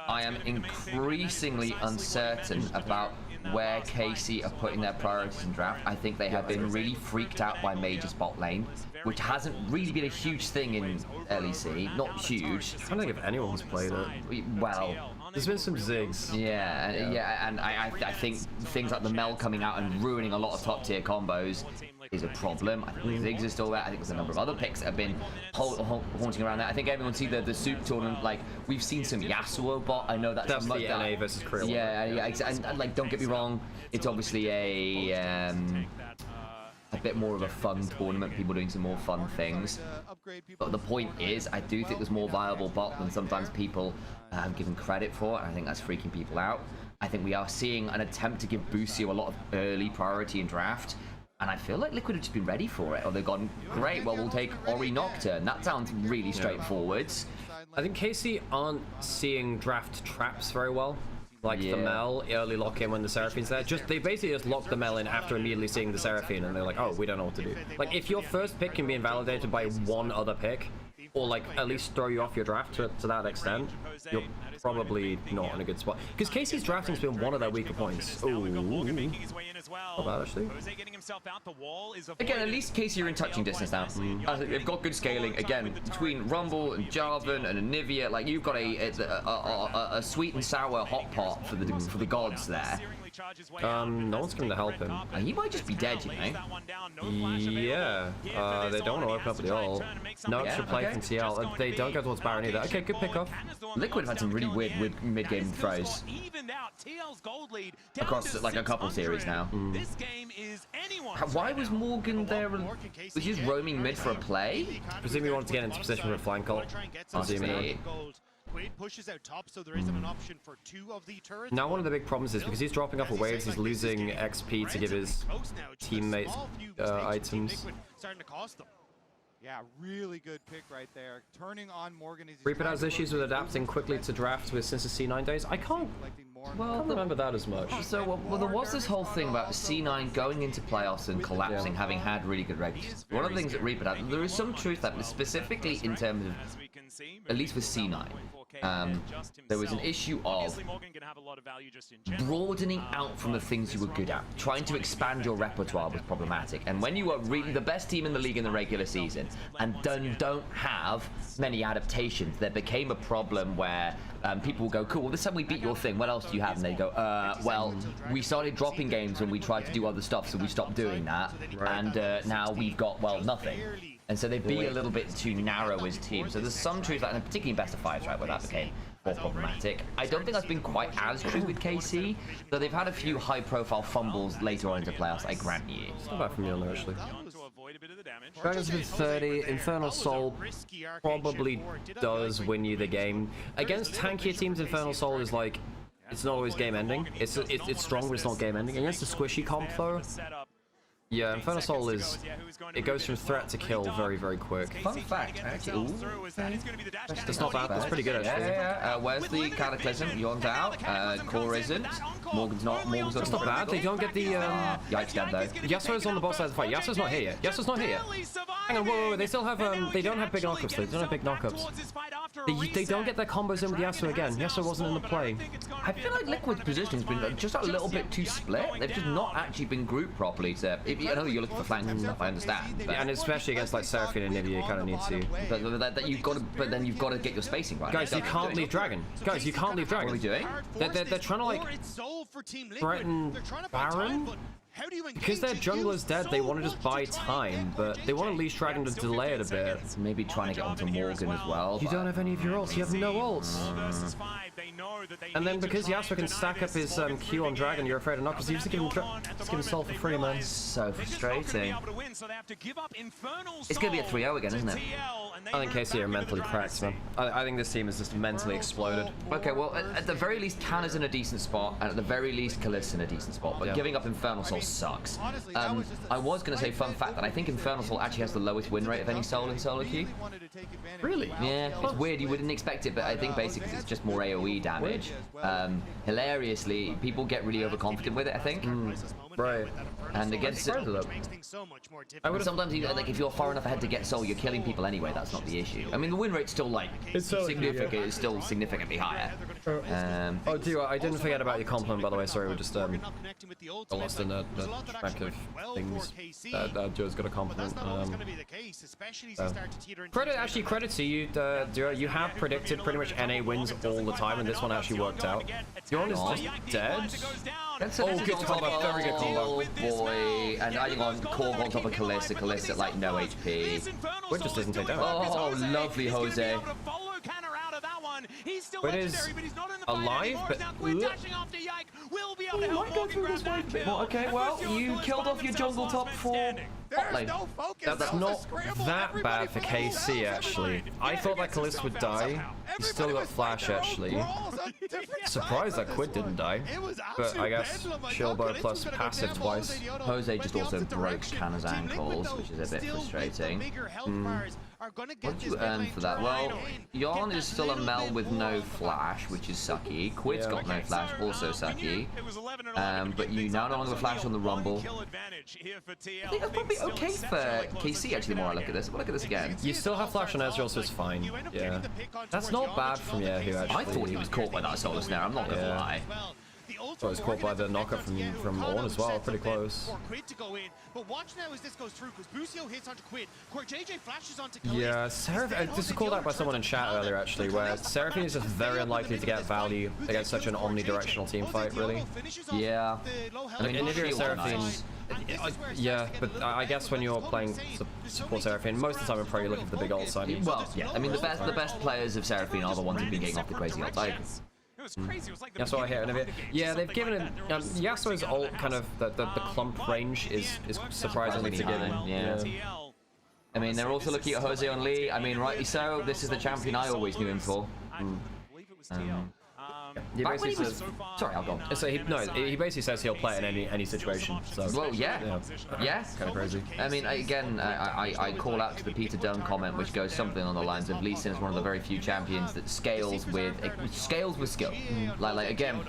I am increasingly uncertain about where KC are putting their priorities in draft. I think they have been really freaked out by major spot lane, which hasn't really been a huge thing in LEC. Not huge. I don't think if anyone's played it. Well, there's been some zigs. Yeah, and I think things like the Mel coming out and ruining a lot of top tier combos is a problem. I think the zigs are still there. I think there's a number of other picks that have been haunting around there. I think everyone see the Soup tournament. Like we've seen some Yasuo bot. I know that's the NA versus Korea. Yeah, and like don't get me wrong, it's obviously a bit more of a fun tournament, people doing some more fun things. But the point is, I do think there's more viable bot than sometimes people have given credit for, and I think that's freaking people out. I think we are seeing an attempt to give Busio a lot of early priority in draft, and I feel like Liquid have just been ready for it, or they've gone, great, well, we'll take Ori Nocturne. That sounds really straightforward. I think KC aren't seeing draft traps very well. Like the Mel, early lock in when the Seraphine's there. They basically just lock the Mel in after immediately seeing the Seraphine, and they're like, oh, we don't know what to do. Like, if your first pick can be invalidated by one other pick, or like at least throw you off your draft to that extent, you're probably not in a good spot. Because KC's drafting's been one of their weaker points. Ooh. Not bad, actually. Again, at least KC are in touching distance now. I think they've got good scaling. Again, between Rumble and Jarvan and Onivia, like you've got a sweet and sour hot pot for the gods there. No one's coming to help him. He might just be dead, you know. Yeah. They don't want to open up the ult. No extra play from TL. They don't go towards Baron either. Okay, good pick off. Liquid have had some really weird mid-game throws across like a couple series now. Why was Morgan there? Was he just roaming mid for a play? Presumably he wanted to get into position for a flank ult. Pushes out top, so there isn't an option for 2 of the turrets. Now one of the big problems is because he's dropping off of waves, he's losing XP to give his teammates items. Starting to cost them. Yeah, really good pick right there. Turning on Morgan. Reaper has issues with adapting quickly to draft since the C9 days. I can't remember that as much. So there was this whole thing about C9 going into playoffs and collapsing, having had really good regulars. One of the things that Reaper had, there is some truth that specifically in terms of, at least with C9, there was an issue of broadening out from the things you were good at. Trying to expand your repertoire was problematic. And when you are really the best team in the league in the regular season and don't have many adaptations, there became a problem where people will go, cool, well, this time we beat your thing, what else do you have? And they go, well, we started dropping games when we tried to do other stuff, so we stopped doing that. And now we've got, well, nothing. And so they'd be a little bit too narrow as teams. So there's some truth, and particularly in best of fives, right, where that became more problematic. I don't think that's been quite as true with KC, though they've had a few high-profile fumbles later on into playoffs, I grant you. It's not bad from Mjolnir, actually. Dragon's been 30. Infernal Soul probably does win you the game. Against tankier teams, Infernal Soul is like, it's not always game-ending. It's strong, but it's not game-ending. Against the squishy comp, though, yeah, Infernal Soul is, it goes from threat to kill very, very quick. Fun fact, actually, that's not bad, that's pretty good, actually. Yeah. Where's the Cataclysm? Yon's out, Core isn't, Morgan's not That's not bad, they don't get the, Yikes, dead though. Yasuo's on the boss side of the fight. Yasuo's not here. Yasuo's not here. Hang on, whoa, they still have, they don't have big knockups, though. They don't have big knockups. They don't get their combos in with Yasuo again. Yasuo wasn't in the play. I feel like Liquid's positioning's been just a little bit too split. They've just not actually been grouped properly. So I know you're looking for flanks and stuff, I understand. But And especially against like Seraphine and Nivea, you kind of need to. but you've got to. But then you've got to get your spacing right. Guys, you can't leave Dragon. Guys, you can't leave Dragon. What are we doing? They're trying to like threaten Baron. Because their jungler's dead, they want to just buy time, but they want to leash Dragon to delay it a bit. Maybe trying to get onto Morgan as well. You don't have any of your ults, you have no ults. And then because Yasuo can stack up his Q on Dragon, you're afraid of not, because you just give him soul for free, man. So frustrating. It's going to be a 3-0 again, isn't it? I think KC are mentally cracked, man. I think this team is just mentally exploded. Okay, well, at the very least, Canna's in a decent spot, and at the very least, Kalista's in a decent spot, but giving up Infernal Soul sucks. I was going to say, fun fact, that I think Infernal Soul actually has the lowest win rate of any soul in solo queue. Really? Yeah, it's weird, you wouldn't expect it, but I think basically it's just more AoE damage. Hilariously, people get really overconfident with it, I think. Right. And against it, sometimes like if you're far enough ahead to get soul, you're killing people anyway. That's not the issue. I mean, the win rate's still like significant. It's still significantly higher. Oh, do I didn't forget about your compliment, by the way. Sorry, we just lost in the track of things. Joe's got a compliment. Credit to you, Duo. You have predicted pretty much NA wins all the time, and this one actually worked out. Your is just dead. Oh, good combo, very good combo. Oh boy, and I think on Corp on top of Kalista, Kalista at like no HP. Which just doesn't take damage. Oh, lovely Jose. It is alive, but okay, well, you killed off your jungle top for bot lane. That's not that bad for KC, actually. I thought that Kalista would die. He still got flash, actually. Surprised that Quid didn't die. But I guess Shilbo plus passive twice. Jose just also broke Canna's ankles, which is a bit frustrating. What did you earn for that? Well, Yarn is still a Mel with no flash, which is sucky. Quid's got no flash, also sucky. But you now no longer have a flash on the Rumble. I think that's probably okay for KC, actually, the more I look at this. Look at this again. You still have flash on Ezreal, so it's fine. Yeah. That's not bad from Yahoo, actually. I thought he was caught by that solar snare, I'm not gonna lie. So it's caught by the knockup from Ornn as well, pretty close. Yeah, Seraphine, this was called out by someone in chat earlier actually, where Seraphine is just very unlikely to get value against such an omnidirectional team fight, really. Yeah. I mean, Onivia Seraphine, yeah, but I guess when you're playing support Seraphine, most of the time I'm probably looking for the big ult side. Well, yeah, I mean, the best players of Seraphine are the ones who've been getting off the crazy ults. That's what I hear. Onivia. Yeah, they've given it. Yasuo's ult kind of the clump range is surprisingly forgiving. Yeah. I mean, they're also looking at Jose on Lee. I mean, rightly so. This is the champion I always knew him for. He basically says, sorry, I'll go. So he basically says he'll play it in any situation. So well, yeah. Kind of crazy. I mean, again, I call out to the Peter Dunn comment, which goes something on the lines of Lee Sin is one of the very few champions that scales with skill. Like again,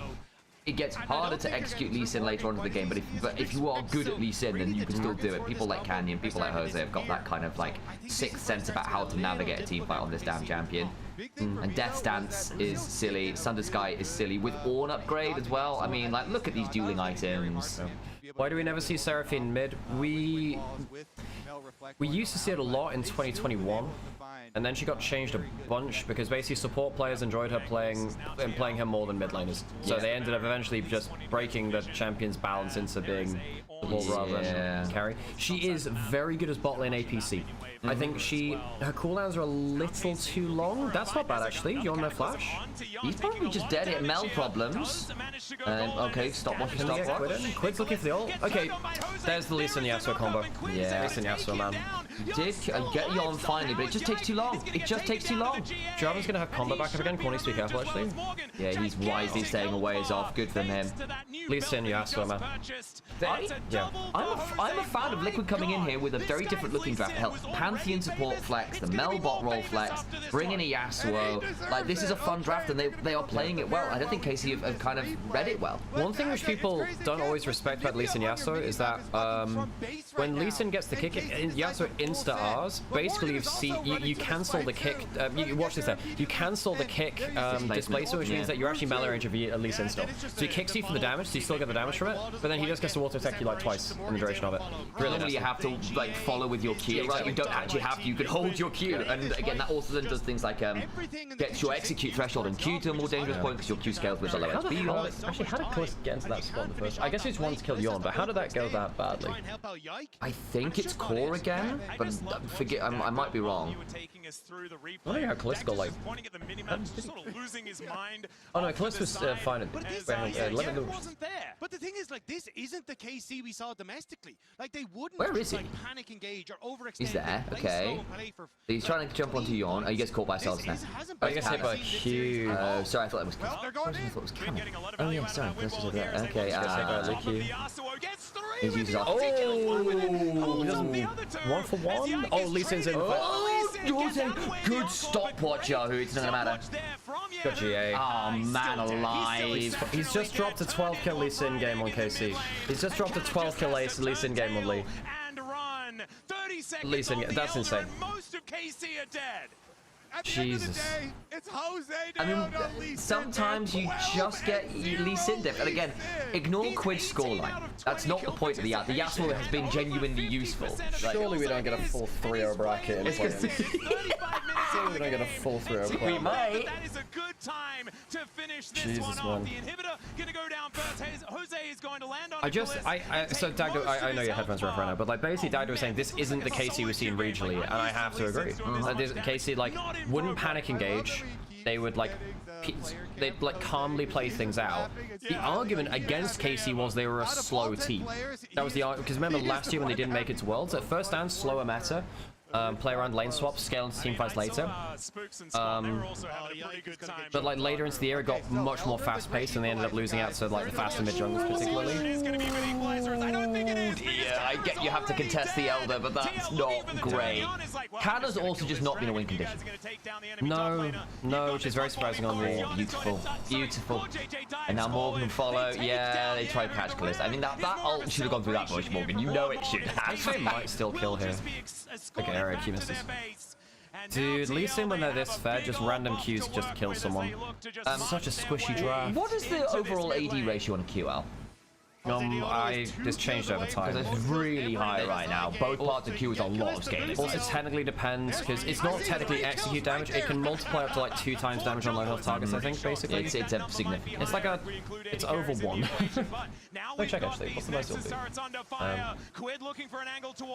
it gets harder to execute Lee Sin later on in the game, but if you are good at Lee Sin, then you can still do it. People like Canyon, people like Jose have got that kind of like sixth sense about how to navigate a team fight on this damn champion. And Death's Dance is silly, Sunder Sky is silly, with Ornn upgrade as well. I mean, like, look at these dueling items. Why do we never see Seraphine mid? We used to see it a lot in 2021, and then she got changed a bunch because basically support players enjoyed her playing her more than mid laners. So they ended up eventually just breaking the champion's balance into being support rather than carry. She is very good as bot lane APC. I think her cooldowns are a little too long. That's not bad actually. You're on no flash. He's probably just dead at Mel problems. Okay, stopwatch. Quid's looking for the ult. Okay, there's the Lee Sin Yasuo combo. Yeah, Lee Sin Yasuo, man. Did get you on finally, but it just takes too long. It just takes too long. Jarvan's gonna have combo back up again. Corny, be careful actually. Yeah, he's wisely staying away. Is off. Good for him. Lee Sin Yasuo, man. Yeah, Yeah. I'm a fan of Liquid coming in here with a very different looking draft. Hell, Pantheon support flex, the Mel bot roll flex, bring in a Yasuo. Like, this is a fun draft, and they are playing it well. I don't think KC have kind of read it well. One thing which people don't always respect about Lee Sin Yasuo is that when Lee Sin gets the kick, Yasuo insta-Rs. Basically, you cancel the kick. You watch this there. You cancel the kick displacement, which means that you're actually melee range of Lee Sin still. So he kicks you for the damage, so you still get the damage from it, but then he just gets to auto attack you like twice in the duration of it. Normally you have to like follow with your Q, right? You don't actually have to. You can hold your Q, and again that also then does things like gets your execute threshold and Q to a more dangerous point because your Q scales with a lower HP. Actually, how did Kalista get into that spot in the first? I guess he just wanted to kill Yorn, but how did that go that badly? I think it's core again, but forget I might be wrong. I don't know how Kalista got like. Oh no, Kalista was fine. But the thing is, like, this isn't the KC we saw domestically. Like, they wouldn't like panic engage or overextend. He's there, okay. He's trying to jump onto Yorn. Oh, he gets caught by Cells now. Oh, he gets hit by Q. Sorry, I thought it was Q. I thought it was Camel. Oh yeah, sorry. Okay, he uses off. Oh, he doesn't. 1 for 1? Oh, Lee Sin's in. Oh, Jordan, good stopwatch, Yahoo. It's not gonna matter. Got GA. Oh man, alive. He's just dropped a 12 kill Lee Sin game on KC. He's just dropped a 12 kill Lee Sin game on Lee. Lee Sin, that's insane. Jesus. I mean, sometimes you just get Lee Sin diff. And again, ignore Quid's scoreline. That's not the point of the The Yasuo has been genuinely useful. Surely we don't get a full 3-0 bracket in play. Surely we don't get a full 3-0 bracket. We might. That is a good time to finish this Jesus, one off. man. The inhibitor gonna go down first. Jose is going to land on So Dagdo, I know your headphones are off right now, but like basically Dagdo was saying this isn't the KC we've seen regionally, and I have to agree. This KC like wouldn't panic engage. They would like they'd like calmly play things out. The argument against KC was they were a slow team. That was the argument, because remember last year when they didn't make it to Worlds, at first stand slower meta. Play around lane swaps, scale into team fights later. But like later into the year, it got much more fast paced, and they ended up losing out to like the faster mid junglers particularly. Yeah, I get you have to contest the Elder, but that's not great. Canada's also just not been a win condition. No, which is very surprising on the Beautiful. And now Morgan can follow. Yeah, they try to catch Kalista. I mean, that ult should have gone through that bush, Morgan. You know it should have. Actually, might still kill here. Okay, Eric, he misses. Dude, Lee Sin when they're this fair, just random Qs just to kill someone. Such a squishy draft. What is the overall AD ratio on a QL? This changed over time. Because it's really high right now. Both parts of Q is a lot of scaling. Also, technically depends, because it's not technically execute damage. It can multiply up to like 2 times damage on low health targets, I think, basically. It's a significant. It's like it's over 1. Let me check actually. What's the most it'll be?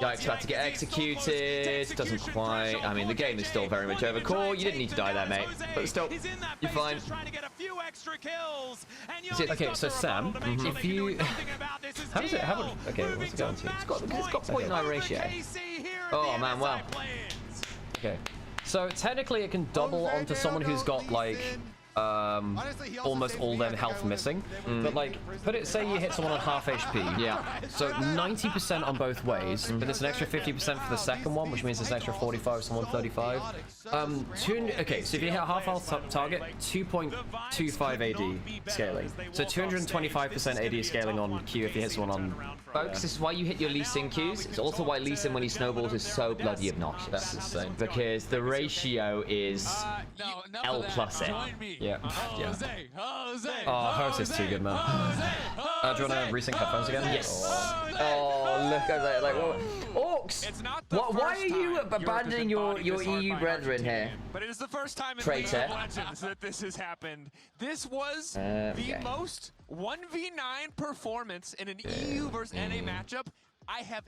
Yikes, about to get executed. Doesn't quite. I mean, the game is still very much over. Core, you didn't need to die there, mate. But still, you're fine. Okay, so Sam, if you... How does it... okay, what's it going to? It's got 0.9 ratio. Oh, man, wow. Okay. So, technically, it can double onto someone who's got, like... almost all their health missing, but like, say you hit someone on half HP. Yeah. So 90% on both ways, but there's an extra 50% for the second one, which means there's an extra 45, someone 35. Okay, so if you hit a half health target, 2.25 AD scaling. So 225% AD scaling on Q if you hit someone on. Folks, this is why you hit your Lee Sin Qs. It's also why Lee Sin, when he snowballs, is so bloody obnoxious. That's insane. Because the ratio is L plus it. Yeah. Jose. Oh, Jose's too good, man. Do you want to resync headphones again? Yes. Oh, look at that. Like, Orcs! Why are you abandoning your EU brethren here? But it is the first time in Traitor. League of Legends that this has happened. This was the most 1v9 performance in an EU versus NA matchup I have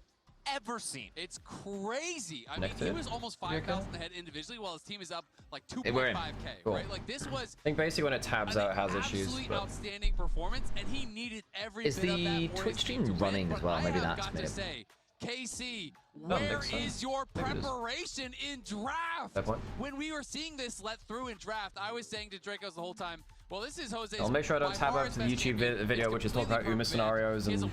ever seen. It's crazy. I mean, he was almost 5,000 ahead individually, while his team is up like 2.5k. Cool. Right? Like this was. I think basically when it tabs out, it has issues. Absolutely outstanding performance, and he needed every bit of that. Is the Twitch stream running as well? Maybe that's got to say, KC, where is your preparation in draft? When we were seeing this let through in draft, I was saying to Dracos the whole time, Well, this is Jose's. I'll make sure I don't tab out to the YouTube video, which is talking about Uma scenarios, and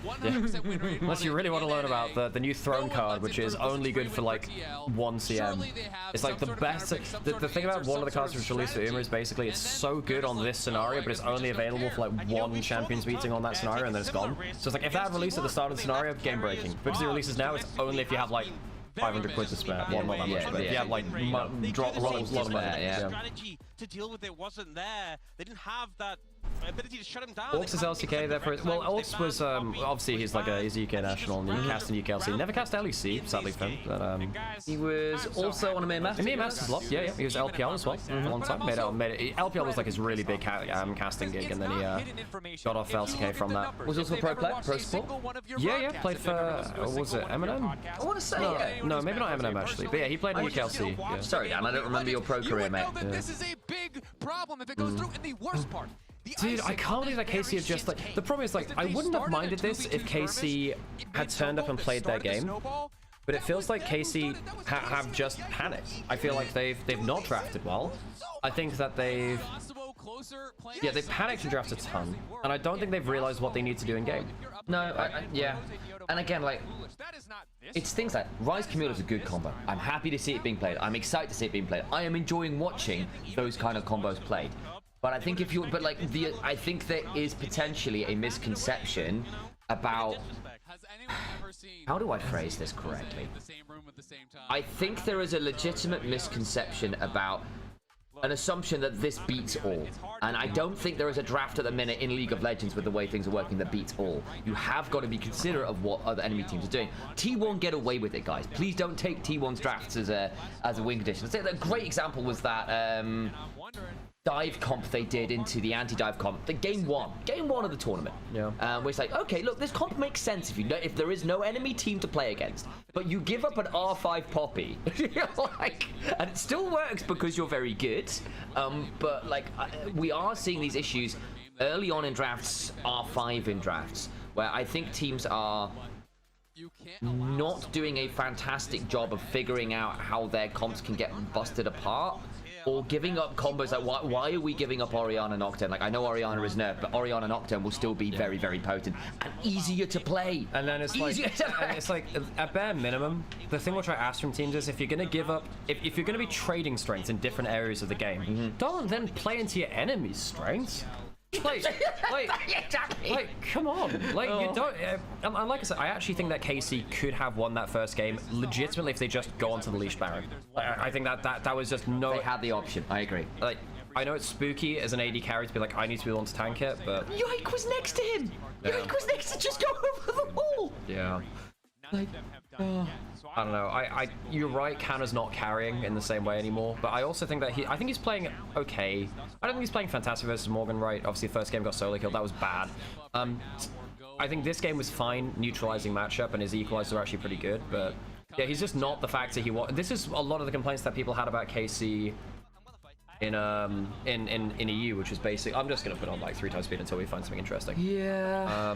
unless you really want to learn about the new throne card, which is only good for like 1 CM. It's like the best. The thing about one of the cards which released for Uma is basically it's so good on this scenario, but it's only available for like 1 champions meeting on that scenario, and then it's gone. So it's like if that had released at the start of the scenario, game breaking. Because it releases now, it's only if you have like 500 quid to spare. Well, not that much, but if you have like drop rolls, a lot of money. Strategy to deal with it wasn't there. They didn't have that ability to shut him down. Orcs is LCK there for it. Well, Orcs was obviously he's like he's a UK national and he cast in UKLC. Never cast LEC, sadly for him. But he was also on a main master. Main Masters lot, yeah. He was LPL as well for a long time. LPL was like his really big casting gig, and then he got off LCK from that. Was also a pro player, pro support. Yeah. Played for was it Eminem? I want to say no, maybe not Eminem actually, but yeah, he played in UKLC. Yeah. Sorry, Dan, I don't remember your pro career, mate. This is a big problem if it goes through. And the worst part. Dude, I can't believe that KC have just like... The problem is, like, I wouldn't have minded this if KC had turned up and played their game. But it feels like KC have just panicked. I feel like they've not drafted well. I think that they've... Yeah, they panicked and drafted a ton. And I don't think they've realized what they need to do in game. No, yeah. And again, like... It's things like Rise Camille is a good combo. I'm happy to see it being played. I'm excited to see it being played. I am enjoying watching those kind of combos played. But I think if you, but like I think there is potentially a misconception about how do I phrase this correctly? I think there is a legitimate misconception about an assumption that this beats all, and I don't think there is a draft at the minute in League of Legends with the way things are working that beats all. You have got to be considerate of what other enemy teams are doing. T1 get away with it, guys. Please don't take T1's drafts as a win condition. I'd say a great example was that dive comp they did into the anti-dive comp, the game one of the tournament. Yeah. Where it's like, okay, look, this comp makes sense if there is no enemy team to play against, but you give up an R5 Poppy, like, and it still works because you're very good. But like, we are seeing these issues early on in drafts, R5 in drafts, where I think teams are not doing a fantastic job of figuring out how their comps can get busted apart. Or giving up combos like why are we giving up Orianna Nocturne? Like I know Orianna is nerfed, but Orianna Nocturne will still be very, very potent and easier to play. And then it's like at bare minimum, the thing we'll try to ask from teams is if you're gonna give up, if you're gonna be trading strengths in different areas of the game, don't then play into your enemy's strengths. Like, come on. Like, you don't... and like I said, I actually think that KC could have won that first game legitimately if they just go onto the Leash Baron. I think that was just no... They had the option. I agree. Like, I know it's spooky as an AD carry to be like, I need to be the one to tank it, but... Yike was next to him! Yeah. Yike was next to just go over the wall! Yeah. Like, I don't know. You're right. Canna's not carrying in the same way anymore. But I also think that I think he's playing okay. I don't think he's playing fantastic versus Morgan. Right? Obviously, the first game got solo killed. That was bad. I think this game was fine, neutralizing matchup, and his equalizers are actually pretty good. But yeah, he's just not the factor he was. This is a lot of the complaints that people had about KC in EU, which is basic. I'm just gonna put on like 3 times speed until we find something interesting. Yeah.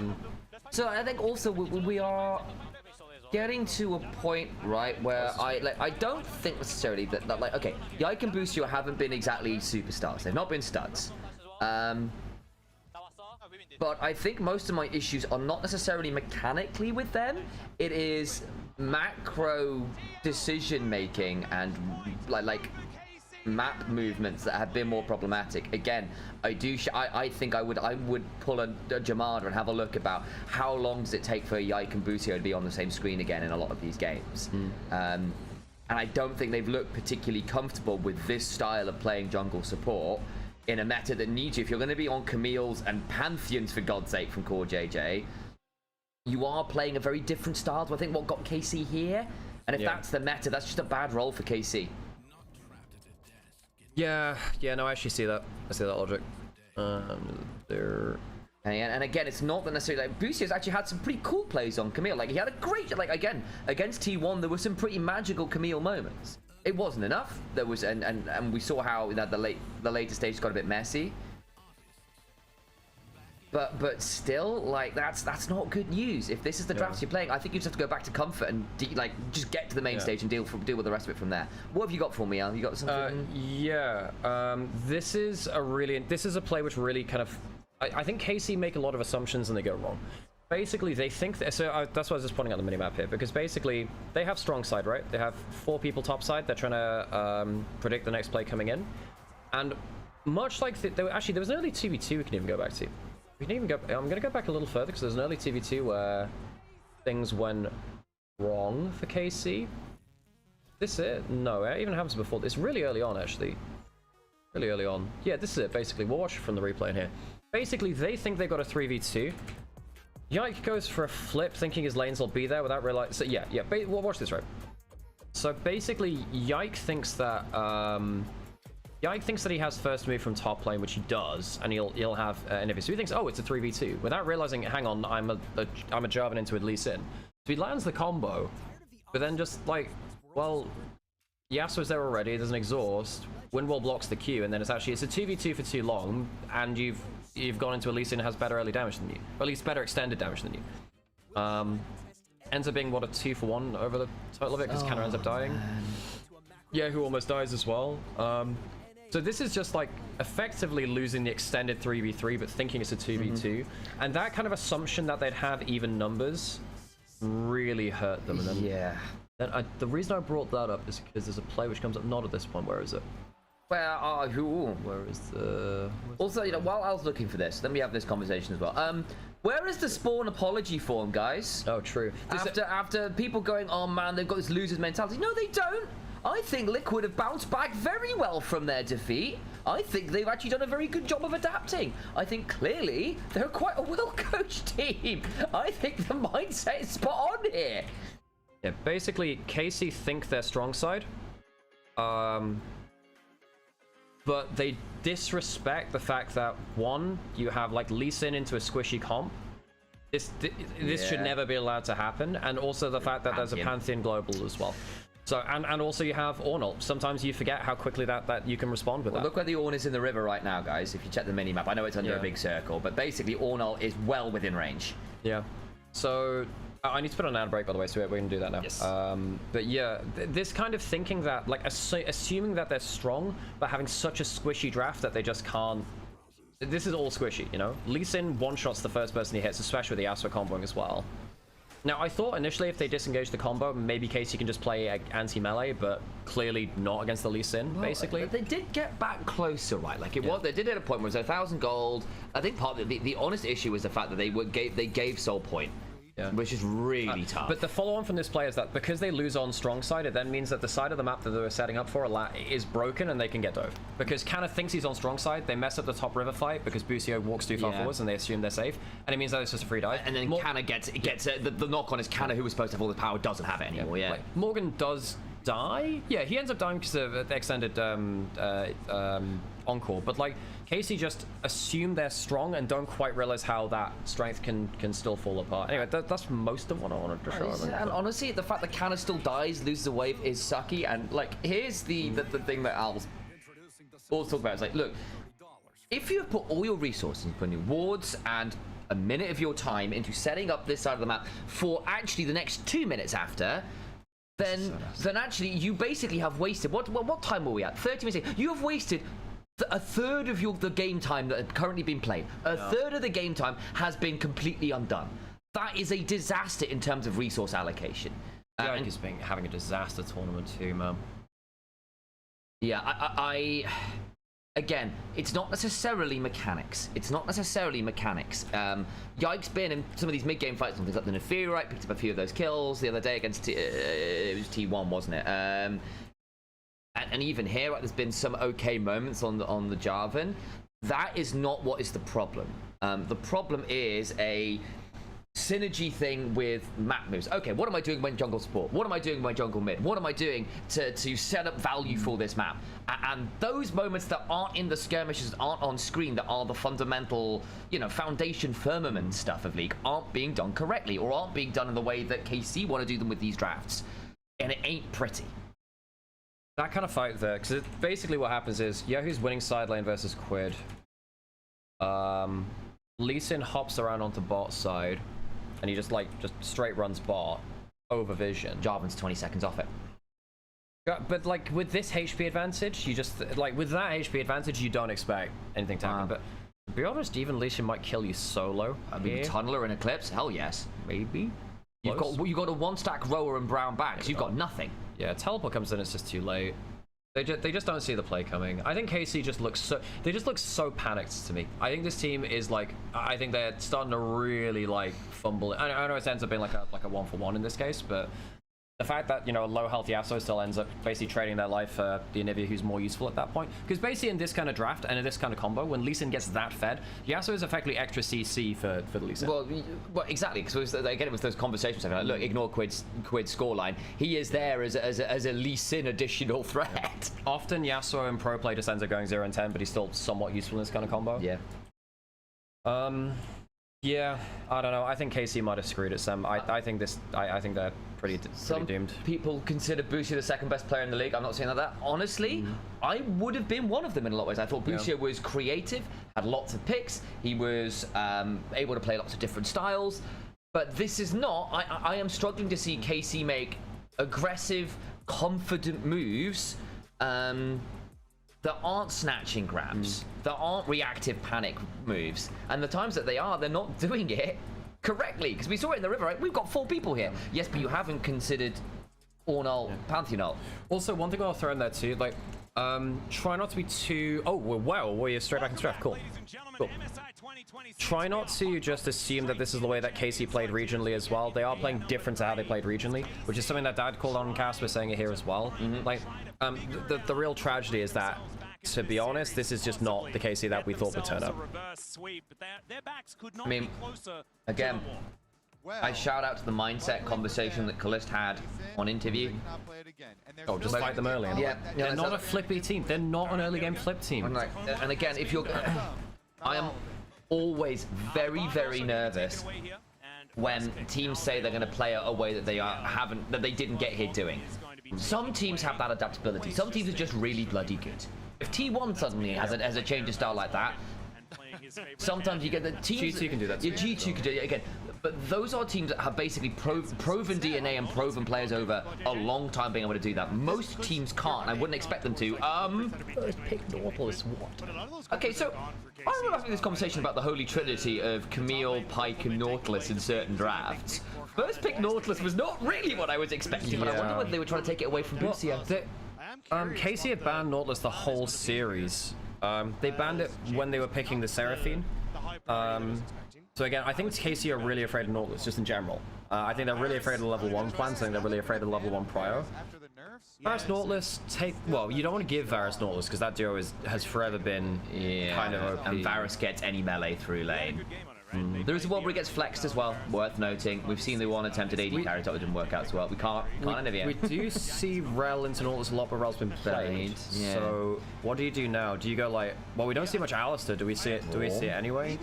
So I think also we are getting to a point, right, where I don't think necessarily that like, okay, Yike and Boostio haven't been exactly superstars. They've not been studs. But I think most of my issues are not necessarily mechanically with them. It is macro decision making and like map movements that have been more problematic. Again, I think I would pull a Jamada and have a look about how long does it take for Yike and Boostio to be on the same screen again in a lot of these games. And I don't think they've looked particularly comfortable with this style of playing jungle support in a meta that needs you. If you're going to be on Camille's and Pantheons, for God's sake, from Core JJ, you are playing a very different style to I think what got KC here. And if that's the meta, that's just a bad role for KC. Yeah, no, I actually see that. I see that logic. There. And again, it's not that necessarily like Boostio's actually had some pretty cool plays on Camille. Like he had a great, like again against T1, there were some pretty magical Camille moments. It wasn't enough. There was, and we saw how the later stages got a bit messy. But still, like that's not good news. If this is the drafts you're playing, I think you just have to go back to comfort and just get to the main stage and deal with the rest of it from there. What have you got for me, Al? You got something? This is a play which really kind of, I think KC make a lot of assumptions and they go wrong. Basically, they think that's why I was just pointing out the minimap here, because basically they have strong side, right? They have 4 people top side. They're trying to predict the next play coming in, and much like there was an early 2v2 we can even go back to. We can even go. I'm gonna go back a little further because there's an early 2v2 where things went wrong for KC. This it? No, it even happens before. It's really early on, actually. Really early on. Yeah, this is it. Basically, we'll watch it from the replay in here. Basically, they think they've got a 3v2. Yike goes for a flip, thinking his lanes will be there without realizing. So yeah. We'll watch this, right? So basically, Yike thinks that he has first move from top lane, which he does, and he'll have Onivia. So he thinks, oh, it's a 3v2, without realizing, hang on, I'm a Jarvan into a Lee Sin. So he lands the combo, but then just like, well, Yasuo's there already. There's an exhaust. Windwall blocks the Q, and then it's a 2v2 for too long, and you've gone into a Lee Sin that has better early damage than you, or at least better extended damage than you. Ends up being what, a 2-for-1 over the total of it, because Canna ends up dying. Yeah, who almost dies as well. So this is just like effectively losing the extended 3v3, but thinking it's a 2v2. And that kind of assumption that they'd have even numbers really hurt them. And then, the reason I brought that up is because there's a play which comes up not at this point. Where is it? Where is the... Also, while I was looking for this, let me have this conversation as well. Where is the Spawn apology form, guys? Oh, true. After people going, oh man, they've got this loser's mentality. No, they don't. I think Liquid have bounced back very well from their defeat. I think they've actually done a very good job of adapting. I think clearly they're quite a well-coached team. I think the mindset is spot on here. Yeah, basically, KC think they're strong side. But they disrespect the fact that, one, you have like Lee Sin into a squishy comp. This should never be allowed to happen. And also the fact that there's a Pantheon Global as well. So, and also you have Ornal. Sometimes you forget how quickly that you can respond with that. Look where the Ornn is in the river right now, guys. If you check the minimap, I know it's under a big circle, but basically Ornal is well within range. Yeah. So I need to put on an ad break, by the way, so we can do that now. Yes. But yeah, this kind of thinking that, like, assuming that they're strong, but having such a squishy draft that they just can't. This is all squishy, you know. Lee Sin one-shots the first person he hits, especially with the Yasuo comboing as well. Now, I thought initially if they disengage the combo, maybe Casey can just play anti-melee, but clearly not against the Lee Sin, basically. They did get back closer, right? Like, they did at a point where it was 1,000 gold. I think part of the honest issue was the fact that they gave Soul Point. Yeah. Which is really tough. But the follow-on from this play is that because they lose on strong side, it then means that the side of the map that they were setting up for is broken and they can get dove. Because Canna thinks he's on strong side, they mess up the top river fight because Busio walks too far forwards and they assume they're safe. And it means that it's just a free dive. And then Canna gets the knock-on is Canna, who was supposed to have all the power, doesn't have it anymore. Yeah. Like, Morgan does die. Yeah, he ends up dying because of the extended encore. But like, Casey just assume they're strong and don't quite realize how that strength can still fall apart. Anyway, that's most of what I wanted to show. And honestly, the fact that Canna still dies, loses a wave, is sucky. And like, here's the thing that Al's always talk about. It's like, look, if you have put all your resources into putting wards and a minute of your time into setting up this side of the map for actually the next 2 minutes after, then actually you basically have wasted what time were we at? 30 minutes. You have wasted a third of the game time that had currently been played. A third of the game time has been completely undone. That is a disaster in terms of resource allocation. Yeah, I think he's been having a disaster tournament too, man. Yeah, again, it's not necessarily mechanics. Yike's been in some of these mid-game fights, things like the Neferite, picked up a few of those kills the other day against it was T1, wasn't it? And even here, there's been some okay moments on the Jarvan. That is not what is the problem. The problem is a synergy thing with map moves. Okay, what am I doing when jungle support? What am I doing when jungle mid? What am I doing to set up value for this map? And those moments that aren't in the skirmishes, aren't on screen, that are the fundamental, foundation firmament stuff of League, aren't being done correctly, or aren't being done in the way that KC want to do them with these drafts. And it ain't pretty. That kind of fight there, because basically what happens is Yahoo's winning side lane versus Quid. Lee Sin hops around onto bot side, and he just straight runs bot over vision. Jarvan's 20 seconds off it. Yeah, but like with this HP advantage, you just like with that HP advantage, you don't expect anything to happen. But to be honest, even Lee Sin might kill you solo. I mean, Tunneler and Eclipse, hell yes. Maybe. You've got a 1-stack rower and brown bags. You've got nothing. Yeah, teleport comes in, it's just too late. They just don't see the play coming. I think KC just looks so panicked to me. I think this team is like, I think they're starting to really like fumble. I know it ends up being like a 1-for-1 in this case, but the fact that, you know, a low health Yasuo still ends up basically trading their life for the Onivia who's more useful at that point. Because basically in this kind of draft and in this kind of combo, when Lee Sin gets that fed, Yasuo is effectively extra CC for the Lee Sin. Well, exactly, because again, it was those conversations. Like, look, ignore Quid's scoreline. He is there as a Lee Sin additional threat. Often Yasuo in pro play just ends up going 0 and 10, but he's still somewhat useful in this kind of combo. Yeah. Yeah, I don't know. I think KC might have screwed it some. I think they're pretty doomed. People consider Bucio the second best player in the league. I'm not saying that. Honestly, I would have been one of them in a lot of ways. I thought Bucio was creative, had lots of picks. He was able to play lots of different styles. But this is not. I am struggling to see KC make aggressive, confident moves that aren't snatching grabs, that aren't reactive panic moves. And the times that they are, they're not doing it correctly. Because we saw it in the river, right? We've got 4 people here. Yes, but you haven't considered Ornal, Pantheon. Also, one thing I'll throw in there too, like, try not to be too... Oh, well, we're straight back in draft. Cool. Try not to just assume that this is the way that KC played regionally as well. They are playing different to how they played regionally, which is something that Dad called on cast. We're saying it here as well. Like, the real tragedy is that, to be honest, this is just not the KC that we thought would turn up. I mean, again, I shout out to the mindset conversation that Kalist had on interview. Oh, just fight them early. Yeah, they're not a flippy team. They're not an early game flip team. And again, if you're... I am always very, very nervous when teams say they're going to play a way that they didn't get here doing. Some teams have that adaptability. Some teams are just really bloody good. If T1 suddenly has a change of style like that, sometimes you get the teams... G2 can do that too. Yeah, G2 can do it again. But those are teams that have basically proven DNA and proven players over a long time being able to do that. Most teams can't. I wouldn't expect them to. First pick Nautilus, what? Okay, so I remember having this conversation about the holy trinity of Camille, Pyke, and Nautilus in certain drafts. First pick Nautilus was not really what I was expecting, but I wonder whether they were trying to take it away from Bucio. KC had banned Nautilus the whole series. They banned it when they were picking the Seraphine. So again, I think KC are really afraid of Nautilus, just in general. I think they're really afraid of the level 1 plans. I think they're really afraid of the level 1 prio. Varus Nautilus, well, you don't want to give Varus Nautilus, because that duo has forever been kind of OP. And Varus gets any melee through lane. There is a one where he gets flexed as well, worth noting. We've seen the one attempted AD carry that didn't work out as well. We can't Onivia. We do see Rel into Nautilus a lot, but Rel's been played. Yeah. So what do you do now? Do you go like, well, we don't see much Alistar. Do we see it? Do we see it anyway?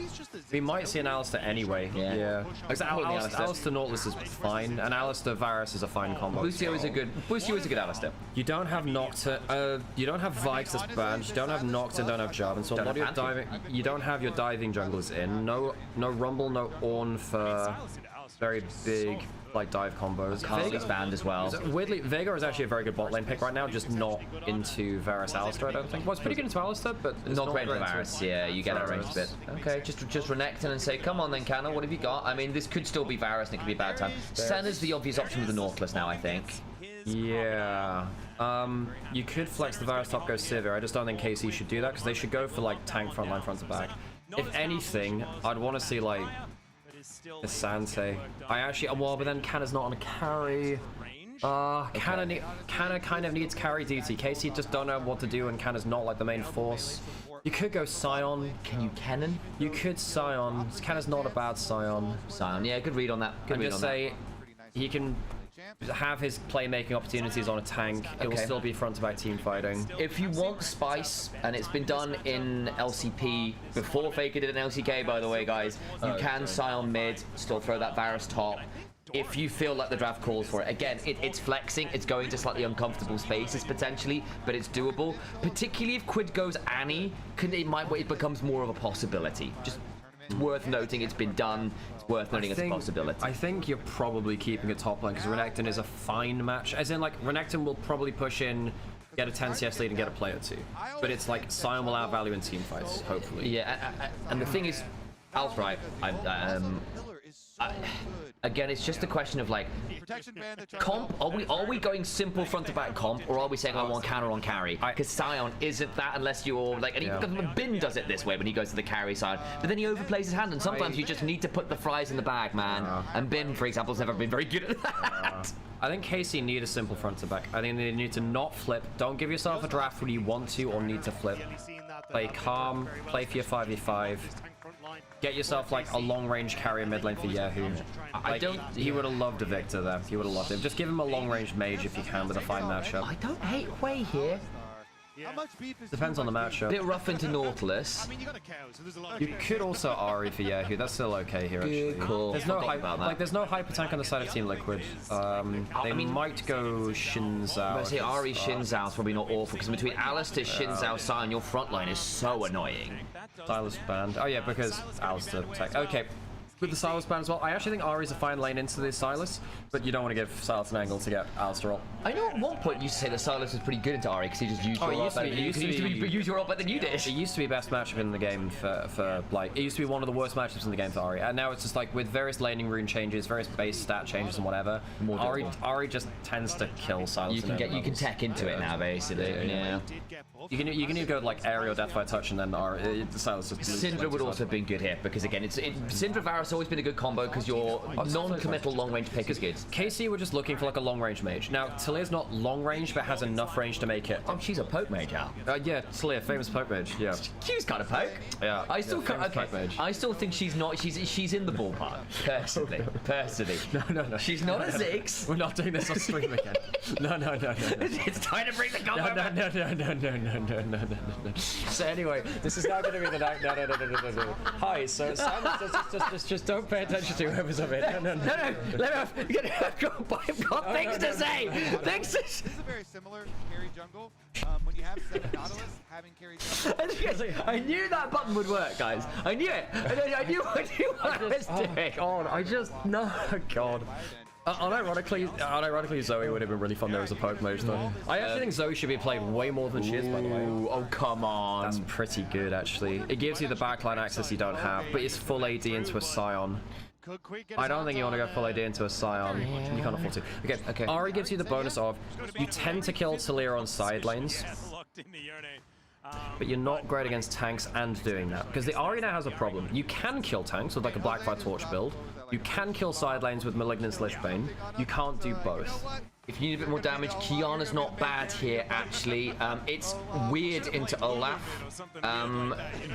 We might see an Alistar anyway. Yeah. Alistar Nautilus is fine, and Alistar Varus is a fine combo. Bucio is a good Alistar. You don't have Nocturne. You don't have Vikes that's banned. You don't have Nocturne. Don't have Jarvan. So a lot of your diving. You don't have your diving junglers in. No Rumble, no Ornn for very big like dive combos. Carly's banned as well. Weirdly, Veigar is actually a very good bot lane pick right now, just not into Varus Alistar, I don't think. Well, it's pretty good into Alistar, but it's not great into Varus. Yeah, you get that range bit. Okay, just Renekton and say, come on then, Canna, what have you got? I mean, this could still be Varus and it could be a bad time. Senna's the obvious option with the Nautilus now, I think. Yeah. You could flex the Varus top, go Sivir. I just don't think KC should do that, because they should go for like tank frontline front to back. If anything, I'd want to see like a Sante. Well, but then Canna's not on a carry. Canna kind of needs carry duty. KC just don't know what to do, and Canna's not like the main force. You could go Sion. Can you Kennen? You could Sion. Canna's not a bad Sion. Sion, yeah, good read on that. Good read on that. He can have his playmaking opportunities on a tank. It will still be front to back team fighting. If you want spice, and it's been done in LCP before Faker did an LCK, by the way, guys, you can Sion mid, still throw that Varus top. If you feel like the draft calls for it. Again, it's flexing, it's going to slightly uncomfortable spaces potentially, but it's doable. Particularly if Quid goes Annie, it becomes more of a possibility. Just It's worth noting it's been done. It's worth noting it's a possibility. I think you're probably keeping a top lane because Renekton is a fine match. As in, like, Renekton will probably push in, get a 10 CS lead and get a player too. But it's like Sion will add value in team fights, hopefully. Yeah, and the thing is, Al's right. Again, it's just a question of like, comp, are we going simple front to back comp, or are we saying I want counter on carry? Because Sion isn't that unless you're like, and even Bin does it this way when he goes to the carry side, but then he overplays his hand, and sometimes you just need to put the fries in the bag, man. And Bin, for example, has never been very good at that. I think KC need a simple front to back. I think they need to not flip. Don't give yourself a draft when you want to or need to flip. Play calm, play for your 5v5. Get yourself like a long-range carrier mid lane for Yahoo. He would have loved a Victor there. He would have loved him. Just give him a long-range mage if you can with a fine matchup. I don't hate Hui here. Depends on the matchup. Bit rough into Nautilus. You could also Ahri for Yahoo. That's still okay here, actually. Cool. There's no there's no hyper tank on the side of Team Liquid. They might go Xin Zhao. I say Ahri Xin Zhao is probably not awful because between Alistair, Xin Zhao, Sion, your front line is so annoying. Silas banned. Oh yeah, because Alistair tech. Okay. With the Silas ban as well, I actually think Ahri's a fine lane into this Silas, but you don't want to give Silas an angle to get Alistair up. I know at one point you used to say that Silas was pretty good into Ahri because he just used your ult better than you did. It used to be best matchup in the game for like, it used to be one of the worst matchups in the game for Ahri, and now it's just like with various laning rune changes, various base stat changes and whatever, Ahri just tends to kill Silas. You can tech into it now basically. Yeah. You can either go like aerial death by touch and then Silas just Syndra would also have been good here because again Syndra Varus always been a good combo because your non-committal long-range pick is good. KC were just looking for like a long-range mage. Now Talia's not long-range but has enough range to make it. Oh, she's a poke mage, Al. Yeah, Talia, famous poke mage. Yeah, she's kind of poke. Yeah, I still think she's not. She's in the ballpark. Personally. No. She's not a Ziggs. We're not doing this on stream again. No. It's time to bring the combo. No. So anyway, this is now going to be the night. No. Hi. So Simon, just don't pay attention to whoever's of it. No. Let me. I've got things to say. Things. This is a very similar carry jungle. When you have 7 Nautilus, having carry jungle. I knew that button would work, guys. I knew it. I knew what I was doing. God. Unironically, Zoe would have been really fun there as a poke mage, though. I actually think Zoe should be played way more than she is, by the way. Oh, come on. That's pretty good, actually. It gives you the backline access you don't have, but it's full AD into a Sion. I don't think you want to go full AD into a Sion. You can't afford to. Okay. Ahri gives you the bonus of, you tend to kill Talia on side lanes, but you're not great against tanks and doing that. Because the Ahri now has a problem. You can kill tanks with like a Blackfire Torch build. You can kill side lanes with Malignant Slishbane. You can't do both. If you need a bit more damage, Qiyana's not bad here, actually. It's weird into Olaf,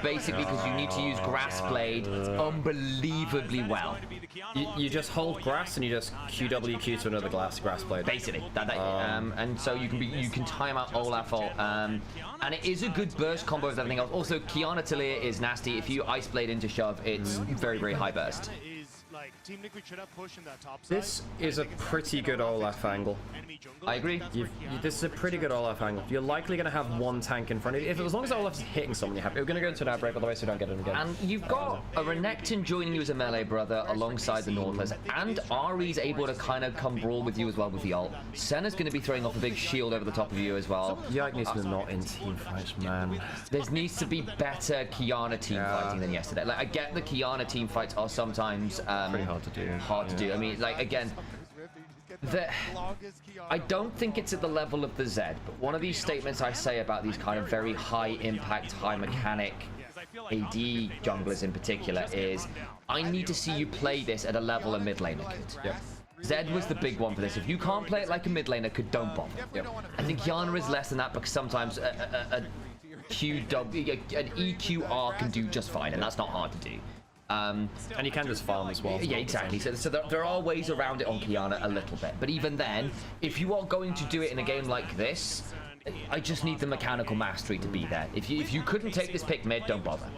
basically because you need to use Grass Blade unbelievably well. You just hold grass and you just QWQ to another Grass Blade. Basically, and so you can time out Olaf, and it is a good burst combo with everything else. Also, Qiyana Talia is nasty. If you Ice Blade into shove, it's very, very high burst. This is a pretty good Olaf angle. I agree. This is a pretty good Olaf angle. You're likely going to have one tank in front of you. As long as Olaf's hitting someone, you're happy. We're going to go into an outbreak, otherwise we don't get him again. And you've got a Renekton joining you as a melee brother alongside the Nautilus, and Ahri's able to kind of come brawl with you as well with the ult. Senna's going to be throwing off a big shield over the top of you as well. Yike needs to be not in team fights, man. There needs to be better Qiyana team fighting than yesterday. Like, I get the Qiyana team fights are sometimes pretty hard to do. I mean, like, again, I don't think it's at the level of the Zed, but one of these statements I say about these kind of very high impact, high mechanic AD junglers in particular is, I need to see you play this at a level a mid laner could. Yep. Zed was the big one for this. If you can't play it like a mid laner could, don't bother. Yep. I think Qiyana is less than that because sometimes an EQR can do just fine, and that's not hard to do. And you can just farm as well. Yeah, exactly. So there are ways around it on Qiyana a little bit. But even then, if you are going to do it in a game like this, I just need the mechanical mastery to be there. If you couldn't take this pick mid, don't bother.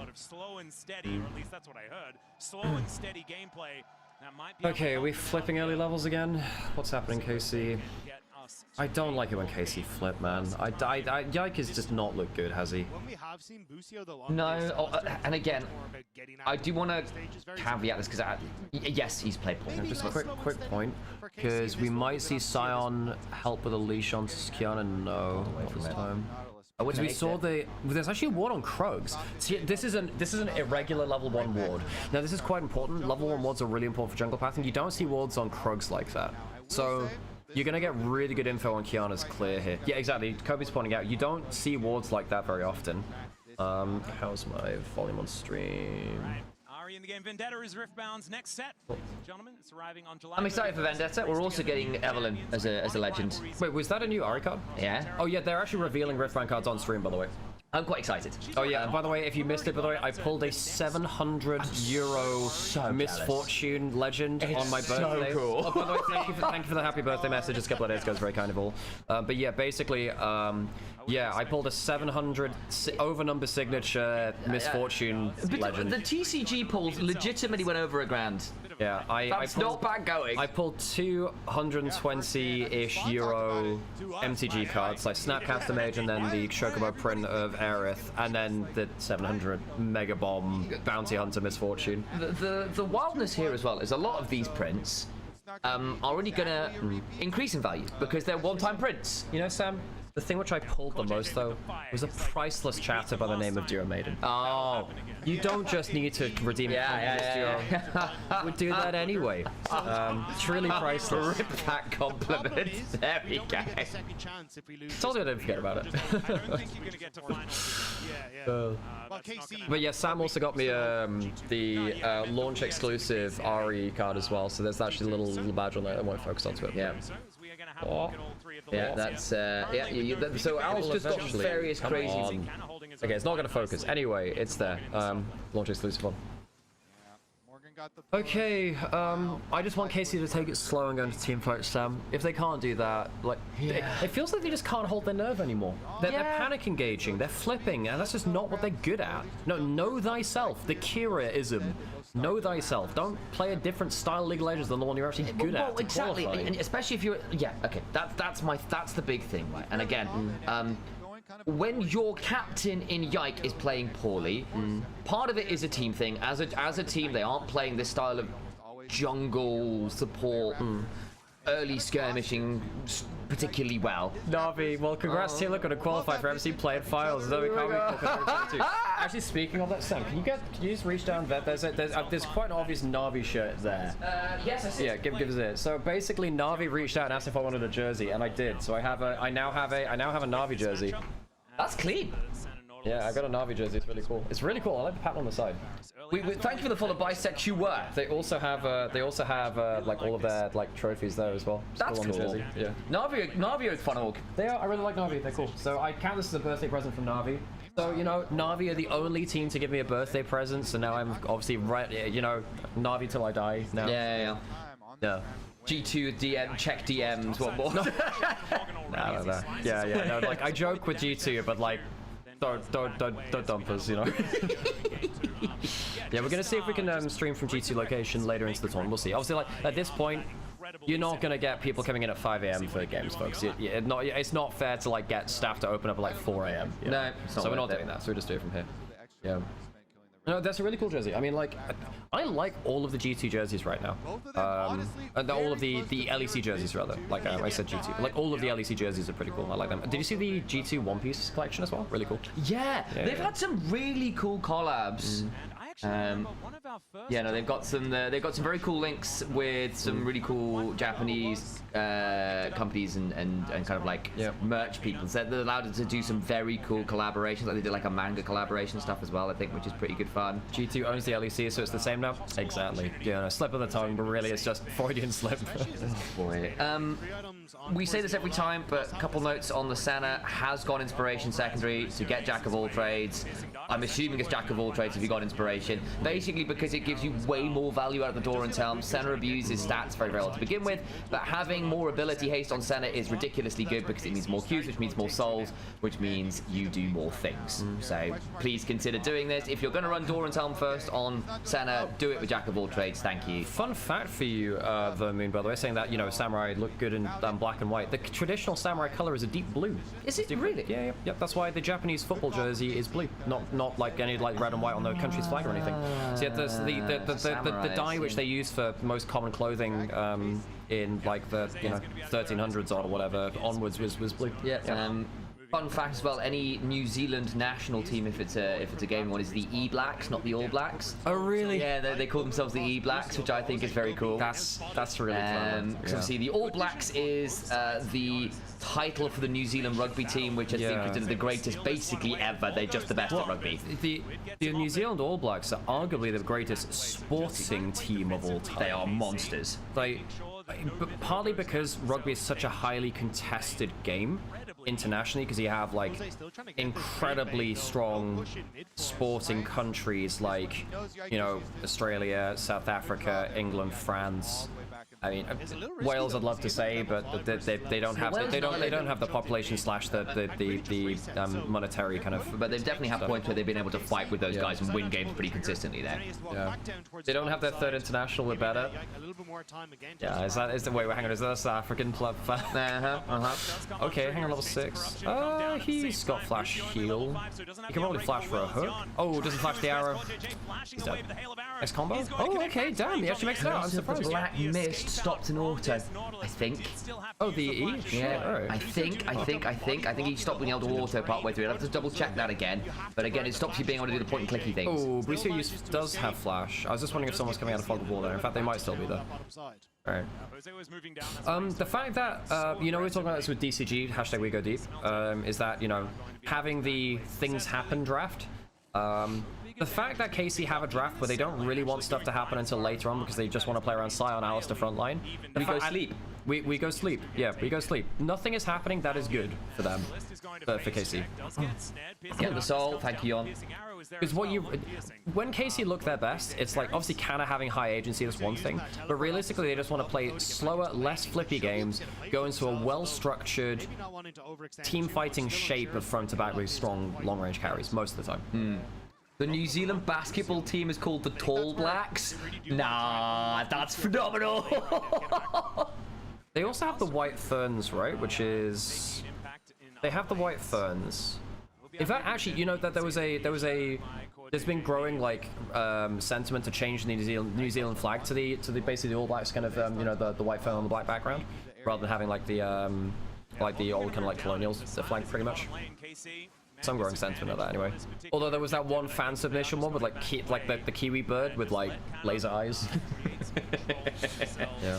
Okay, are we flipping early levels again? What's happening, KC? I don't like it when KC flip, man. Yike has just not looked good, has he? When we have seen Busio the No, longest, and again, more about getting I out do of want the to stages very caveat this because yes, he's played poor. Just a quick point, because we might see Sion help with a leash on Kiana. No, not this time. Because we saw there's actually a ward on Krugs. See, this is an irregular level 1 ward. Now this is quite important. Level 1 wards are really important for jungle pathing. You don't see wards on Krugs like that. So you're gonna get really good info on Kiana's clear here. Yeah, exactly. Kobe's pointing out you don't see wards like that very often. How's my volume on stream? Ari in the game. Vendetta is Riftbound's next set. Gentlemen, it's arriving on July. I'm excited for Vendetta. We're also getting Evelyn as a legend. Wait, was that a new Ari card? Yeah. Oh yeah, they're actually revealing Riftbound cards on stream, by the way. I'm quite excited. Oh yeah, and by the way, if you missed it, by the way, I pulled a 700 euro Misfortune legend on my birthday. So cool. Oh, by the way, thank you for the happy birthday message just a couple of days ago. It's very kind of all. But yeah, basically, yeah, I pulled a 700 over number signature Misfortune legend. The TCG pulls legitimately went over $1,000. Yeah, That's not bad going. I pulled 220-ish euro MTG cards, like Snapcaster Mage and then the Chocobo print of Aerith, and then the 700 Mega Bomb Bounty Hunter Misfortune. The wildness here as well is a lot of these prints are already gonna increase in value because they're one-time prints. You know, Sam, the thing which I pulled the most, though, was a priceless chatter by the name of Dear Maiden. Oh. You don't just need to redeem it from Would do that anyway. Truly priceless. Rip that compliment. There we go. second chance if we lose. Told you I didn't forget about it. I don't think you're going to get to finals. Well, That's not KC, But yeah, Sam also got me the launch exclusive RE card as well, so there's actually a little badge on there that won't focus onto it. Yeah. we are going to have a look at all three of the Yeah, levels. that's so Al's just got Eventually. various Come crazy. on. Okay, it's not going to focus. Anyway, it's there. Launch exclusive one. Morgan got the Okay, I just want KC to take it slow and go into team fight, Sam. If they can't do that, like, it feels like they just can't hold their nerve anymore. They're panic engaging, they're flipping, and that's just not what they're good at. No, know thyself, the Kira-ism. Know thyself. Don't play a different style of League of Legends than the one you're actually good at. Well, to exactly, qualify. and especially if you're, okay, that's the big thing, right? And again, when your captain in Yike is playing poorly, part of it is a team thing. As a team, they aren't playing this style of jungle support, early skirmishing particularly well. Navi, well, congrats to you. Look, going to qualify for MC Playing Files. Though we can't Actually, speaking of that, Sam, can you just reach down there? There's quite an obvious Navi shirt there. Yes, I see. Yeah, give us it. So basically, Navi reached out and asked if I wanted a jersey, and I did. So I now have a Navi jersey. That's clean. Yeah, I got a Navi jersey. It's really cool. It's really cool. I like the pattern on the side. Thank you for the follow, bisexual. They also have like all of their like trophies there as well. That's Still on the cool. jersey. Yeah. Navi is fun org. They are. I really like Navi. They're cool. So I count this as a birthday present from Navi. So, you know, Navi are the only team to give me a birthday present. So now I'm obviously Navi till I die. Now. Yeah. Yeah. G2 DM, check DMs, what more? No. Yeah. No, like I joke with G2, but like, don't dump us, you know. Yeah, we're gonna see if we can stream from G2 location later into the tournament. We'll see. Obviously, like at this point, you're not gonna get people coming in at 5 a.m. for games, folks. It's not fair to like get staff to open up at like 4 a.m. No, so we're not doing that. So we just do it from here. Yeah. No, that's a really cool jersey. I mean, like, I like all of the G2 jerseys right now. And all of the LEC jerseys, rather. Like, I said G2. But, like, all of the LEC jerseys are pretty cool. I like them. Did you see the G2 One Piece collection as well? Really cool. Yeah, they've had some really cool collabs. Yeah, no, they've got some very cool links with some really cool Japanese companies and kind of like merch people. So they're allowed to do some very cool collaborations. Like they did like a manga collaboration stuff as well, I think, which is pretty good fun. G2 owns the LEC, so it's the same now? Exactly. Yeah, no, slip of the tongue, but really it's just Freudian slip. Boy. We say this every time, but a couple notes on the Senna has gone Inspiration Secondary to get Jack of all trades. I'm assuming it's Jack of all trades if you got Inspiration. Basically because it gives you way more value out of the door in terms. Senna abuses stats very well to begin with, but having more ability haste on Senna is ridiculously good because it means more Qs, which means more souls, which means you do more things. So please consider doing this. If you're going to run Doran's Helm first on Senna, do it with Jack of all trades. Thank you. Fun fact for you, Vermoon, by the way, saying that, you know, samurai look good in black and white. The traditional samurai color is a deep blue. Is it really? Yeah. That's why the Japanese football jersey is blue, not like any like red and white on the country's flag or anything. So yeah, the dye which they use for most common clothing in like the 1300s or whatever onwards was blue. Yeah. Fun fact as well, any New Zealand national team, if it's a gaming one, is the E-Blacks, not the All Blacks. Oh really? Yeah, they call themselves the E-Blacks, which I think is very cool. That's really fun. Because obviously the All Blacks is the title for the New Zealand rugby team, which has been considered the greatest basically ever. They're just the best at rugby. The New Zealand All Blacks are arguably the greatest sporting team of all time. They are monsters. Partly because rugby is such a highly contested game internationally, because you have like incredibly strong sporting countries like, you know, Australia, South Africa, England, France. I mean, Wales, I'd love to say, but they don't have the population slash the monetary kind of. But they've definitely had points where they've been able to fight with those guys and win games pretty consistently there. Yeah. They don't have their third international. We're better. Yeah. Is that wait? Hang on. Is that a South African club? Okay. Hang on. Level 6. He's got flash heal. He can probably flash for a hook. Oh, doesn't flash the arrow. He's dead. Next combo. Oh, okay. Damn. He actually makes it out. I'm surprised. Black Mist stopped an auto, I think. Oh, the E? Yeah, right. I think he stopped being able to auto partway through. I'll have to double check that again. But again, it stops you being able to do the point and clicky things. Oh, Bricio does have flash. I was just wondering if someone's coming out of fog of war there. In fact, they might still be there. Alright. The fact that, you know, we were talking about this with DCG, hashtag we go deep, is that, you know, having the things happen draft, the fact that KC have a draft where they don't really want stuff to happen until later on because they just want to play around Scion, Alistair frontline. We go sleep. We go sleep. Yeah, we go sleep. Nothing is happening. That is good for them. For KC. Get the soul. Thank you, Yon. Because when KC look their best, it's like obviously Canna having high agency is one thing, but realistically they just want to play slower, less flippy games, go into a well-structured team fighting shape of front to back with strong long-range carries most of the time. The New Zealand basketball team is called the Tall Blacks. Nah, that's phenomenal. They also have the White Ferns, right? Which is... They have the White Ferns. In fact, actually, you know that there's been growing like sentiment to change the New Zealand flag to the basically the All Blacks kind of you know the white fern on the black background, rather than having like the old kind of like colonials the flag pretty much. Some growing sentiment of that anyway. Although there was that one fan submission one with like the kiwi bird with like laser eyes. Yeah.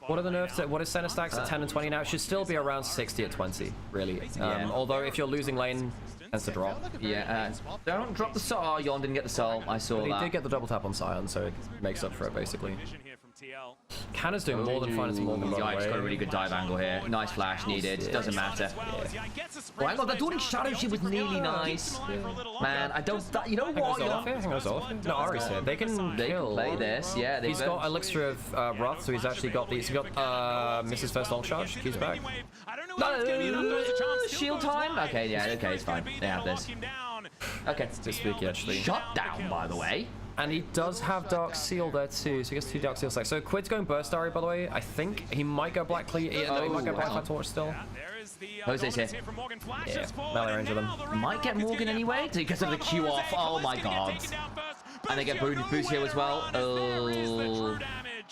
What are the nerfs? What is center stacks at 10 and 20 now? It should still be around 60 at 20, really. Although if you're losing lane, it tends to drop. Yeah. Don't drop the soul. Oh, Yon didn't get the soul. I saw that. He did get the double tap on Scion, so it makes up for it basically. Canna's doing more than fine as Morgan. Yike's got a really good dive angle here. Nice flash needed. Doesn't matter. Oh, hang on, that Dawning Shadow Shield was nearly nice. Man, I don't. You know what? Hang on, no, Ari's here. They can play this. Yeah, he's got Elixir of Wrath, so he's actually got these. He's got Mrs. First Ult Charge. He's back. Shield time. Okay, yeah, okay, it's fine. They have this. Okay, it's spooky actually. Shut down, by the way. And he does have Dark Seal there too, so he gets 2 Dark Seal stacks. So Quid's going Burst Ari, by the way. I think he might go Black Cleat. No, he might go Black Torch still. Jose's here. Yeah, melee range with him. Might get Morgan anyway because of the Q off. Oh my god. And they get Boost here as well. Oh.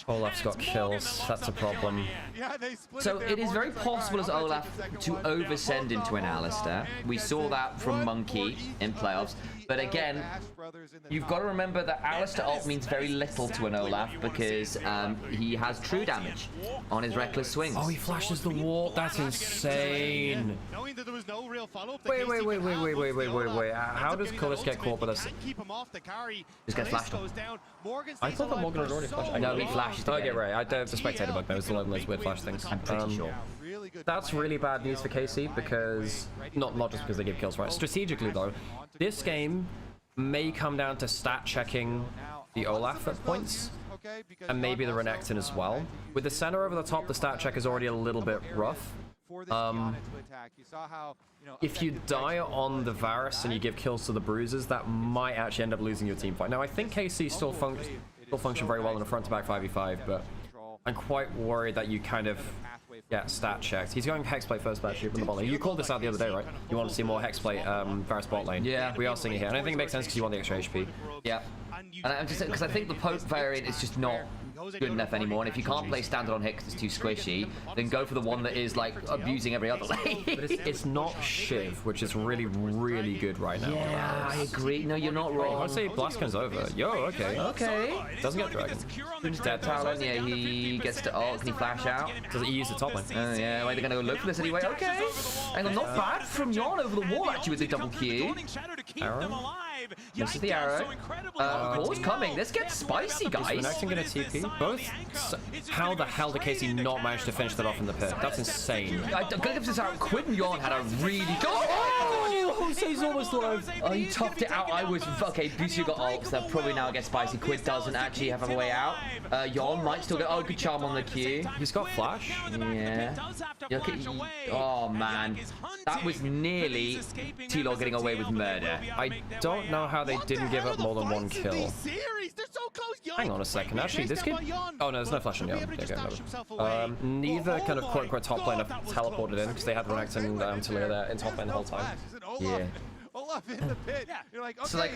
Olaf's got kills. That's a problem. So it is very possible as Olaf to oversend into an Alistair. We saw that from Monkey in playoffs. But again, you've got to remember that Alistair ult means very little to an Olaf because he has true damage on his reckless swings. Oh, he flashes the wall. That's insane. Wait. How does Cullis get caught with us? Just get flashed on. I thought that Morgan had already flashed. No, he flashed. Okay, right. I don't have the spectator bug now. It's one of those weird flash things. I'm pretty sure. That's really bad news for KC because not just because they give kills, right? Strategically though, this game may come down to stat checking the Olaf at points. okay? Because and maybe the Yon also, Renekton as well. had to use With the his center over the top, the stat check is already a little bit rough. for this Kiana to attack. You saw how, you know, If you effective die Rex on the was Varus and you give kills to the Bruisers, that might actually end up losing your team fight. Now, I think KC still function very well in a front-to-back 5v5, but I'm quite worried that you kind of get stat checked. He's going Hexplate first batch in the bot lane. You called this out the other day, right? You want to see more Hexplate Varus bot lane. Yeah. We are seeing it here. And I think it makes sense because you want the extra HP. Yeah. And I'm just because I think the Pope variant is just not good enough anymore. And if you can't play standard on hit because it's too squishy, then go for the one that is like abusing every other lane. But it's not Shiv, which is really, really good right now. Yeah, I agree. No, you're not wrong. I'd say Blascon's over. Yo, okay. Okay. Doesn't get Dragon. Who's dead Talon? Yeah, he gets to ult. Can he flash out? Does he use the top lane? Yeah, wait, they're gonna go look for this anyway. Okay. Hang on, not bad from Yon over the wall actually with the double Q. Arrow? Misses the arrow. Core's coming. This gets spicy, Is guys. Renekton gonna TP? Both? How the hell did Casey not manage to finish that off in the pit? That's insane. Gonna give this out. Quinn Yon had a really good. Oh, Jose's almost alive. Oh, he toughed it out. I was okay. Busu got ult, so probably now gets spicy. Quid doesn't actually have a way out. Yon might still get. Oh, good charm on the Q. He's got flash. Yeah. Look at, oh man, that was nearly T-Law getting away with murder. I don't know how they didn't give up more than one kill. Hang on a second. Actually, this kid. Oh no, there's no flash on Yon. Okay, no. Neither kind of quote-unquote top laner teleported in because they had Renekton and Talia there in top lane the whole time. Yeah. Olaf in the pit. You're like, okay, So like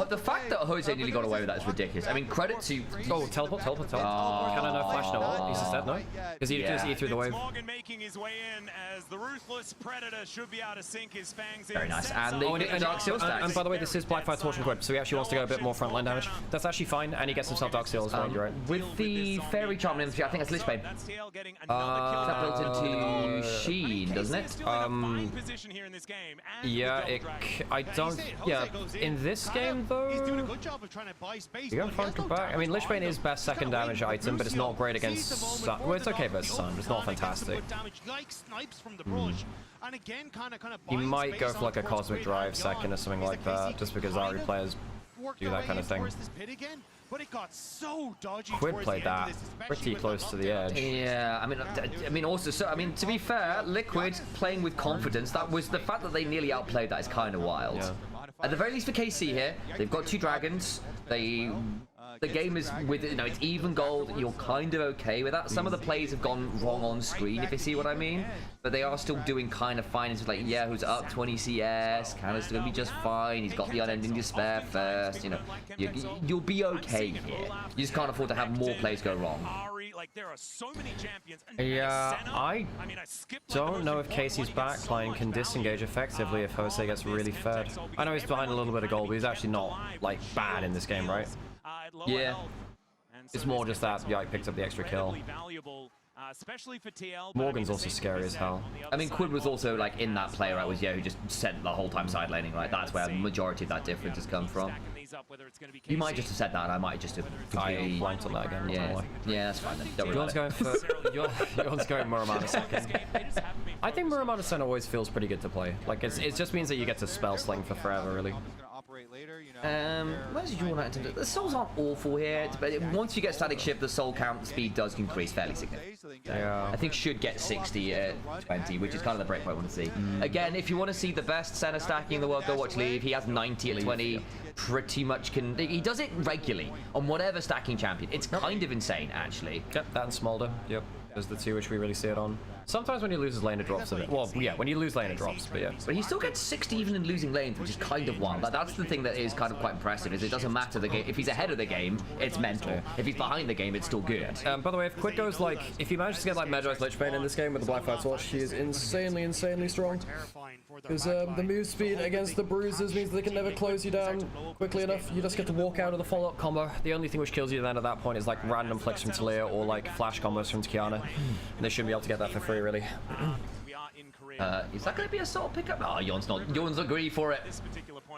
the fact that Jose nearly got away with that is ridiculous. I mean, credit to. Oh, teleport. Can I no flash, no ult? He's dead, no? Because he just eat through the wave. Morgan making his way in as the ruthless predator should be able to sink his fangs in. Very nice. And they get Dark Seal stacks. And by the way, this is Blackfire Torch and Quid, so he actually wants to go a bit more frontline damage. That's actually fine, and he gets himself Dark Seal as well, you're right. With the Fairy Charm infantry, I think that's Lichbane. That built into Sheen, doesn't it? Yeah, I don't. Yeah, in this game though. He's doing a good job of trying to buy space. You got Funk back. I mean, Lichbane is best second damage item, but it's not great against Sun. Well, it's okay versus Sun, but it's not fantastic. You might go for like a Cosmic Drive second or something like that, just because Ari players do that kind of thing. But it got so dodgy. Quid played that pretty close to the edge. Yeah, I mean, also, so I mean, to be fair, Liquid playing with confidence. That was the fact that they nearly outplayed that is kind of wild. Yeah. At the very least for KC here, they've got 2 dragons. The game is with, you know, it's even gold. You're kind of okay with that. Some of the plays have gone wrong on screen, if you see what I mean. But they are still doing kind of fine. It's like, yeah, who's up 20 CS? Canada's going to be just fine. He's got the unending despair first. You know, you'll be okay here. You just can't afford to have more plays go wrong. Yeah, I don't know if Casey's backline can disengage effectively if Jose gets really fed. I know he's behind a little bit of gold, but he's actually not, like, bad in this game, right? Yeah. It's more just that, yeah, I picked up the extra kill. Morgan's also scary as hell. I mean, Quid was also, like, in that play, right, was, yeah, who just sent the whole time side laning, right? That's where the majority of that difference has come from. You might just have said that, and I might just have completely... I blanked on that again. Yeah, that's fine then. Don't worry Yone's about going for... Yone's going Muramana second. I think Muramana Center always feels pretty good to play. Like, it just means that you get to spell sling for forever, really. Where's Yorn at? The souls aren't awful here, but once you get static shift, the soul count speed does increase fairly significantly. Yeah. I think should get 60 at 20, which is kind of the breakpoint I want to see. Again, if you want to see the best center stacking in the world, go watch Leave. He has 90 at 20. Pretty much can... He does it regularly on whatever stacking champion. It's kind of insane, actually. Yep, that and Smolder. Yep. Those are the two which we really see it on. Sometimes when he loses lane, it drops a bit. Well, yeah, when you lose lane, it drops, but yeah. But he still gets 60 even in losing lanes, which is kind of wild. That's the thing that is kind of quite impressive, is it doesn't matter the game. If he's ahead of the game, it's mental. If he's behind the game, it's still good. By the way, if Quid goes like... If he manages to get like Magi's Lichbane in this game with the Blackfire Torch, he is insanely, insanely strong. Because the move speed against the Bruisers means they can never close you down quickly enough. You just get to walk out of the follow-up combo. The only thing which kills you then at that point is like random flicks from Talia or like flash combos from Kiana. And they shouldn't be able to get that for free, really. Is that going to be a soul pickup? Oh, Yon's not. Yon's not greedy for it.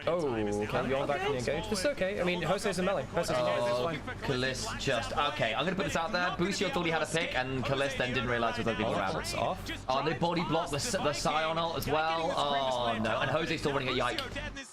Oh, can Yon back in the engage? This is okay. I mean, Jose's in melee. Jose's in melee. Oh, It's fine. Kalis just... Okay, I'm going to put this out there. Busio thought he had a pick, and Kalis then didn't realize it was other people around. It's off. Oh, they body blocked the Scion ult as well. Oh, no. And Jose's still running at Yike.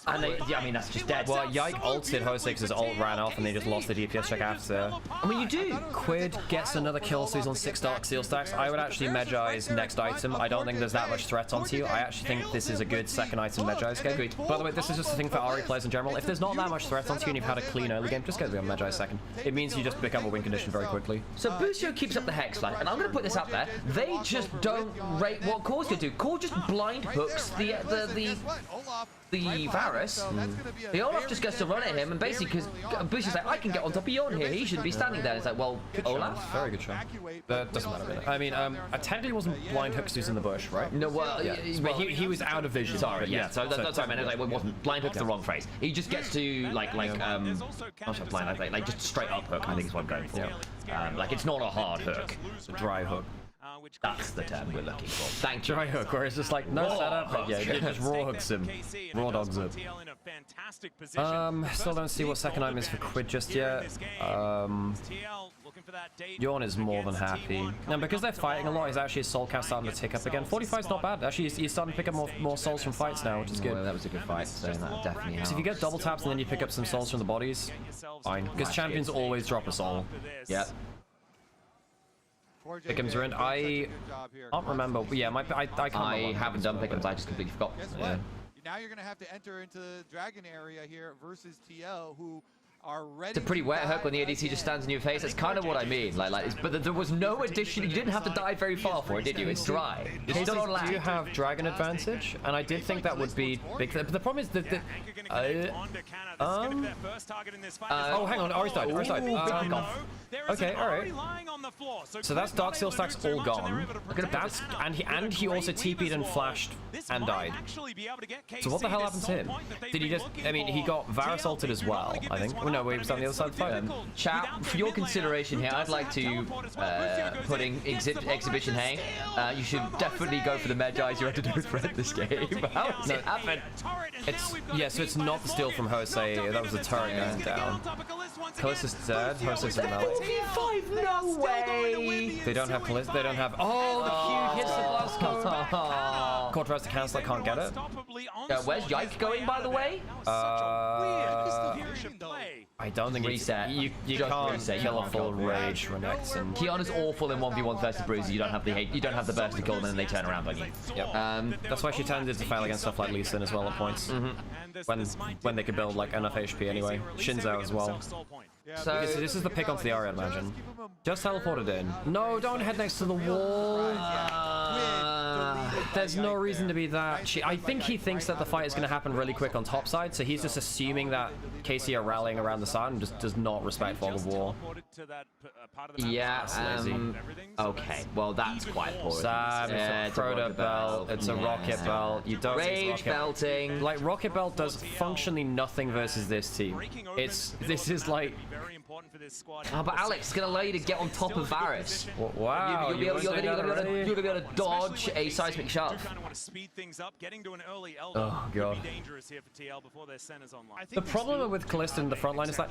And they... Yeah, I mean, that's just dead. Well, Yike ulted Jose because his ult ran off and they just lost the DPS check after. I mean, you do. Quid gets another kill, so he's on 6 Dark Seal stacks. I would actually Medjai's next item. I don't think there's that much threat onto you. I actually think this is a good second item Medjai's game. By the way, this is just a thing for RE players in general. If there's not that much threat onto you and you've had a clean early game, just go to be on Medjai second. It means you just become a win condition very quickly. So Busio keeps up the Hex line, and I'm going to put this out there. They just don't rate what Core's going to do. Core just blind hooks the Varus. The Olaf just gets to run at him, and basically, because Busio's like, I can get on top of Yon here. He shouldn't be standing there. It's like, well, Olaf? Very good shot. That doesn't matter really. I mean, technically wasn't blind hooks who's in the bush, right? No, well, yeah. But he was out of vision. Sorry, yeah. So that's what I meant. Like, it wasn't blind hook's the wrong phrase. He just gets to not blind, like just straight up hook. I think is what I'm going for. Like it's not a hard hook. It's a dry hook. That's the term we're looking for. Thank you. Dry hook, where it's just like no setup. Yeah, just raw hooks him. Raw dogs him. Still don't see what second item is for Quid just yet. Yawn is more than happy. And because they're fighting a lot, he's actually his soul cast starting to tick up again. 45's not bad. Actually, he's starting to pick up more souls from fights now, which is good. Well, that was a good fight, so that definitely helps. So if you get double taps and then you pick up some souls from the bodies, fine. Because champions always drop a soul. Yep. Pick'ems are in. I can't remember. Yeah, I can't remember. I haven't done pick'ems. I just completely forgot. Yeah. Now you're going to have to enter into the dragon area here versus TL, who are ready. It's a pretty wet hook when the ADC just stands in your face. That's kind of what I mean. But there was no addition. You didn't have to dive very far for it, did you? It's dry. It's still on land. Do you have dragon advantage? And I did think that would be big. But the problem is that oh, hang on. Ari's died. Ari's died. Okay, all right. So that's Dark Seal stacks all gone. That's and he also TP'd and flashed and died. So what the hell happened to him? Did he just? I mean, he got Varus ulted as well. I think. Well, no, he was on the other side of the fight. Chat, for your consideration here, I'd like to put in exhibition. Hey, you should definitely go for the Medjai's. You have to do it for this game. How does it happen? So it's not the steal from Jose. That was the turret going down. Kalissa's dead. Jose's in melee. 5, no way! They don't have Kalissa. They don't have. Oh, the huge hits the blast code. Corp tries to cancel. I can't get it. Where's Yike going, by the way? I don't think reset. You can't kill a full rage Renex. And Kion is awful in 1v1 versus Bruiser. You don't have the burst to kill them, and then they turn around on you. Yep. That's why she tended to fail against stuff like Lee Sin as well at points. When they could build like enough HP anyway. Shinzo as well. So this is the pick onto the area, I'd imagine. Just teleported in. No, don't head next to the wall. There's no reason to be that cheap. I think he thinks that the fight is going to happen really quick on top side, so he's just assuming that KC are rallying around the side and just does not respect Fog of War. Yeah, okay. Well, that's quite poor. Sam, it's a Proto Belt, it's a Rocket Belt. You don't Rage belting. Like, Rocket Belt does functionally nothing versus this team. This is like... Oh, but Alex, it's going to allow you to get on top of Varus. Wow. You'll be able to dodge a seismic shove. Oh, God. The problem with Kalista in the front line is that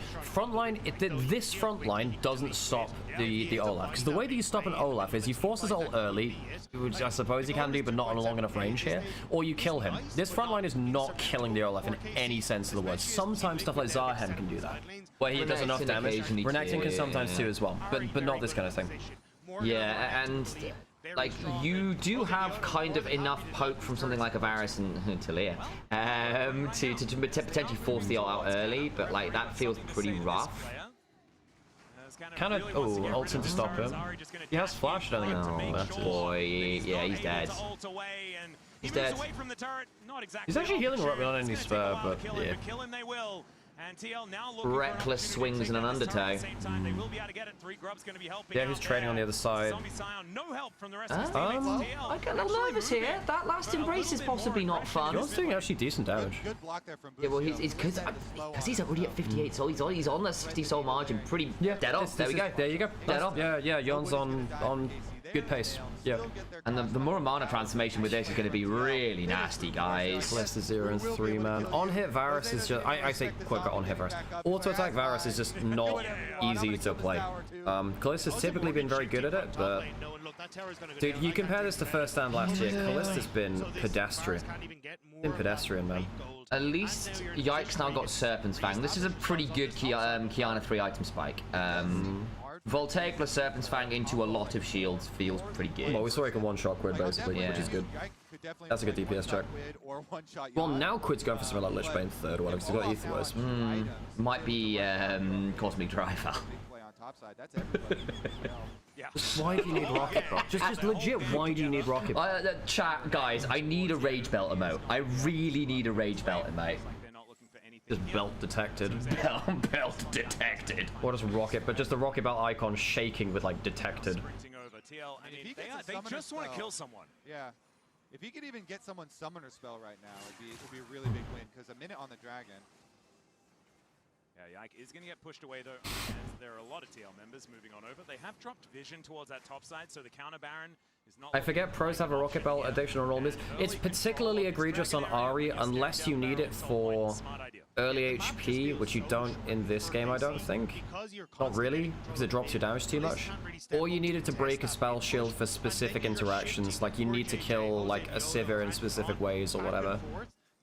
this front line doesn't stop the Olaf. Because the way that you stop an Olaf is you force his ult early, which I suppose you can do, but not on a long enough range here, or you kill him. This front line is not killing the Olaf in any sense of the word. Sometimes stuff like Zarhen can do that, where he does enough damage. Renekton can sometimes too as well, but not this kind of thing. Yeah, and like you do have kind of enough poke from something like a Varus and Talia to potentially force the ult out early, but like that feels pretty rough. Kind of, ults to stop him. He has flash, I don't think. Oh boy, yeah, he's dead. He's dead. He's actually healing right without any spur, but yeah. Reckless swings and an undertow. Yeah, he's trading on the other side. I get a little nervous here. That last embrace is possibly not fun. Yours doing actually decent damage. Yeah, well, he's because he's already at 58 soul. He's on the 60 soul margin. Pretty dead off. There we go. There you go. Dead off. Yeah, Yon's on Good pace. Yeah. And the Muramana transformation with this is going to be really nasty, guys. Calista 0 and 3 man. On hit Varus is just I say quick on hit Varus. Auto attack Varus is just not easy to play. Callista's typically been very good at it, but dude, you compare this to first stand last year, Callista's been pedestrian. Man. At least Yike's now got Serpent's Fang. This is a pretty good Kiana 3 item spike. Voltaic plus Serpent's Fang into a lot of shields feels pretty good. Well, we saw he can one-shot Quid basically, which is good. That's a good DPS check. Well, now Quid's going for something like Lich Bane third or whatever, because he's got Aether Wars. Might be Cosmic Driver. Why do you need Rocket Belt? Just legit, why do you need Rocket Belt? Chat, guys, I need a Rage Belt emote. I really need a Rage Belt emote. Just belt detected. Belt detected. Or just rocket, but just the Rocket Belt icon shaking with like detected. They just want to kill someone. Yeah. If he could even get someone's summoner spell right now, it'd be a really big win, because a minute on the dragon. Yeah, Yike is going to get pushed away though, as there are a lot of TL members moving on over. They have dropped vision towards that top side, so the counter Baron is not... I forget pros have a Rocket Belt additional roll miss. It's particularly egregious on Ahri unless you need it for early HP, which you don't in this game, I don't think. Not really, because it drops your damage too much. Or you need it to break a spell shield for specific interactions, like you need to kill like a Sivir in specific ways or whatever.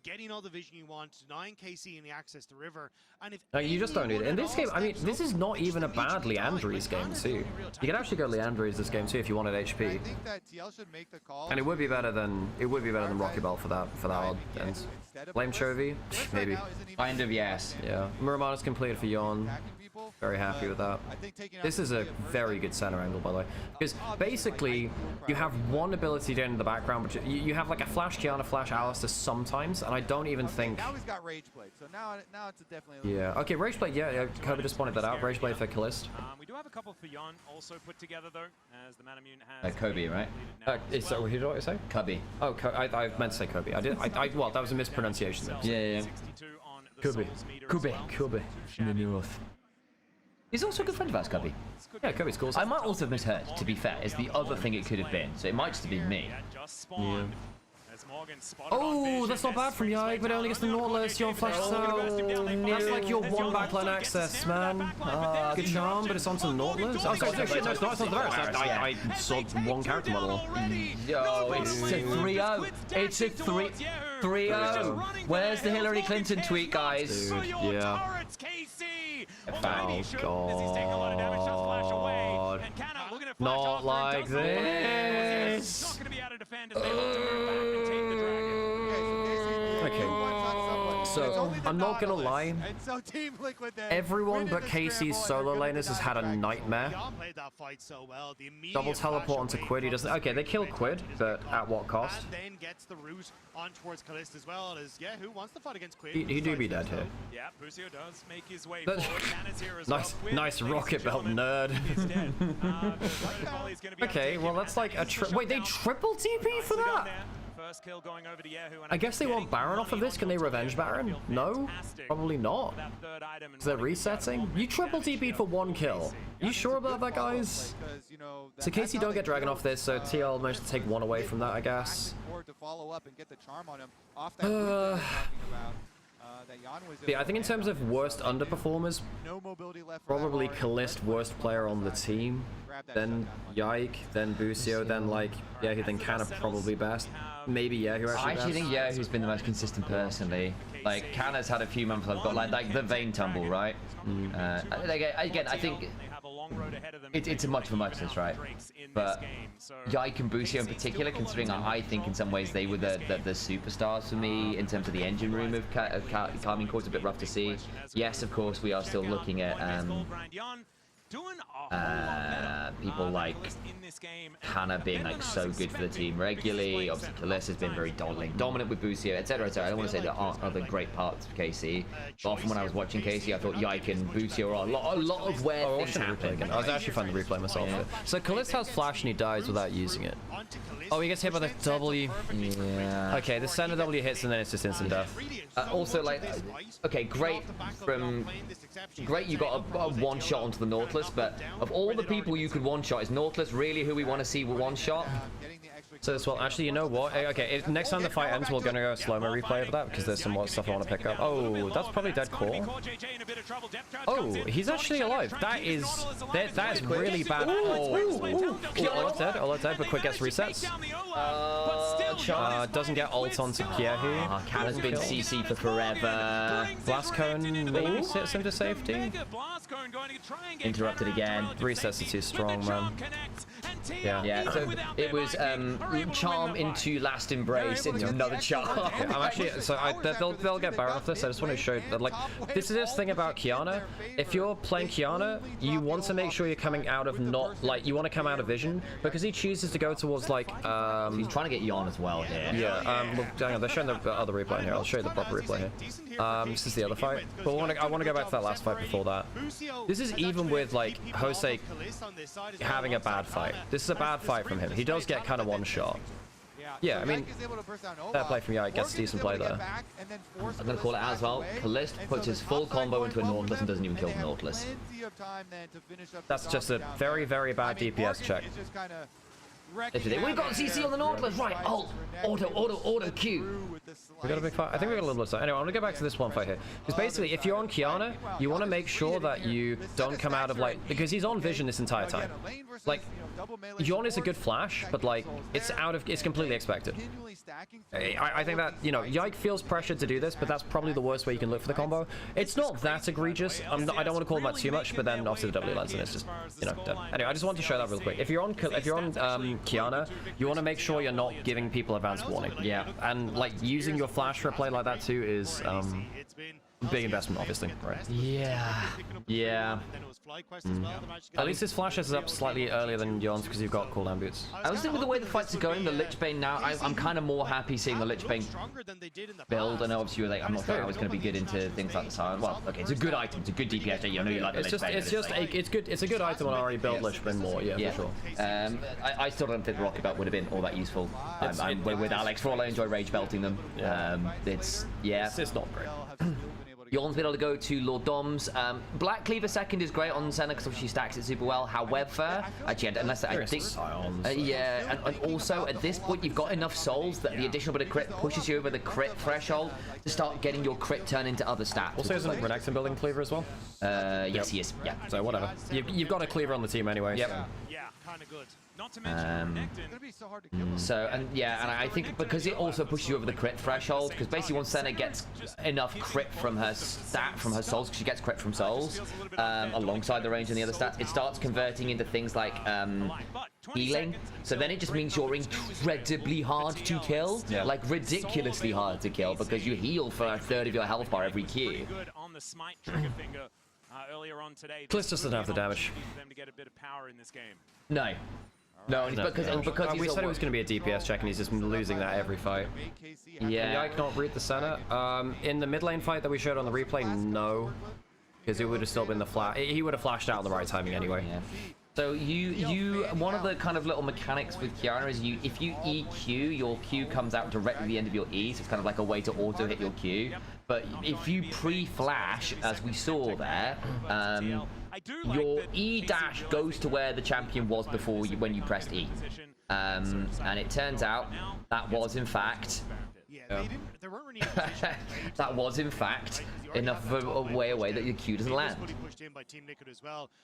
Getting all the vision you want, denying KC and the access to river, and if no, you just don't need it. In this game, I mean, this is not even a bad Leandry's game too. You can actually go Leandry's this game too if you wanted HP. I think that TL should make the call. And it would be better than Rocket Belt for that odd ends. Blame Chovy? Maybe. Kind of, yes. Yeah. Muramana's completed for Yon. Very happy with that. This is a very good center angle, by the way. Because basically, you have one ability down in the background, but you have like a flash Kiana, flash Alistair sometimes, and I don't even think... Now he's got Rage Blade, so now it's definitely... Yeah, okay, Rage Blade, yeah, Kobe just pointed that out. Rage Blade for Calist. We do have a couple for Yon also put together, though, as the Manamune has... Kobe, right? Who did I say? Kobe. Oh, I meant to say Kobe. Well, that was a mispronunciation. Yeah. Kobe. In the north. He's also a good friend of ours, Kobe. Yeah, Kobe's cool. I might also have misheard, to be fair, is the other thing it could have been. So it might just have been me. Yeah. Oh, that's not bad from Yike, but it only gets the Nautilus. Yon flashes out. That's like your one backline access, man. Good charm, but it's onto Nautilus. Oh, sorry, shit, no, it's not. It's not the Varus. I saw one character model. Yo, it's a 3-0. It's a 3-0. Where's the Hillary Clinton tweet, guys? Dude, yeah. Oh, God. Not like this. Okay. So, I'm not gonna lie, everyone but KC's solo laners has had a nightmare. Double teleport onto Quid, he doesn't... Okay, they kill Quid, but at what cost? then gets the route on towards Calista as well, as who wants to fight against Quid? He do be dead here. Yeah, Busio does make his way forward. Nana's here as well. Nice Rocket Belt nerd. Okay, well that's like a wait, they triple TP for that? I guess they want Baron off of this. Can they revenge Baron? No? Probably not. Because they're resetting? You triple TP'd for one kill. You sure about that, guys? So KC don't get Dragon off this, so TL managed to take one away from that, I guess. Yeah, I think in terms of worst underperformers, probably Calist worst player on the team, then Yike, then Busio, then like Yehu, then Kana probably best. Maybe Yehu actually. I actually think Yehu's been the most consistent personally. Like Kana's had a few months I've got like the Vayne tumble, right? Again, I think it's a much of a muchness, right? But Yike and Busio in particular, considering I think in some ways they were the superstars for me in terms of the engine room of Karmine Corp's a bit rough to see. Yes, of course, we are still looking at people like Hannah being like so good for the team regularly. Obviously, Calista has been very dominant with Busio, etc. I don't want to say there aren't other great parts of KC, but often when I was watching KC, I thought Yike and Busio are a lot of where things happen. I was actually fun to replay myself. Yeah. So Calista has flash and he dies without using it. Oh, he gets hit by the W. Yeah. Okay, the center W hits and then it's just instant death. Also, like, okay, great. You got a one shot onto the Nautilus. Nautilus, but of all the people you could one-shot, is Nautilus really who we want to see one-shot? So this, well, actually, you know what? Okay, next time the fight ends, we're gonna go slow-mo replay of that because there's some more stuff I want to pick up. Oh, that's probably dead Corp. Oh, he's actually alive. That is really bad. Olaf dead, but quick gets resets. Doesn't get ult onto Kiehu. Cat has been CC for forever. Blast Cone maybe sits him to safety. Interrupted again. Resets are too strong, man. Yeah, so it was charm into last embrace into another charm. I'm actually, so they'll get Baron off this. I just want to show that, like, this is this thing about Qiyana. If you're playing Qiyana, you want to make sure you're coming out of you want to come out of vision, because he chooses to go towards, like, he's trying to get Yon as well here. Yeah, well, hang on, they're showing the other replay here. I'll show you the proper replay here. This is the other fight. But I want to go back to that last fight before that. This is even with, like, Jose having a bad fight. This is a bad fight from him. He does get kind of one shot. Yeah, I mean, fair play from Yike, gets a decent play there. I'm going to call it out as well. Kalist puts his full combo into a Nautilus and doesn't even kill the Nautilus. That's just a very, very bad DPS check. We've got CC on the Nautilus, right? Oh, auto Q. We got a big fight. I think we got a little bit of time. Anyway, I'm gonna go back to this one fight here. Because basically, if you're on Qiyana, you want to make sure that you don't come out of, like, because he's on vision this entire time. Like, Yon is a good flash, but, like, it's completely expected. I think that, you know, Yike feels pressured to do this, but that's probably the worst way you can look for the combo. It's not that egregious. I don't want to call him that too much, but then obviously the W lens and it's just, you know, dead. Anyway, I just want to show that real quick. If you're on Qiyana, you want to make sure you're not giving people advanced warning. Yeah, and, like, using your flash for a play like that too is big investment, obviously, right? Yeah. At least his flash is up slightly earlier than Yon's because you've got cooldown boots. I was thinking with the way the fights are going, the Lich Bane now, I'm kind of more happy seeing the Lich Bane build. I know obviously you were like, I'm not sure I was going to be good into things like the Siren. Well, okay, it's a good item, it's a good DPS. You know you like the Lich Bane. It's a good item on already built Lich Bane more, yeah, for sure. I still don't think the Rocket Belt would have been all that useful. With Alex, for all I enjoy rage belting them. It's not great. Yon's been able to go to Lord Dom's. Black Cleaver second is great on Senna because she stacks it super well. However, actually, unless I think, and also at this point you've got enough souls that the additional bit of crit pushes you over the crit threshold to start getting your crit turn into other stats. Also, isn't Renekton building Cleaver as well? Yes, he is. Yeah. So whatever. You've got a Cleaver on the team anyway. Yep. So. Yeah, kind of good. Not to mention so and I think because it also pushes you over the crit threshold, because basically once Senna gets enough crit from her stat from her souls, because she gets crit from souls alongside the range and the other stats, it starts converting into things like healing. So then it just means you're incredibly hard to kill, like ridiculously hard to kill, because you heal for a third of your health bar every Q. Kliss just doesn't have the damage. No, because we said it was going to be a DPS check, and he's just losing that every fight. Yeah. Yike not root the center. In the mid lane fight that we showed on the replay, no, because it would have still been the flash. He would have flashed out in the right timing anyway. Yeah. So one of the kind of little mechanics with Qiyana is if you EQ, your Q comes out directly at the end of your E, so it's kind of like a way to auto hit your Q. But if you pre-flash, as we saw there, your E dash goes to where the champion was before when you pressed E. And it turns out that was in fact enough of a way away that your Q doesn't land.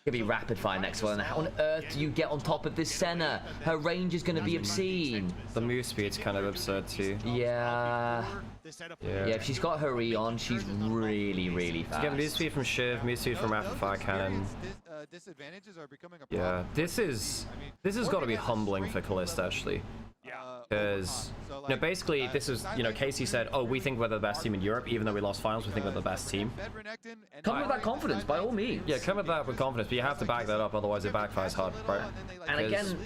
Could be rapid fire next one. How on earth do you get on top of this Senna? Her range is going to be obscene. The move speed's kind of absurd too. Yeah, if she's got her E on, she's really fast. Again, move speed from Shiv, move speed from rapid fire cannon. Yeah, this has got to be humbling for Kalist actually. Because, you know, basically this is, you know, Casey said, oh, we think we're the best team in Europe, even though we lost finals, we think we're the best team. Come with that confidence, by all means. Yeah, come with that with confidence, but you have to back that up, otherwise it backfires hard, right? And again,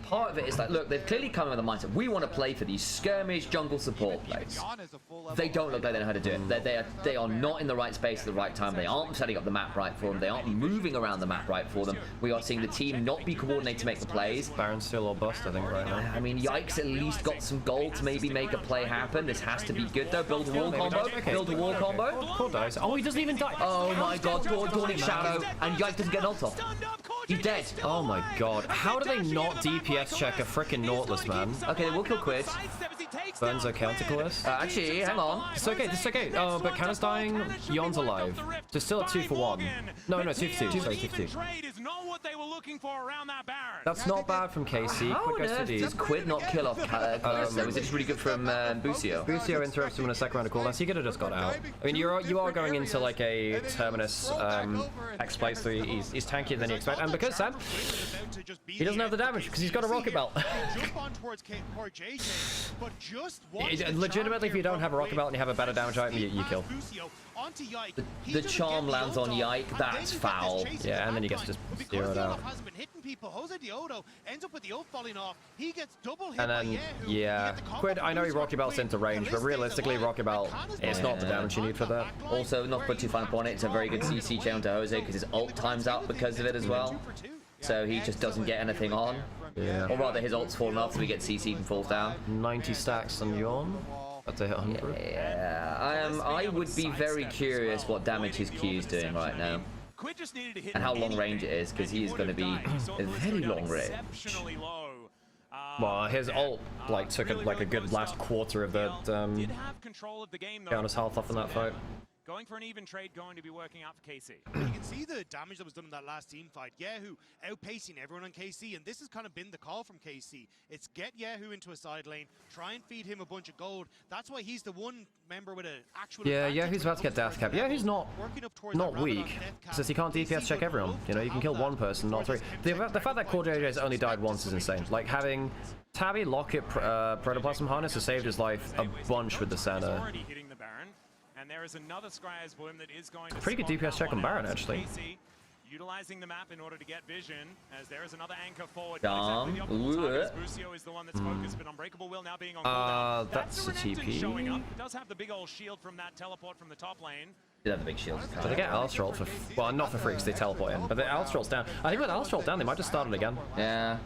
part of it is like, look, they've clearly come with the mindset, we want to play for these skirmish jungle support plays. They don't look like they know how to do it. They are not in the right space at the right time. They aren't setting up the map right for them. They aren't moving around the map right for them. We are seeing the team not be coordinated to make the plays. Baron's still all bust, I think, right now. I mean, Yike's at least got some gold to maybe make a play happen. This has to be good though. Build a wall combo. Build a wall combo. Poor dies. Oh, he doesn't even die. Oh my god, Dawning Shadow, and Yike doesn't get an ult off. He's dead. Oh my god. How do they not DPS check a freaking Nautilus, man? Okay, they will kill Quid. Burns are counter coolest. Actually, hang on. It's okay, this is okay. Oh, but Canna's dying, Yon's alive. So still at 2 for 1. No, 2 for 2. Sorry, 2 for 2. That's not bad from KC. How Quid on goes to earth D. does Quid not kill off Callisto? Was it just really good from Busio? Busio interrupts him in a second round of cooldowns. He could have just got out. I mean, you are going into like a Terminus X plays 3. He's tankier than you expect. And because Sam, he doesn't have the damage because he's got a rocket belt. Legitimately, if you don't have a rocket belt and you have a better damage item, you kill. The charm lands on Yike. That's foul. Yeah, and then he gets just zeroed out. And then, yeah, Quid, I know he rocket belts into range, but realistically, rocket belt is not the damage you need for that. Also, not to put too fine upon it, it's a very good CC challenge to Jose because his ult times out because of it as well. So he just doesn't get anything on. Yeah. Or rather, his ult's fallen off, so he gets CC'd and falls down. 90 stacks on Yon. That's a hit 100. Yeah, I would be very curious what damage his Q is doing right now. And how long range it is, because he is going to be a very long range. Well, his ult like took a good last quarter of the counter's health off in that fight. Going for an even trade, going to be working out for KC. You can see the damage that was done in that last team fight. Yahoo outpacing everyone on KC, and this has kind of been the call from KC. It's get Yahoo into a side lane, try and feed him a bunch of gold. That's why he's the one member with an actual. Yeah, Yahoo's about to get death cap. Yahoo's not weak, since he can't DPS check everyone. You know, you can kill one person, not 3. The fact that Core JJ's only died once is insane. Like having Tabby Locket Protoplasm Harness has saved his life a bunch with the center. And there is another Scryer's Bloom that is going to pretty good DPS check on Baron, actually. Utilizing the map in order to get vision, as there is another anchor forward. Busio is the one that's focused, but Unbreakable Will now being on cooldown. That's a TP. Showing up. Does have the big old shield from that teleport from the top lane. Did have the big shield. So they get Alstrol for, well, not for free because they teleport in, but the Alstrol's down. I think with Alstrol down, they might just start it again. Yeah.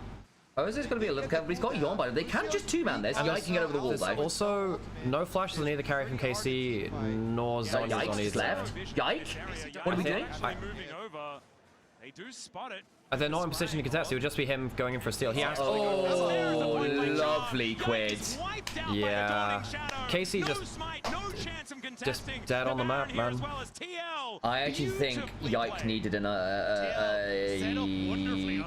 Oh, is this going to be a little careful? He's got Yon by him. They can just two-man this. Yike can get over the wall, though. Also, no flashes on either carry from KC, nor Zonya's on either. Left. Yike? What are we doing? They do spot it. They're not in position to contest. It would just be him going in for a steal. He has. Oh, lovely Quid. Yeah. KC just dead on the map, man. I actually think Yike needed a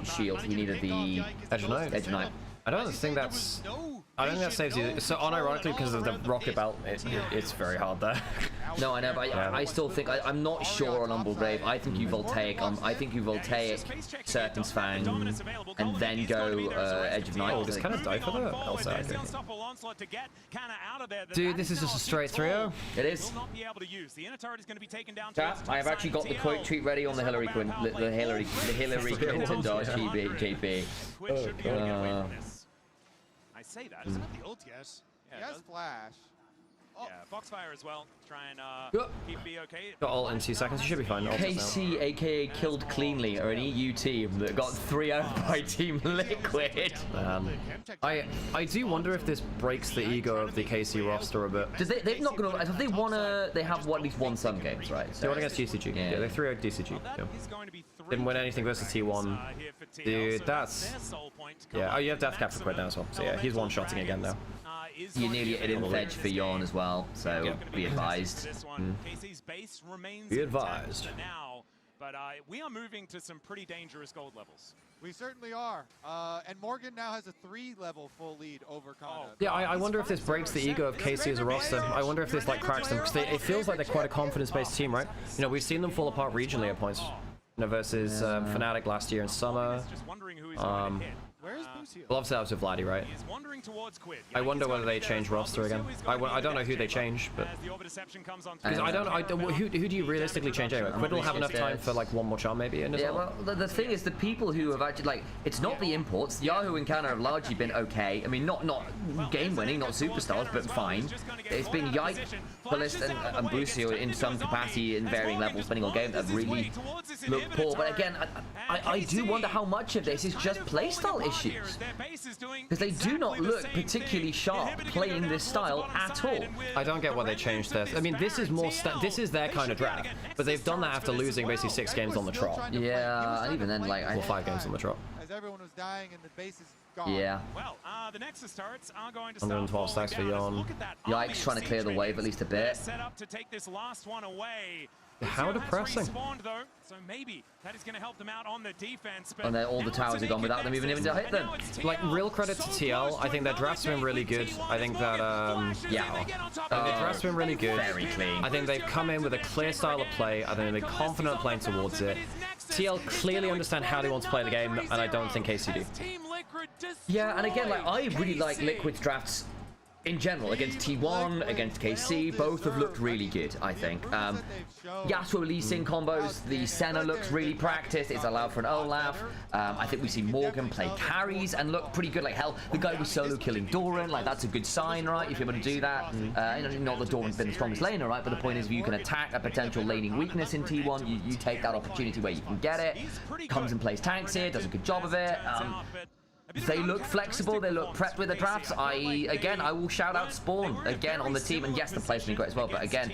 shield. He needed the Edge of Night. Edge of Night. I don't think that's. I don't think that saves you. So unironically, because of the rocket belt, it's very hard there. No, I know, but I still think I'm not sure on Humble Grave. I think you Voltaic. I think you Voltaic Serpent's Fang, and then go Edge of Night. Oh, does Canna die for that? Dude, this is just a straight 3-0. It is. Chat, I have actually got the quote tweet ready on the Hillary Clinton, the Hillary Clinton dodge JP. I say that. It's not the ult yet. He has flash. Yeah, Foxfire as well. Try and keep B okay. Got ult in 2 seconds. You should be fine. KC, aka Killed Cleanly, are an EU team that got 3-0 by Team Liquid. I do wonder if this breaks the ego of the KC roster a bit. Does they've not gonna. Have they won a? They have at least won some games, right? They won against DCG. Yeah, they 3-0'd DCG. Yeah. Didn't win anything versus T1. Dude, that's. Yeah. Oh, you have death cap for Quid now as well. So yeah, he's one-shotting again now. You nearly hit in edge for Yon as well, so be advised. Be advised. But we are moving to some pretty dangerous gold levels. We certainly are. And Morgan now has a 3-level full lead over Kana. Yeah, I wonder if this breaks the ego of KC as a roster. I wonder if this like cracks them, because it feels like they're quite a confidence-based team, right? You know, we've seen them fall apart regionally at points. You know, versus Fnatic last year in summer. Where is Busio? Well, obviously that was with Vladdy, right? I wonder whether they change roster again. I don't know who they change, but because I don't know who do you realistically change anyway? Quid will have enough time for like one more charm maybe in his ult. Well, the thing is, the people who have actually like, it's not the imports. Yahoo and Kana have largely been okay. I mean, not game winning, not superstars, but fine. It's been Yike, Ballista, and Busio in some capacity in varying levels, depending on game, that really look poor. But again, I do wonder how much of this is just playstyle issues. Because they do not look particularly sharp playing this style at all. I don't get why they changed this. I mean, this is more this is their kind of drag, but they've done that after losing basically 6 games on the trot. Yeah, and even then, like, Or 5 games on the trot. As everyone was dying and the base is gone. Yeah. Well, the Nexus turrets are going to 112 stacks for Yon. Yikes, trying to clear the wave at least a bit. Set up to take this last one away. How depressing. Respawned, though, so maybe that is going to help them out on the defense. But And then all the towers are gone without them even to hit them. Like, real credit to TL. I think their draft's been really good. I think that, yeah. Their draft's been really good. Very clean. I think they've come in with a clear style of play. I think they're confident playing towards it. TL clearly understand how they want to play the game, and I don't think KC do. Yeah, and again, like, I really like Liquid's drafts in general. Against T1, against KC, both have looked really good, I think. Yasuo Lee Sin combos, the Senna looks really practiced. It's allowed for an Olaf. I think we see Morgan play carries and look pretty good. Like, hell, the guy was solo killing Doran. Like, that's a good sign, right? If you're going to do that. Not that Doran's been the strongest laner, right? But the point is, if you can attack a potential laning weakness in T1, you take that opportunity where you can get it. Comes and plays tanks here, does a good job of it. They look flexible, they look prepped with the drafts. I will shout out Spawn again on the team, and yes, the play's been great as well, but again,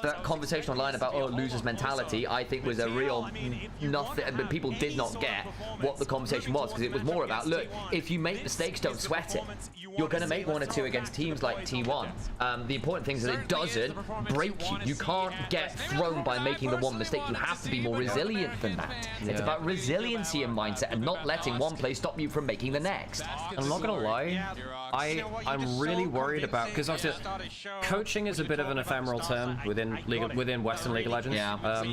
that conversation online about losers mentality, I think was a real nothing, but people did not get what the conversation was, because it was more about, look, if you make mistakes, don't sweat it. You're going to make 1 or 2 against teams like T1. The important thing is that it doesn't break you. You can't get thrown by making the one mistake. You have to be more resilient than that. It's about resiliency and mindset, and not letting one play stop you from making the next. I'm not gonna lie, I'm really worried about, because obviously coaching is a bit of an ephemeral term within Western League of Legends. Yeah.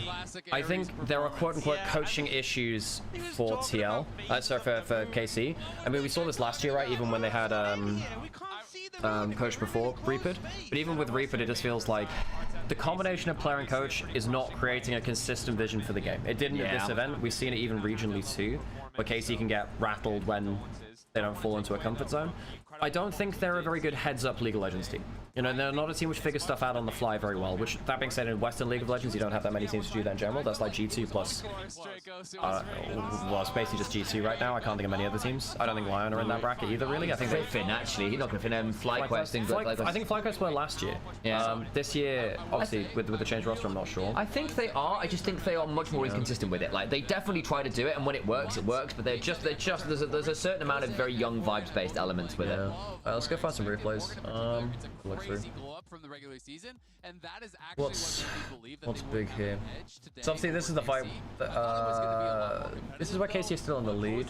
I think there are quote-unquote coaching issues for TL, for KC. I mean, we saw this last year, right? Even when they had coach before Reapered, but even with Reapered, it just feels like the combination of player and coach is not creating a consistent vision for the game. It didn't at this event. We've seen it even regionally too, where KC can get rattled when they don't fall into a comfort zone. I don't think they're a very good heads-up League of Legends team. You know, they're not a team which figures stuff out on the fly very well, which, that being said, in Western League of Legends, you don't have that many teams to do that in general. That's like G2 plus, well, it's basically just G2 right now. I can't think of many other teams. I don't think Lion are in that bracket either, really. I think they Finn, actually. He's not going to Finn. FlyQuest. I think FlyQuest were last year. Yeah. This year, obviously, with the changed roster, I'm not sure. I think they are. I just think they are much more inconsistent with it. Like, they definitely try to do it, and when it works, it works. But there's a certain amount of very young vibes-based elements with it. Let's go find some replays. Look through. What's big here? So obviously this is the fight. This is where KC is still in the lead.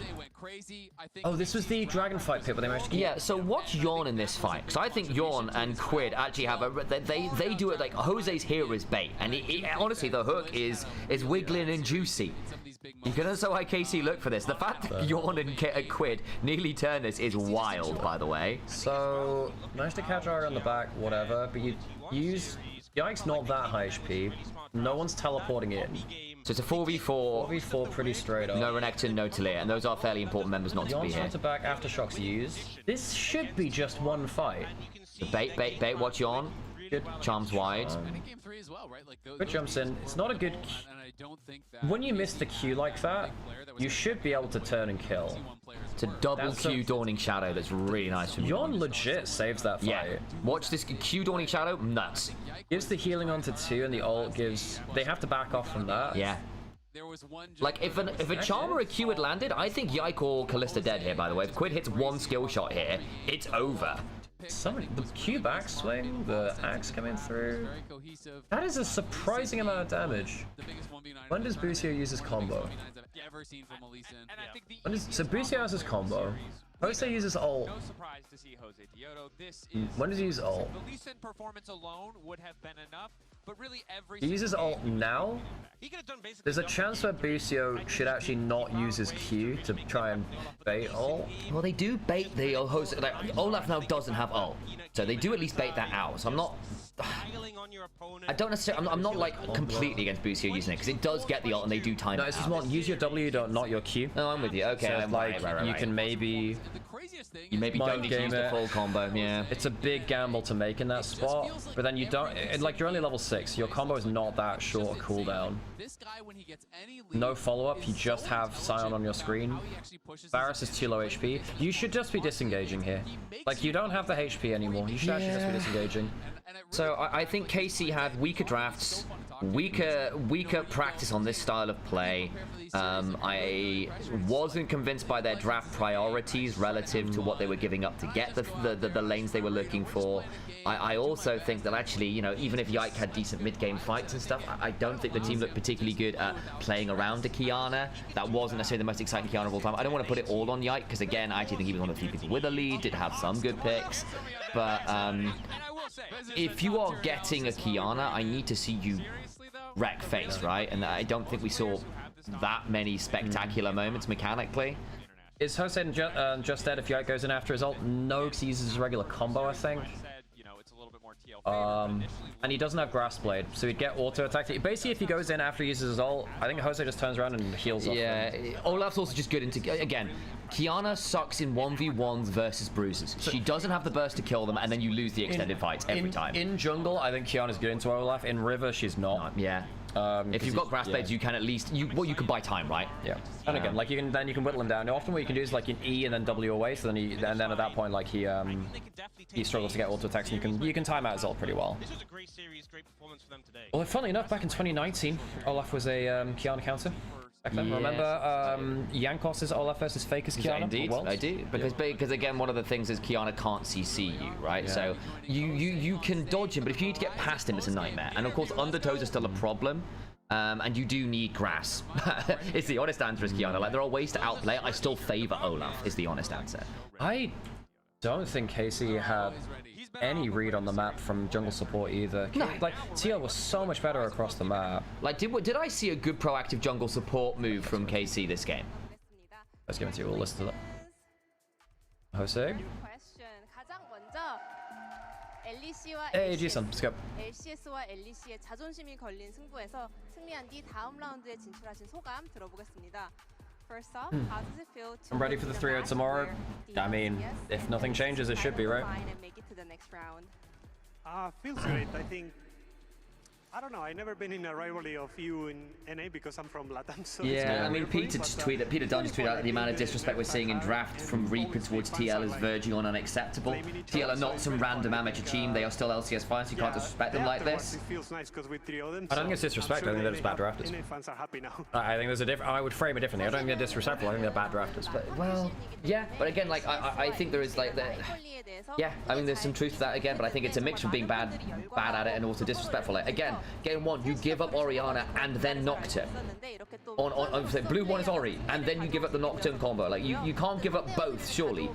Oh, this was the dragon fight pit, but they managed to keep. Yeah. So what's Yawn in this fight? Because I think Yawn and Quid actually have a. They do it like Jose's here is bait, and honestly the hook is wiggling and juicy. You can also why KC look for this. The fact that Yawn and Quid nearly turn this is wild, by the way. So managed to catch R on the back, whatever. But you use Yike's not that high HP. No one's teleporting in. So it's a 4v4. 4v4 pretty straight up. No Renekton, no Talia, and those are fairly important members not to be here. To back, Aftershocks used. This should be just one fight. So bait, watch Yawn. Good. Charms wide. Good jumps in. It's not a good... When you miss the Q like that, you should be able to turn and kill. It's a double Q Dawning Shadow that's really nice for me. Yawn legit saves that fight. Yeah. Watch this Q Dawning Shadow. Nuts. Gives the healing onto 2 and the ult gives... They have to back off from that. Yeah. Like, if a Charm or a Q had landed, I think Yike or Kalista dead here, by the way. If Quid hits one skill shot here, it's over. The Q backswing, the axe coming through. That is a surprising amount of damage. When does Busio use his combo? So Busio has his combo. Jose uses ult. When does he use ult? He uses ult now. There's a chance that Busio should actually not use his Q to try and bait ult. Well, they do bait the Jose. Like, Olaf now doesn't have ult, so they do at least bait that out. So I'm not Piling on your opponent. I don't necessarily. I'm not like completely against boost here using it because it does get the ult and they do time. No, it's just more use your W, not your Q. No, I'm with you. Okay, So I'm like right. you can maybe You maybe don't need to use the full combo. Yeah. It's a big gamble to make in that spot, but then you don't. Like you're only level 6. Your combo is not that short a cooldown. No follow up. You just have Scion on your screen. Varus is too low HP. You should just be disengaging here. Like you don't have the HP anymore. You should actually just be disengaging. So I think KC had weaker drafts, weaker practice on this style of play. I wasn't convinced by their draft priorities relative to what they were giving up to get the lanes they were looking for. I also think that actually, you know, even if Yike had decent mid-game fights and stuff, I don't think the team looked particularly good at playing around a Kiana. That wasn't necessarily the most exciting Kiana of all time. I don't want to put it all on Yike, because again, I actually think he was one of the few people with a lead, did have some good picks. But if you are getting a Kiana, I need to see you wreck face, right? And I don't think we saw that many spectacular moments mechanically. Is Jose just dead if Yike goes in after his ult? No, because he uses his regular combo, I think. And he doesn't have Grass Blade, so he'd get auto attacked. Basically, if he goes in after he uses his ult, I think Jose just turns around and heals off. Yeah, Olaf's also just good into... Again, Kiana sucks in 1v1s versus bruises. She doesn't have the burst to kill them, and then you lose the extended fights every time. In jungle, I think Kiana's good into Olaf. In river, she's not. Yeah. If you've got Grass Blades, you can at least... you can buy time, right? Yeah. And again, like you can whittle him down. Often what you can do is like an E and then W away, so then then at that point, like he struggles to get auto attacks, and you can time out his ult pretty well. This was a great series, great performance for them today. Well, funnily enough, back in 2019, Olaf was a Kiana counter. Back then, remember Yankos's Olaf versus Faker's Kiana? Yeah, indeed, I do. Because again, one of the things is Kiana can't CC you, right? Yeah. So you can dodge him, but if you need to get past him, it's a nightmare. And of course, undertows are still a problem. And you do need grass. It's the honest answer is Kiana. Like, there are ways to outplay it. I still favor Olaf, is the honest answer. I don't think Casey had any read on the map from jungle support either. No. Like, TL was so much better across the map. Like, did I see a good proactive jungle support move from KC this game? Let's give it to you. We'll listen to that. Jose? Hey, Jason, let's go. LCS와 LEC의 자존심이 걸린 승부에서 승리한 뒤 다음 라운드에 진출하신 소감 들어보겠습니다. First off, how does it feel to I'm ready for the 3-0 tomorrow. I mean, if nothing changes, it should be, right? and make it to the next round? Feels great. I think, I don't know, I've never been in a rivalry of you in NA because I'm from Latam. So yeah, I mean, Peter Dunn just tweeted out that the amount of disrespect we're seeing in draft from Reaper towards TL is verging on unacceptable. TL are not some random amateur team. They are still LCS fans. You can't disrespect them like this. It feels nice because with 3 of them. I don't think it's disrespect. I think they're just bad drafters. NA fans are happy now. I think there's a different. I would frame it differently. I don't think they're disrespectful. I think they're bad drafters. But, well, yeah. But again, like I think there is like the. Yeah, I mean, there's some truth to that again. But I think it's a mix from being bad at it and also disrespectful. Like, again, game one, you give up Orianna and then Nocturne. On blue one is Ori, and then you give up the Nocturne combo. Like you can't give up both, surely.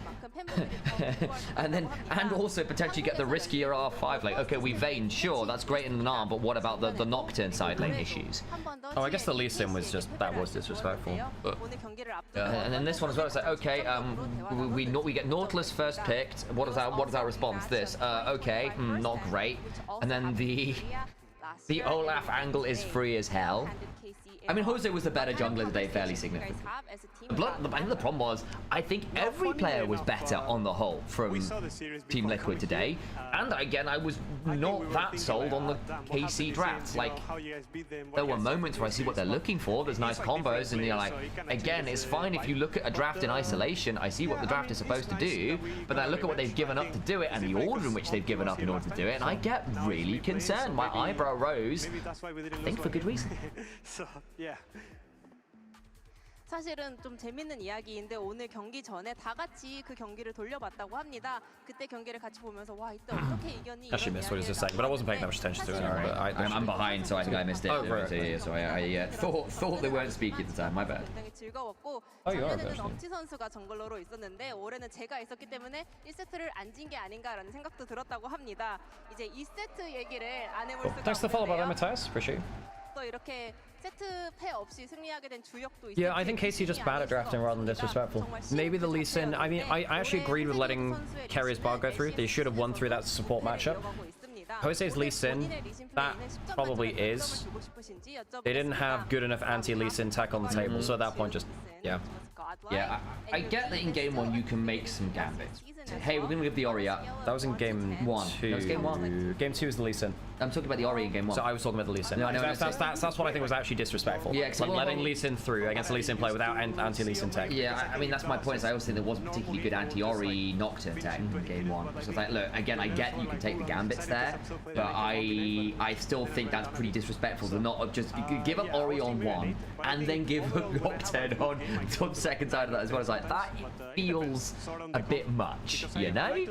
and also potentially get the riskier R5. Like, okay, we Vayne, sure, that's great in an arm, but what about the Nocturne side lane issues? Oh, I guess the Lee Sin was just disrespectful. But, and then this one as well. It's like, okay, we get Nautilus first picked. What is our response? This, okay, not great. And then the Olaf angle is free as hell. I mean, Jose was the better jungler today, fairly significant. The problem was, I think every player was better on the whole from Team Liquid today. And again, I was not that sold on the KC drafts. Like, there were moments where I see what they're looking for. There's nice combos, and you're like, again, it's fine if you look at a draft in isolation. I see what the draft is supposed to do, but then I look at what they've given up to do it and the order in which they've given up in order to do it, and I get really concerned. My eyebrow rose, I think for good reason. Yeah. 사실은 좀 재밌는 이야기인데 오늘 경기 전에 다 같이 그 경기를 돌려봤다고 합니다. 그때 경기를 같이 보면서 와 이때 어떻게 이겼니? Actually missed what he was just saying, but I wasn't paying that much attention to it. Sorry, I'm behind, so I think I missed it. Oh, right. So I thought they weren't speaking at the time. My bad. 굉장히 즐거웠고 you are, 작년에는 엄치 선수가 정글러로 있었는데 올해는 제가 있었기 때문에 1세트를 안 진 게 아닌가라는 생각도 들었다고 합니다. 이제 2세트 얘기를 안 해볼 수가 없는데요. Thanks for the follow, by the way, Matthias. Appreciate it. 또 이렇게 세트 패 없이 승리하게 된 주역도 있어요. Yeah, I think KC just bad at drafting rather than disrespectful. Maybe the Lee Sin. I mean, I actually agreed with letting Carrier's bar go through. They should have won through that support matchup. Jose's Lee Sin, that probably is. They didn't have good enough anti-Lee Sin tech on the table, so at that point, just, yeah. Yeah, I get that in game 1 you can make some gambits. Hey, we're gonna give the Ori up. That was in game 1. 2. That was game 1. Game 2 is the Lee Sin. I'm talking about the Ori in game 1. So I was talking about the Lee Sin. No, that's what I think was actually disrespectful. Yeah, like letting Lee Sin through against a Lee Sin player without anti-Lee Sin tech. Yeah, I mean, that's my point. Is I also think there wasn't particularly good anti-Ori Nocturne tech in game 1. So it's like, look, again, I get you can take the gambits there, but I still think that's pretty disrespectful to not just give up Ori on 1 and then give up Nocturne on second side of that as well. It's like, that feels a bit much, you know?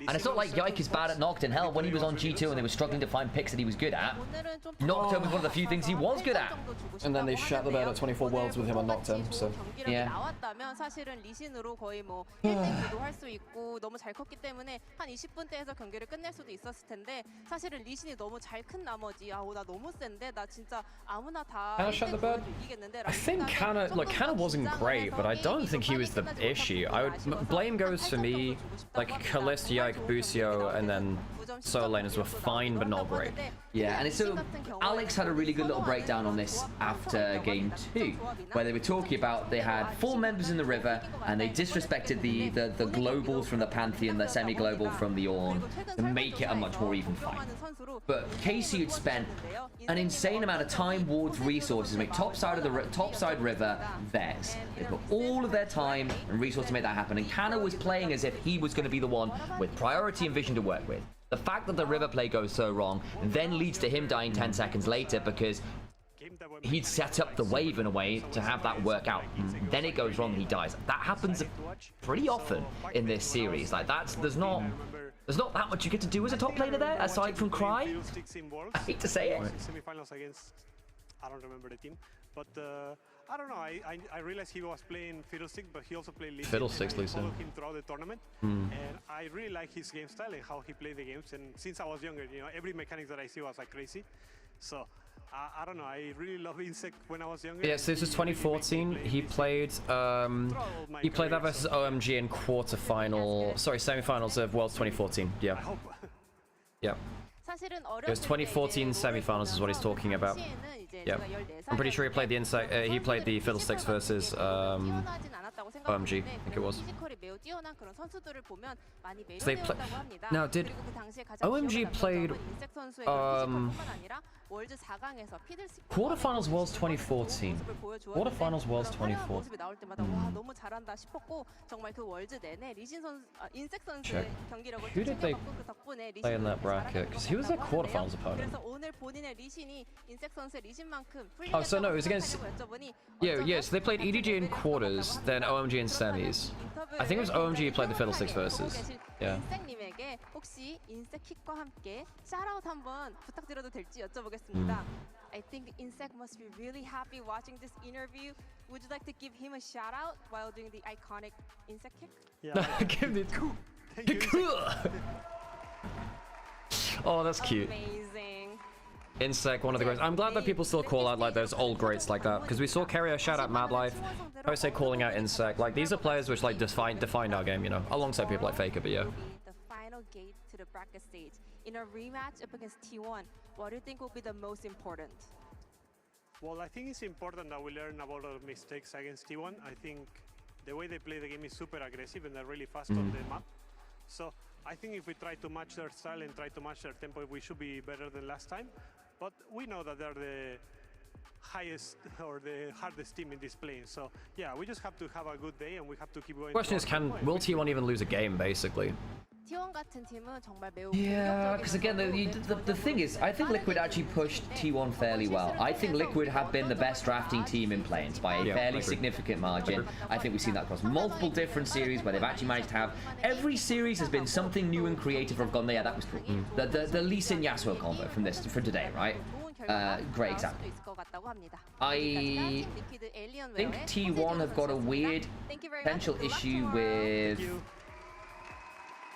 And it's not like Yike is bad at Nocturne. Hell, when he was on G2 and they were struggling to find picks that he was good at, Nocturne was one of the few things he was good at. And then they shut the bed at 24 Worlds with him on Nocturne, so... Yeah. 사실은 리신으로 거의 뭐 1대9도 할 수 있고 너무 잘 컸기 때문에 한 20분대에서 경기를 끝낼 수도 있었을 텐데 사실은 리신이 너무 잘 큰 나머지 나 너무 센데 나 진짜 아무나 다 shut the bed? 이기겠는데 I think Canna wasn't great, but I don't think he was the issue. Blame goes for me, like Kalista, Yike, Busio, and then solo laners were fine, but not great. Yeah, and so Alex had a really good little breakdown on this after game 2, where they were talking about they had 4 members in the river and they disrespected the globals from the Pantheon, the semi-global from the Ornn, to make it a much more even fight. But KC had spent an insane amount of time, wards, resources to make topside river theirs. They put all of their time and resources to make that happen, and Canna was playing as if he was going to be the one with priority and vision to work with. The fact that the river play goes so wrong then leads to him dying 10 seconds later because he'd set up the wave in a way to have that work out. Then it goes wrong, he dies. That happens pretty often in this series. Like there's not that much you get to do as a top laner there, aside from cry. I hate to say it. Semifinals against, I don't remember the team, but I don't know. I realized he was playing Fiddlestick, but he also played Lee Sin. Fiddlestick's Lee Sin. I followed him throughout the tournament, and I really like his game style and how he played the games. And since I was younger, you know, every mechanic that I see was like crazy. So I don't know. I really love Insect when I was younger. Yeah, so this was 2014. He played that versus OMG in semi-finals of Worlds 2014. Yeah. Yeah. It was 2014 semi-finals is what he's talking about. Yeah. I'm pretty sure he played the Fiddlesticks versus OMG, I think it was. So they now, did OMG played quarterfinals Worlds 2014? Quarterfinals Worlds 2014. Check. Who did they play in that bracket? Because he was their quarterfinals opponent. Oh, so no, it was against... Yeah, so they played EDG in quarters, then OMG in semis. I think it was OMG who played the Fiddlesticks versus. Yeah. 혹시 인색킥과 함께 샤라웃 한번 부탁드려도 될지 여쭤보겠습니다. I think Insect must be really happy watching this interview. Would you like to give him a shout out while doing the iconic Insect kick? Yeah. Give me Oh, that's cute. Amazing. Insect, one of the greats. I'm glad that people still call out like those old greats like that, because we saw Kerio shout out Mad Life. I would say calling out Insect. Like, these are players which like defined our game, you know, alongside people like Faker, but yeah. The final gate to the bracket stage. In a rematch up against T1, what do you think will be the most important? Well, I think it's important that we learn about our mistakes against T1. I think the way they play the game is super aggressive and they're really fast on the map. So I think if we try to match their style and try to match their tempo, we should be better than last time. But we know that they're the highest or the hardest team in this plane. So yeah, we just have to have a good day and we have to keep going. The question is, will T1 even lose a game, basically? Yeah, because again, the thing is, I think Liquid actually pushed T1 fairly well. I think Liquid have been the best drafting team in planes by a fairly significant margin. I think we've seen that across multiple different series where they've actually managed to have... Every series has been something new and creative. I've gone, yeah, that was cool. The Lee Sin Yasuo combo from today, right? Great example. I think T1 have got a weird potential issue with...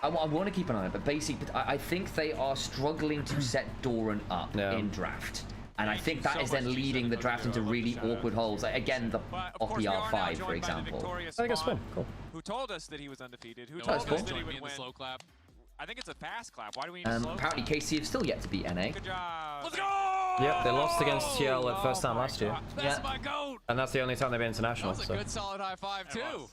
I want to keep an eye on it, but basically, I think they are struggling to set Doran up in draft. And I think that is then leading the draft into really awkward holes. Like, again, off the R5, for example. I think it's fun. Cool. Who told us that he was undefeated? Who told us that he would win? I think it's a fast clap. Why do we need to slow? Apparently KC have still yet to beat NA. Good job. Let's go! Yep, they lost against TL at first time last year. That's my goat. And that's the only time they've been international. That was a good solid high five too.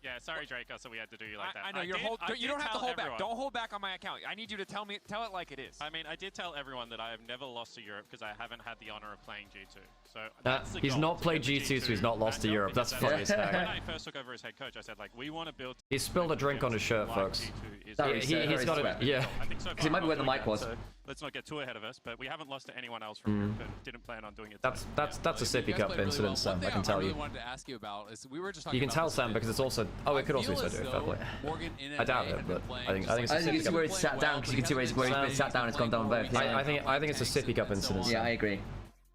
Yeah, sorry, Draco, so we had to do you like that. I know, you don't have to hold back. Don't hold back on my account. I need you to tell it like it is. I mean, I did tell everyone that I have never lost to Europe because I haven't had the honor of playing G2. So that's the he's goal, not played to get the G2, so he's not lost to matchup, Europe. That's because funny as heck. When I first took over as head coach, I said, like, we want to build... He spilled a drink on his shirt, folks. He's got it. Yeah. I think so far Because he might be where the mic was. So let's not get too ahead of us, but we haven't lost to anyone else from Europe and didn't plan on doing it. That's a sippy cup incident, Sam. I can tell you. One thing I wanted to ask you about is we were just talking You can about tell, this Sam, because it's also. Oh, it could also be so do it. I doubt it, but I think it's a I think sippy it's cup. where it's sat down, because you can see where he's been sat down, it's gone down both. I think it's a sippy cup incident. Yeah, I agree.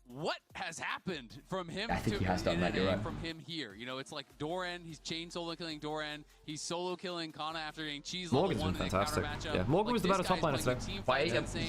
What has happened from him? I think he has done that, you're right. From him here, you know, it's like Doran. He's chain solo killing Doran. He's solo killing Kana after getting cheese. Morgan's been fantastic. Yeah, Morgan was the better top liner today.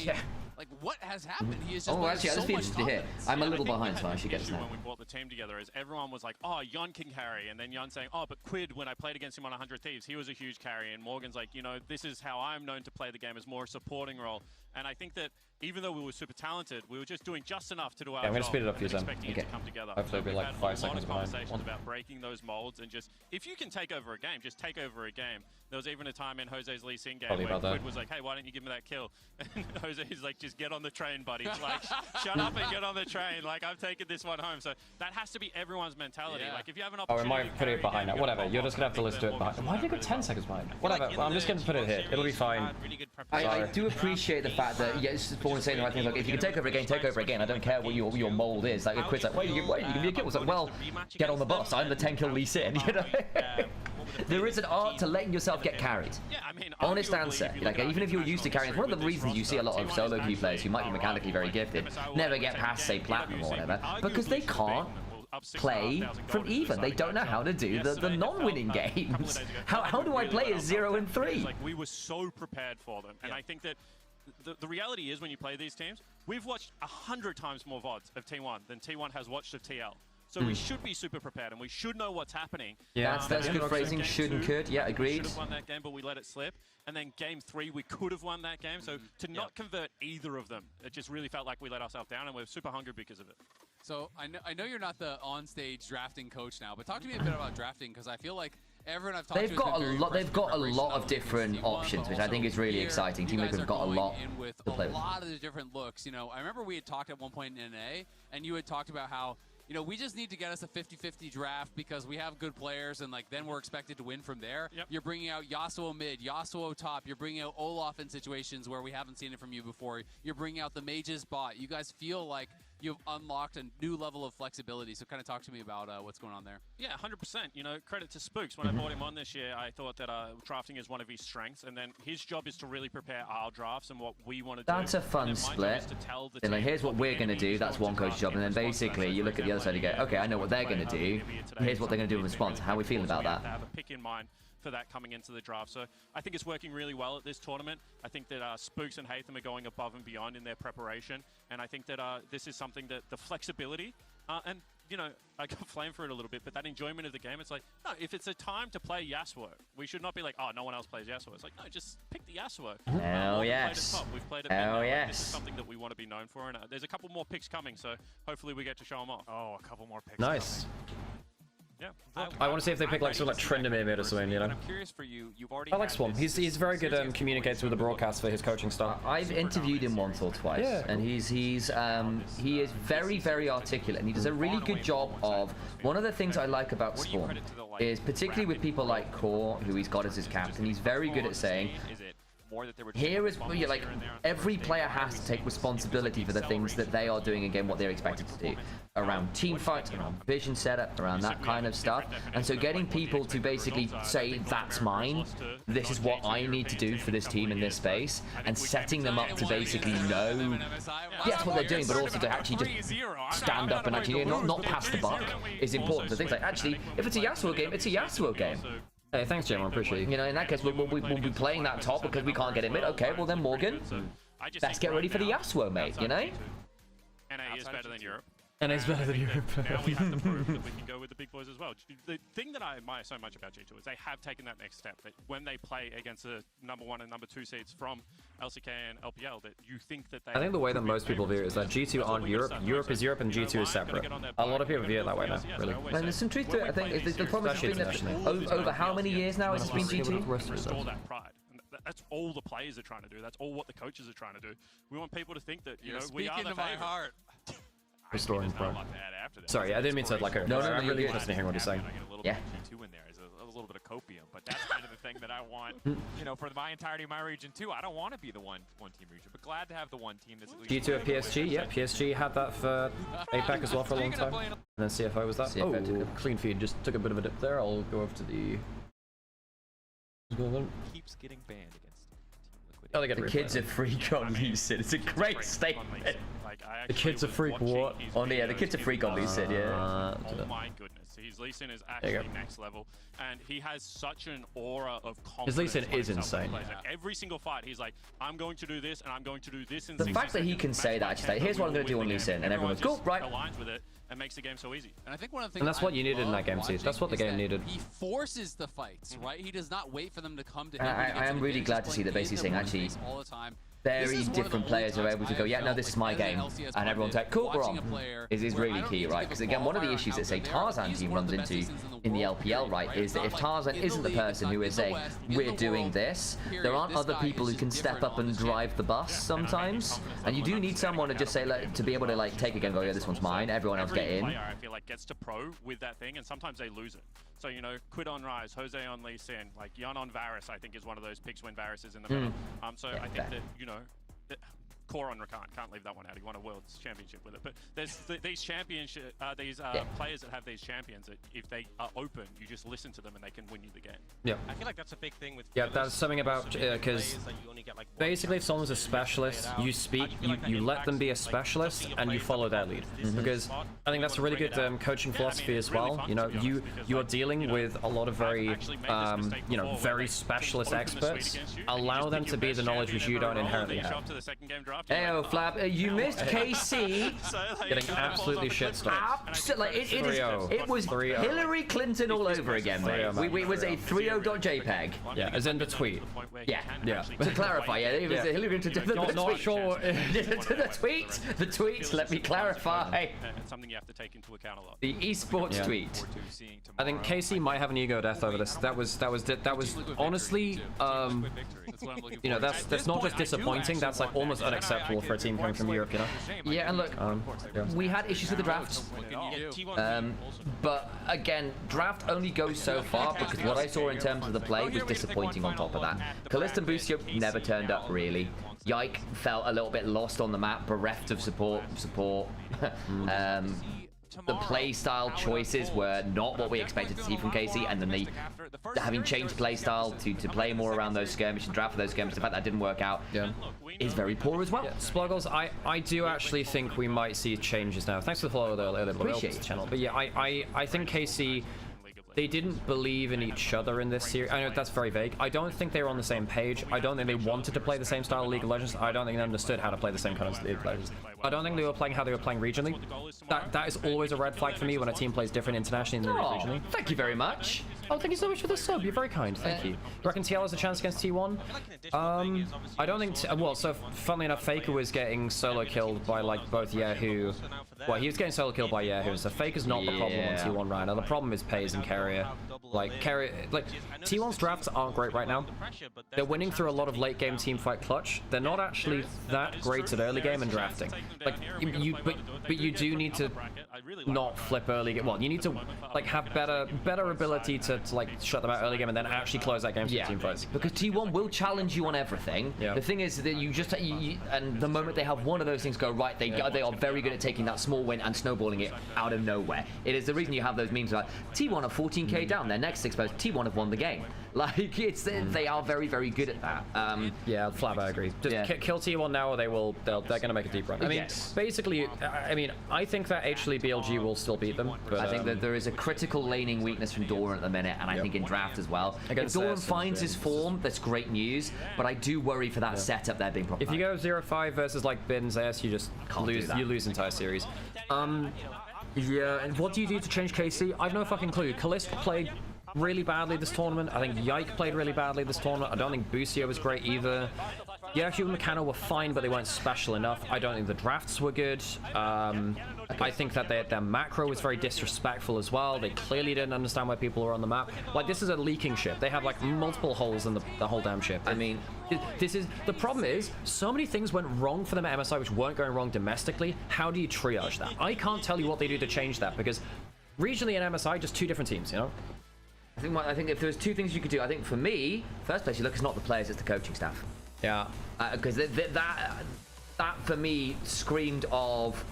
Yeah. Like, what has happened? He is just actually, I'd just be interested to hear. I'm a little behind, so I should get this now. When we brought the team together, is everyone was like, oh, Yon can carry, and then Yon saying, oh, but Quid, when I played against him on 100 Thieves, he was a huge carry, and Morgan's like, you know, this is how I'm known to play the game, as more a supporting role. And I think that even though we were super talented, we were just doing just enough to do our job. I'm going to speed it up for you, Sam. Expecting it to come together. Hopefully it'll be like 5 seconds behind. Conversations about breaking those molds and just, if you can take over a game, just take over a game. There was even a time in Jose's Lee Sin game where Quid was like, hey, why don't you give me that kill? And Jose's like, just get on the train, buddy. Like, shut up and get on the train. Like, I've taken this one home. So that has to be everyone's mentality. Yeah. Like, if you have an Oh, opportunity... we might put it behind now. Whatever, you're just going to have to listen to it behind. Why did you go 10 seconds behind? Whatever, I'm just going to put it here. It'll be fine. I do appreciate the fact that, yes, Spawn is saying the right things, like, if you can take over a game, take over a game. I don't care what your mold is. Like, Quid's like, wait, you give me a kill. It's like, well, get on the bus. I'm the 10 kill Lee Sin, you know? There is an art to letting yourself get carried. Yeah, I mean, honest answer. Like, even if you're used to carrying, it's one of the reasons you see a lot of solo queue players who might be mechanically very gifted never get past, say, platinum or whatever, because they can't play from even. They don't know how to do the non-winning games. How do I play a 0 and 3? Like, we were so prepared for them, and I think that the reality is when you play these teams, we've watched 100 times more VODs of T1 than T1 has watched of TL. So we should be super prepared, and we should know what's happening. Yeah, that's good phrasing. Should and could. Yeah, agreed. We should have won that game, but we let it slip. And then game 3, we could have won that game. So to not convert either of them, it just really felt like we let ourselves down, and we're super hungry because of it. So I know you're not the on-stage drafting coach now, but talk to me a bit about drafting, because I feel like everyone I've talked to They've got a lot of different options, which I think is really exciting. Team Liquid have got a lot to play with. A lot of the different looks. You know, I remember we had talked at one point in NA, and you had talked about how, you know, we just need to get us a 50-50 draft because we have good players, and like then we're expected to win from there. Yep. You're bringing out Yasuo mid, Yasuo top. You're bringing out Olaf in situations where we haven't seen it from you before. You're bringing out the mages bot. You guys feel like you've unlocked a new level of flexibility. So kind of talk to me about what's going on there. Yeah, 100%. You know, credit to Spooks. When I brought him on this year, I thought that drafting is one of his strengths, and then his job is to really prepare our drafts and what we want to do. That's a fun split. And like, here's what we're going to do. That's one coach's job. And then basically you look at the other side and you go, okay, I know what they're going to do. Here's what they're going to do in response. How are we feeling about that? They have a pick in mind for that coming into the draft. So I think it's working really well at this tournament. I think that Spooks and Hatham are going above and beyond in their preparation. And I think that this is something that the flexibility and, you know, I got flamed for it a little bit, but that enjoyment of the game, it's like, no, if it's a time to play Yasuo, we should not be like, oh, no one else plays Yasuo. It's like, no, just pick the Yasuo. Hell yes. We've played it. Hell yes. This is something that we want to be known for, and there's a couple more picks coming, so hopefully we get to show them off. Oh, a couple more picks. Nice. Yeah. I want to see if they pick like some like Trendamir mid or something, you know. I'm curious for you. You've already. I like Swarm. He's very good communicates with the broadcast for his coaching style. I've interviewed him once or twice, and he is very articulate, and he does a really good job of. One of the things I like about Swarm is particularly with people like Corp, who he's got as his captain. He's very good at saying. Here is like every player has to take responsibility for the things that they are doing again, what they're expected to do around team fights, around vision setup, around that kind of stuff. And so getting people to basically say, that's mine, this is what I need to do for this team in this space, and setting them up to basically know that's what they're doing, but also to actually just stand up and actually not pass the buck is important. So things like, actually, if it's a Yasuo game, it's a Yasuo game. Hey, thanks, Jim. I appreciate it. You know, in that case, we'll be playing that top because we can't get it mid. Okay, well then, Morgan, let's get ready for the Yasuo, mate, you know? NA is better than Europe. And it's better than Europe. Now we have to prove that we can go with the big boys as well. The thing that I admire so much about G2 is they have taken that next step. That when they play against the #1 and #2 seeds from LCK and LPL, that you think that they. I think the way that most people view it is that G2 aren't Europe. Europe is Europe and G2 is separate. A lot of people view it that way now, really. And there's some truth to it. I think the problem has been that over how many years now has it been G2? Restore that pride. That's all the players are trying to do. That's all what the coaches are trying to do. We want people to think that we are the Speaking to my heart. Restoring pride. Sorry, I didn't mean to No, I'm really interested in hearing what you're saying. Yeah. G2 in there is a little bit of copium, but that's kind of the thing that I want, for my entirety of my region too. I don't want to be the one team region, but glad to have the one team that's at least G2 at PSG, yeah, PSG had that for APAC as well for a long time. And then CFO was that. CFO Clean feed, just took a bit of a dip there. I'll go over to the... keeps getting banned against Team Liquid. Oh, they get The kids are freak on Lucid. It's a great statement. The kids are freak what? Oh yeah, the kids are freak on Lucid, yeah. Oh my goodness. His Lee Sin is actually next level, and he has such an aura of confidence. His Lee Sin is insane. Like every single fight, he's like, I'm going to do this, and I'm going to do this in The fact that he can say that, actually, here's what I'm going to do on Lee Sin, and everyone's cool, right? Aligns with it and makes the game so easy. And I think one of the things And that's what you needed in that game too. That's what the game needed. He forces the fights, right? He does not wait for them to come to him. I am really glad to see that basically saying actually all the time. very different players are able to go, yeah, no, this is my game, and everyone's like, cool, we're on. Is really key, right? Because again, one of the issues that say Tarzan team runs into in the LPL, right, is that if Tarzan isn't the person who is saying, we're doing this, there aren't other people who can step up and drive the bus sometimes, and you do need someone to just say, like, to be able to like take it and go, yeah, this one's mine, everyone else get in. Every player, I feel like, gets to pro with that thing, and sometimes they lose it. So, Quid on Rise, Jose on Lee Sin, like Yun on Varus, I think is one of those picks when Varus is in the middle. So I think that, Core on Rakan, can't leave that one out. He won a World's Championship with it. But there's these championship, players that have these champions that if they are open, you just listen to them and they can win you the game. Yeah. I feel like that's a big thing with. Yeah, that's something about because basically if someone's a specialist, you speak, you let them be a specialist and you follow their lead. Because I think that's a really good coaching philosophy as well. You are dealing with a lot of very very specialist experts. Allow them to be the knowledge which you don't inherently have. Heyo, Flap, you missed KC. Getting absolutely shit-stopped. It was Hillary Clinton all over again, mate. It was a 3.0.jpg. Yeah, as in the tweet. Yeah. To clarify, it was Hillary Clinton. Not sure. The tweet, let me clarify. It's something you have to take into account a lot. The esports tweet. I think KC might have an ego death over this. That was honestly, that's not just disappointing. That's like almost unacceptable for a team coming from Europe, Yeah, and look, we had issues with the draft. But again, draft only goes so far because what I saw in terms of the play was disappointing on top of that. Kalista and Busio never turned up really. Yike felt a little bit lost on the map, bereft of support. The playstyle choices were not what we expected to see from KC, and then having changed playstyle to play more around those skirmishes and draft for those skirmishes, the fact that didn't work out is very poor as well. Yeah, Spluggles, I do actually think we might see changes now. Thanks for the follow earlier. Appreciate the channel. But yeah, I think KC, they didn't believe in each other in this series. I know that's very vague. I don't think they were on the same page. I don't think they wanted to play the same style of League of Legends. I don't think they understood how to play the same kind of League of Legends. I don't think they were playing how they were playing regionally. That is always a red flag for me when a team plays different internationally than regionally. Thank you very much. Oh, thank you so much for the sub. You're very kind. Thank you. Do you reckon TL has a chance against T1? I don't think... well, so funnily enough, Faker was getting solo killed by like both Yahoo. Well, he was getting solo killed by Yahoo, so Faker's not the problem on T1 right now. The problem is Pays and Carrier. T1's drafts aren't great right now. They're winning through a lot of late game team fight clutch. They're not actually that great at early game and drafting. But you do need to not flip early game. Well, you need to have better ability to shut them out early game and then actually close that game to team fights. Because T1 will challenge you on everything. Yeah. The thing is that and the moment they have one of those things go right, they are very good at taking that small win and snowballing it out of nowhere. It is the reason you have those memes like T1 are 14k down, their next exposed, T1 have won the game. They are very, very good at that. Yeah, Flab, I agree. Just kill T1 now, or they're gonna make a deep run. I mean, basically, I think that HLBL DLG will still beat them. But, I think that there is a critical laning weakness from Doran at the minute, and I think in draft as well. If Doran finds his form, that's great news, but I do worry for that setup there being problematic. If you go 0-5 versus like Bin's S, you just lose. You lose entire series. Yeah, and what do you do to change KC? I've no fucking clue. Kalista played really badly this tournament. I think Yike played really badly this tournament. I don't think Bucio was great either. Yeah, Hugh and Meccano were fine, but they weren't special enough. I don't think the drafts were good. I think that their macro was very disrespectful as well. They clearly didn't understand where people were on the map. Like, this is a leaking ship. They have, like, multiple holes in the whole damn ship. I mean, this is... The problem is, so many things went wrong for them at MSI which weren't going wrong domestically. How do you triage that? I can't tell you what they do to change that, because regionally in MSI, just two different teams, you know? I think if there was two things you could do, I think for me, first place you look, it's not the players, it's the coaching staff. Yeah. Because that for me screamed of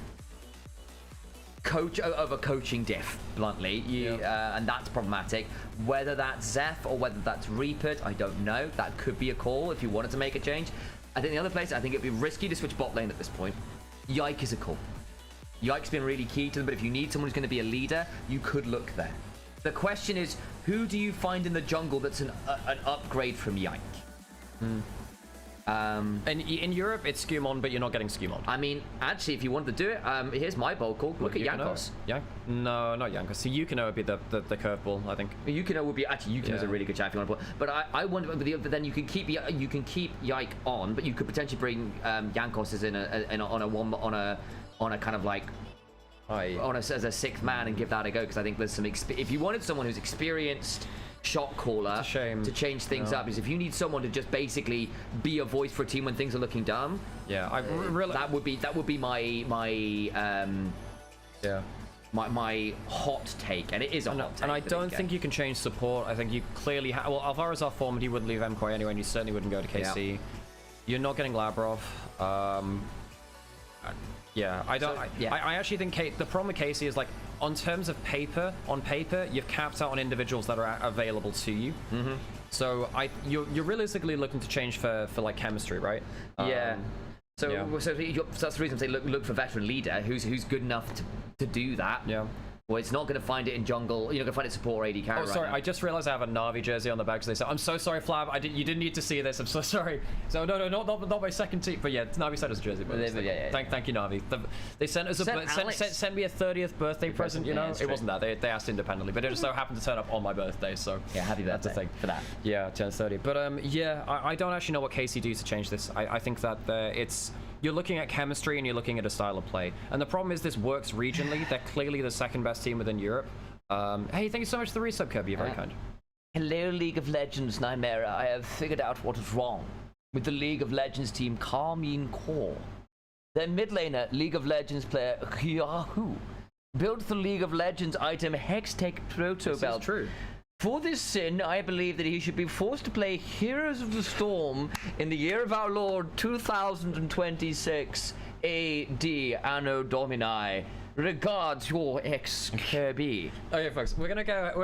a coaching diff, bluntly. And that's problematic. Whether that's Zeph or whether that's Reaper, I don't know. That could be a call if you wanted to make a change. I think the other place, I think it'd be risky to switch bot lane at this point. Yike is a call. Yike's been really key to them, but if you need someone who's going to be a leader, you could look there. The question is, who do you find in the jungle that's an upgrade from Yike? And in Europe, it's Skewmon, but you're not getting Skewmon. I mean, actually, if you wanted to do it, here's my bold call. Look at Jankos. Yeah? No, not Jankos. So Yukino would be the curveball, I think. Yukino would be actually Yukino's a really good chat if you want to play. But I wonder, but then you can keep Yike on, but you could potentially bring Jankos as on a kind of like as a sixth man and give that a go, because I think there's some if you wanted someone who's experienced shot caller to change things up, is if you need someone to just basically be a voice for a team when things are looking dumb. Yeah, I really that would be my hot take, and it is a hot take. And I don't think you can change support. I think you clearly well, Alvara's off form, and he wouldn't leave MKOI anyway, and you certainly wouldn't go to KC. Yeah. You're not getting Labrov. Yeah, I actually think the problem with Casey is, like, on terms of paper, you've capped out on individuals that are available to you. So you're realistically looking to change for like chemistry, right? So that's the reason I'm saying look for veteran leader who's good enough to do that. Yeah. Well, it's not going to find it in jungle. You're not going to find it support or AD carry. Oh, sorry. Now. I just realized I have a Na'Vi jersey on the back. So they said, "I'm so sorry, Flab. You didn't need to see this. I'm so sorry." So no, not my second team. But yeah, Na'Vi sent us a jersey. But thank you, Na'Vi. They sent us sent me a 30th birthday present. You know, it wasn't that. They asked independently, but it just so happened to turn up on my birthday. So yeah, happy birthday. That's the thing for that. Yeah, turn 30. But I don't actually know what KC do to change this. I think that you're looking at chemistry and you're looking at a style of play. And the problem is this works regionally. They're clearly the second best team within Europe. Hey, thank you so much for the resub, Kirby. You're very kind. Hello, League of Legends, Nymaera. I have figured out what is wrong with the League of Legends team Karmine Corp. Their mid laner, League of Legends player Yahoo, built the League of Legends item Hextech Proto Belt. This is true. For this sin, I believe that he should be forced to play Heroes of the Storm in the year of our Lord 2026 AD Anno Domini. Regards, your ex Kirby. Okay, folks, we're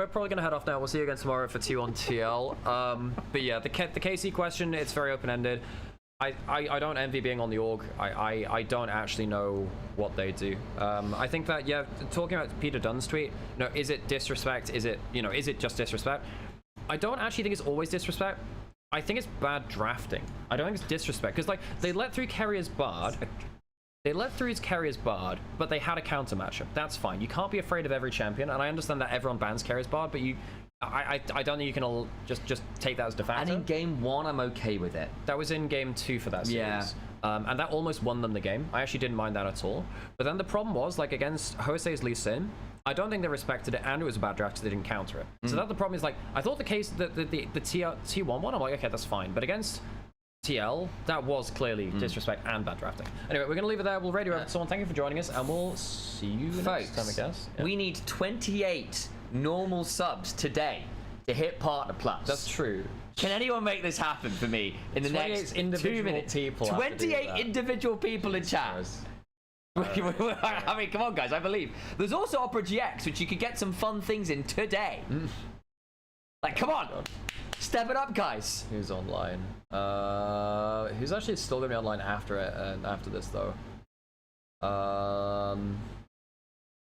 probably gonna head off now. We'll see you again tomorrow for T on TL. But yeah, the KC question, it's very open-ended. I don't envy being on the org. I don't actually know what they do. I think that, yeah, talking about Peter Dunn's tweet, is it disrespect? Is it just disrespect? I don't actually think it's always disrespect. I think it's bad drafting. I don't think it's disrespect, because like they let through Carrier's Bard. But they had a counter matchup. That's fine. You can't be afraid of every champion, and I understand that everyone bans Carrier's Bard, but I don't think you can all just take that as de facto. And in game 1, I'm okay with it. That was in game 2 for that series. Yeah. And that almost won them the game. I actually didn't mind that at all. But then the problem was, like, against Jose's Lee Sin, I don't think they respected it, and it was a bad draft because they didn't counter it. So that the problem is, like, I thought the case, the T1 one, I'm like, okay, that's fine. But against TL, that was clearly disrespect and bad drafting. Anyway, we're going to leave it there. We'll radio over to someone. Thank you for joining us, and we'll see you next time, I guess. Yeah. We need 28 normal subs today to hit Partner Plus. That's true. Can anyone make this happen for me in the next 2 minutes? 28 individual people in chat. I mean, come on, guys, I believe. There's also Opera GX, which you could get some fun things in today. Like, come on. Step it up, guys. Who's online? Who's actually still going to be online after it and after this, though?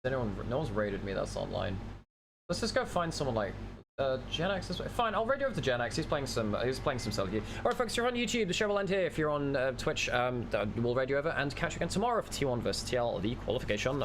Anyone? No one's raided me. That's online. Let's just go find someone like Gen X. Fine, I'll raid you over to Gen X. He's playing some. Solo queue. All right, folks. You're on YouTube. The show will end here. If you're on Twitch, we'll raid you over and catch you again tomorrow for T1 vs TL, the qualification.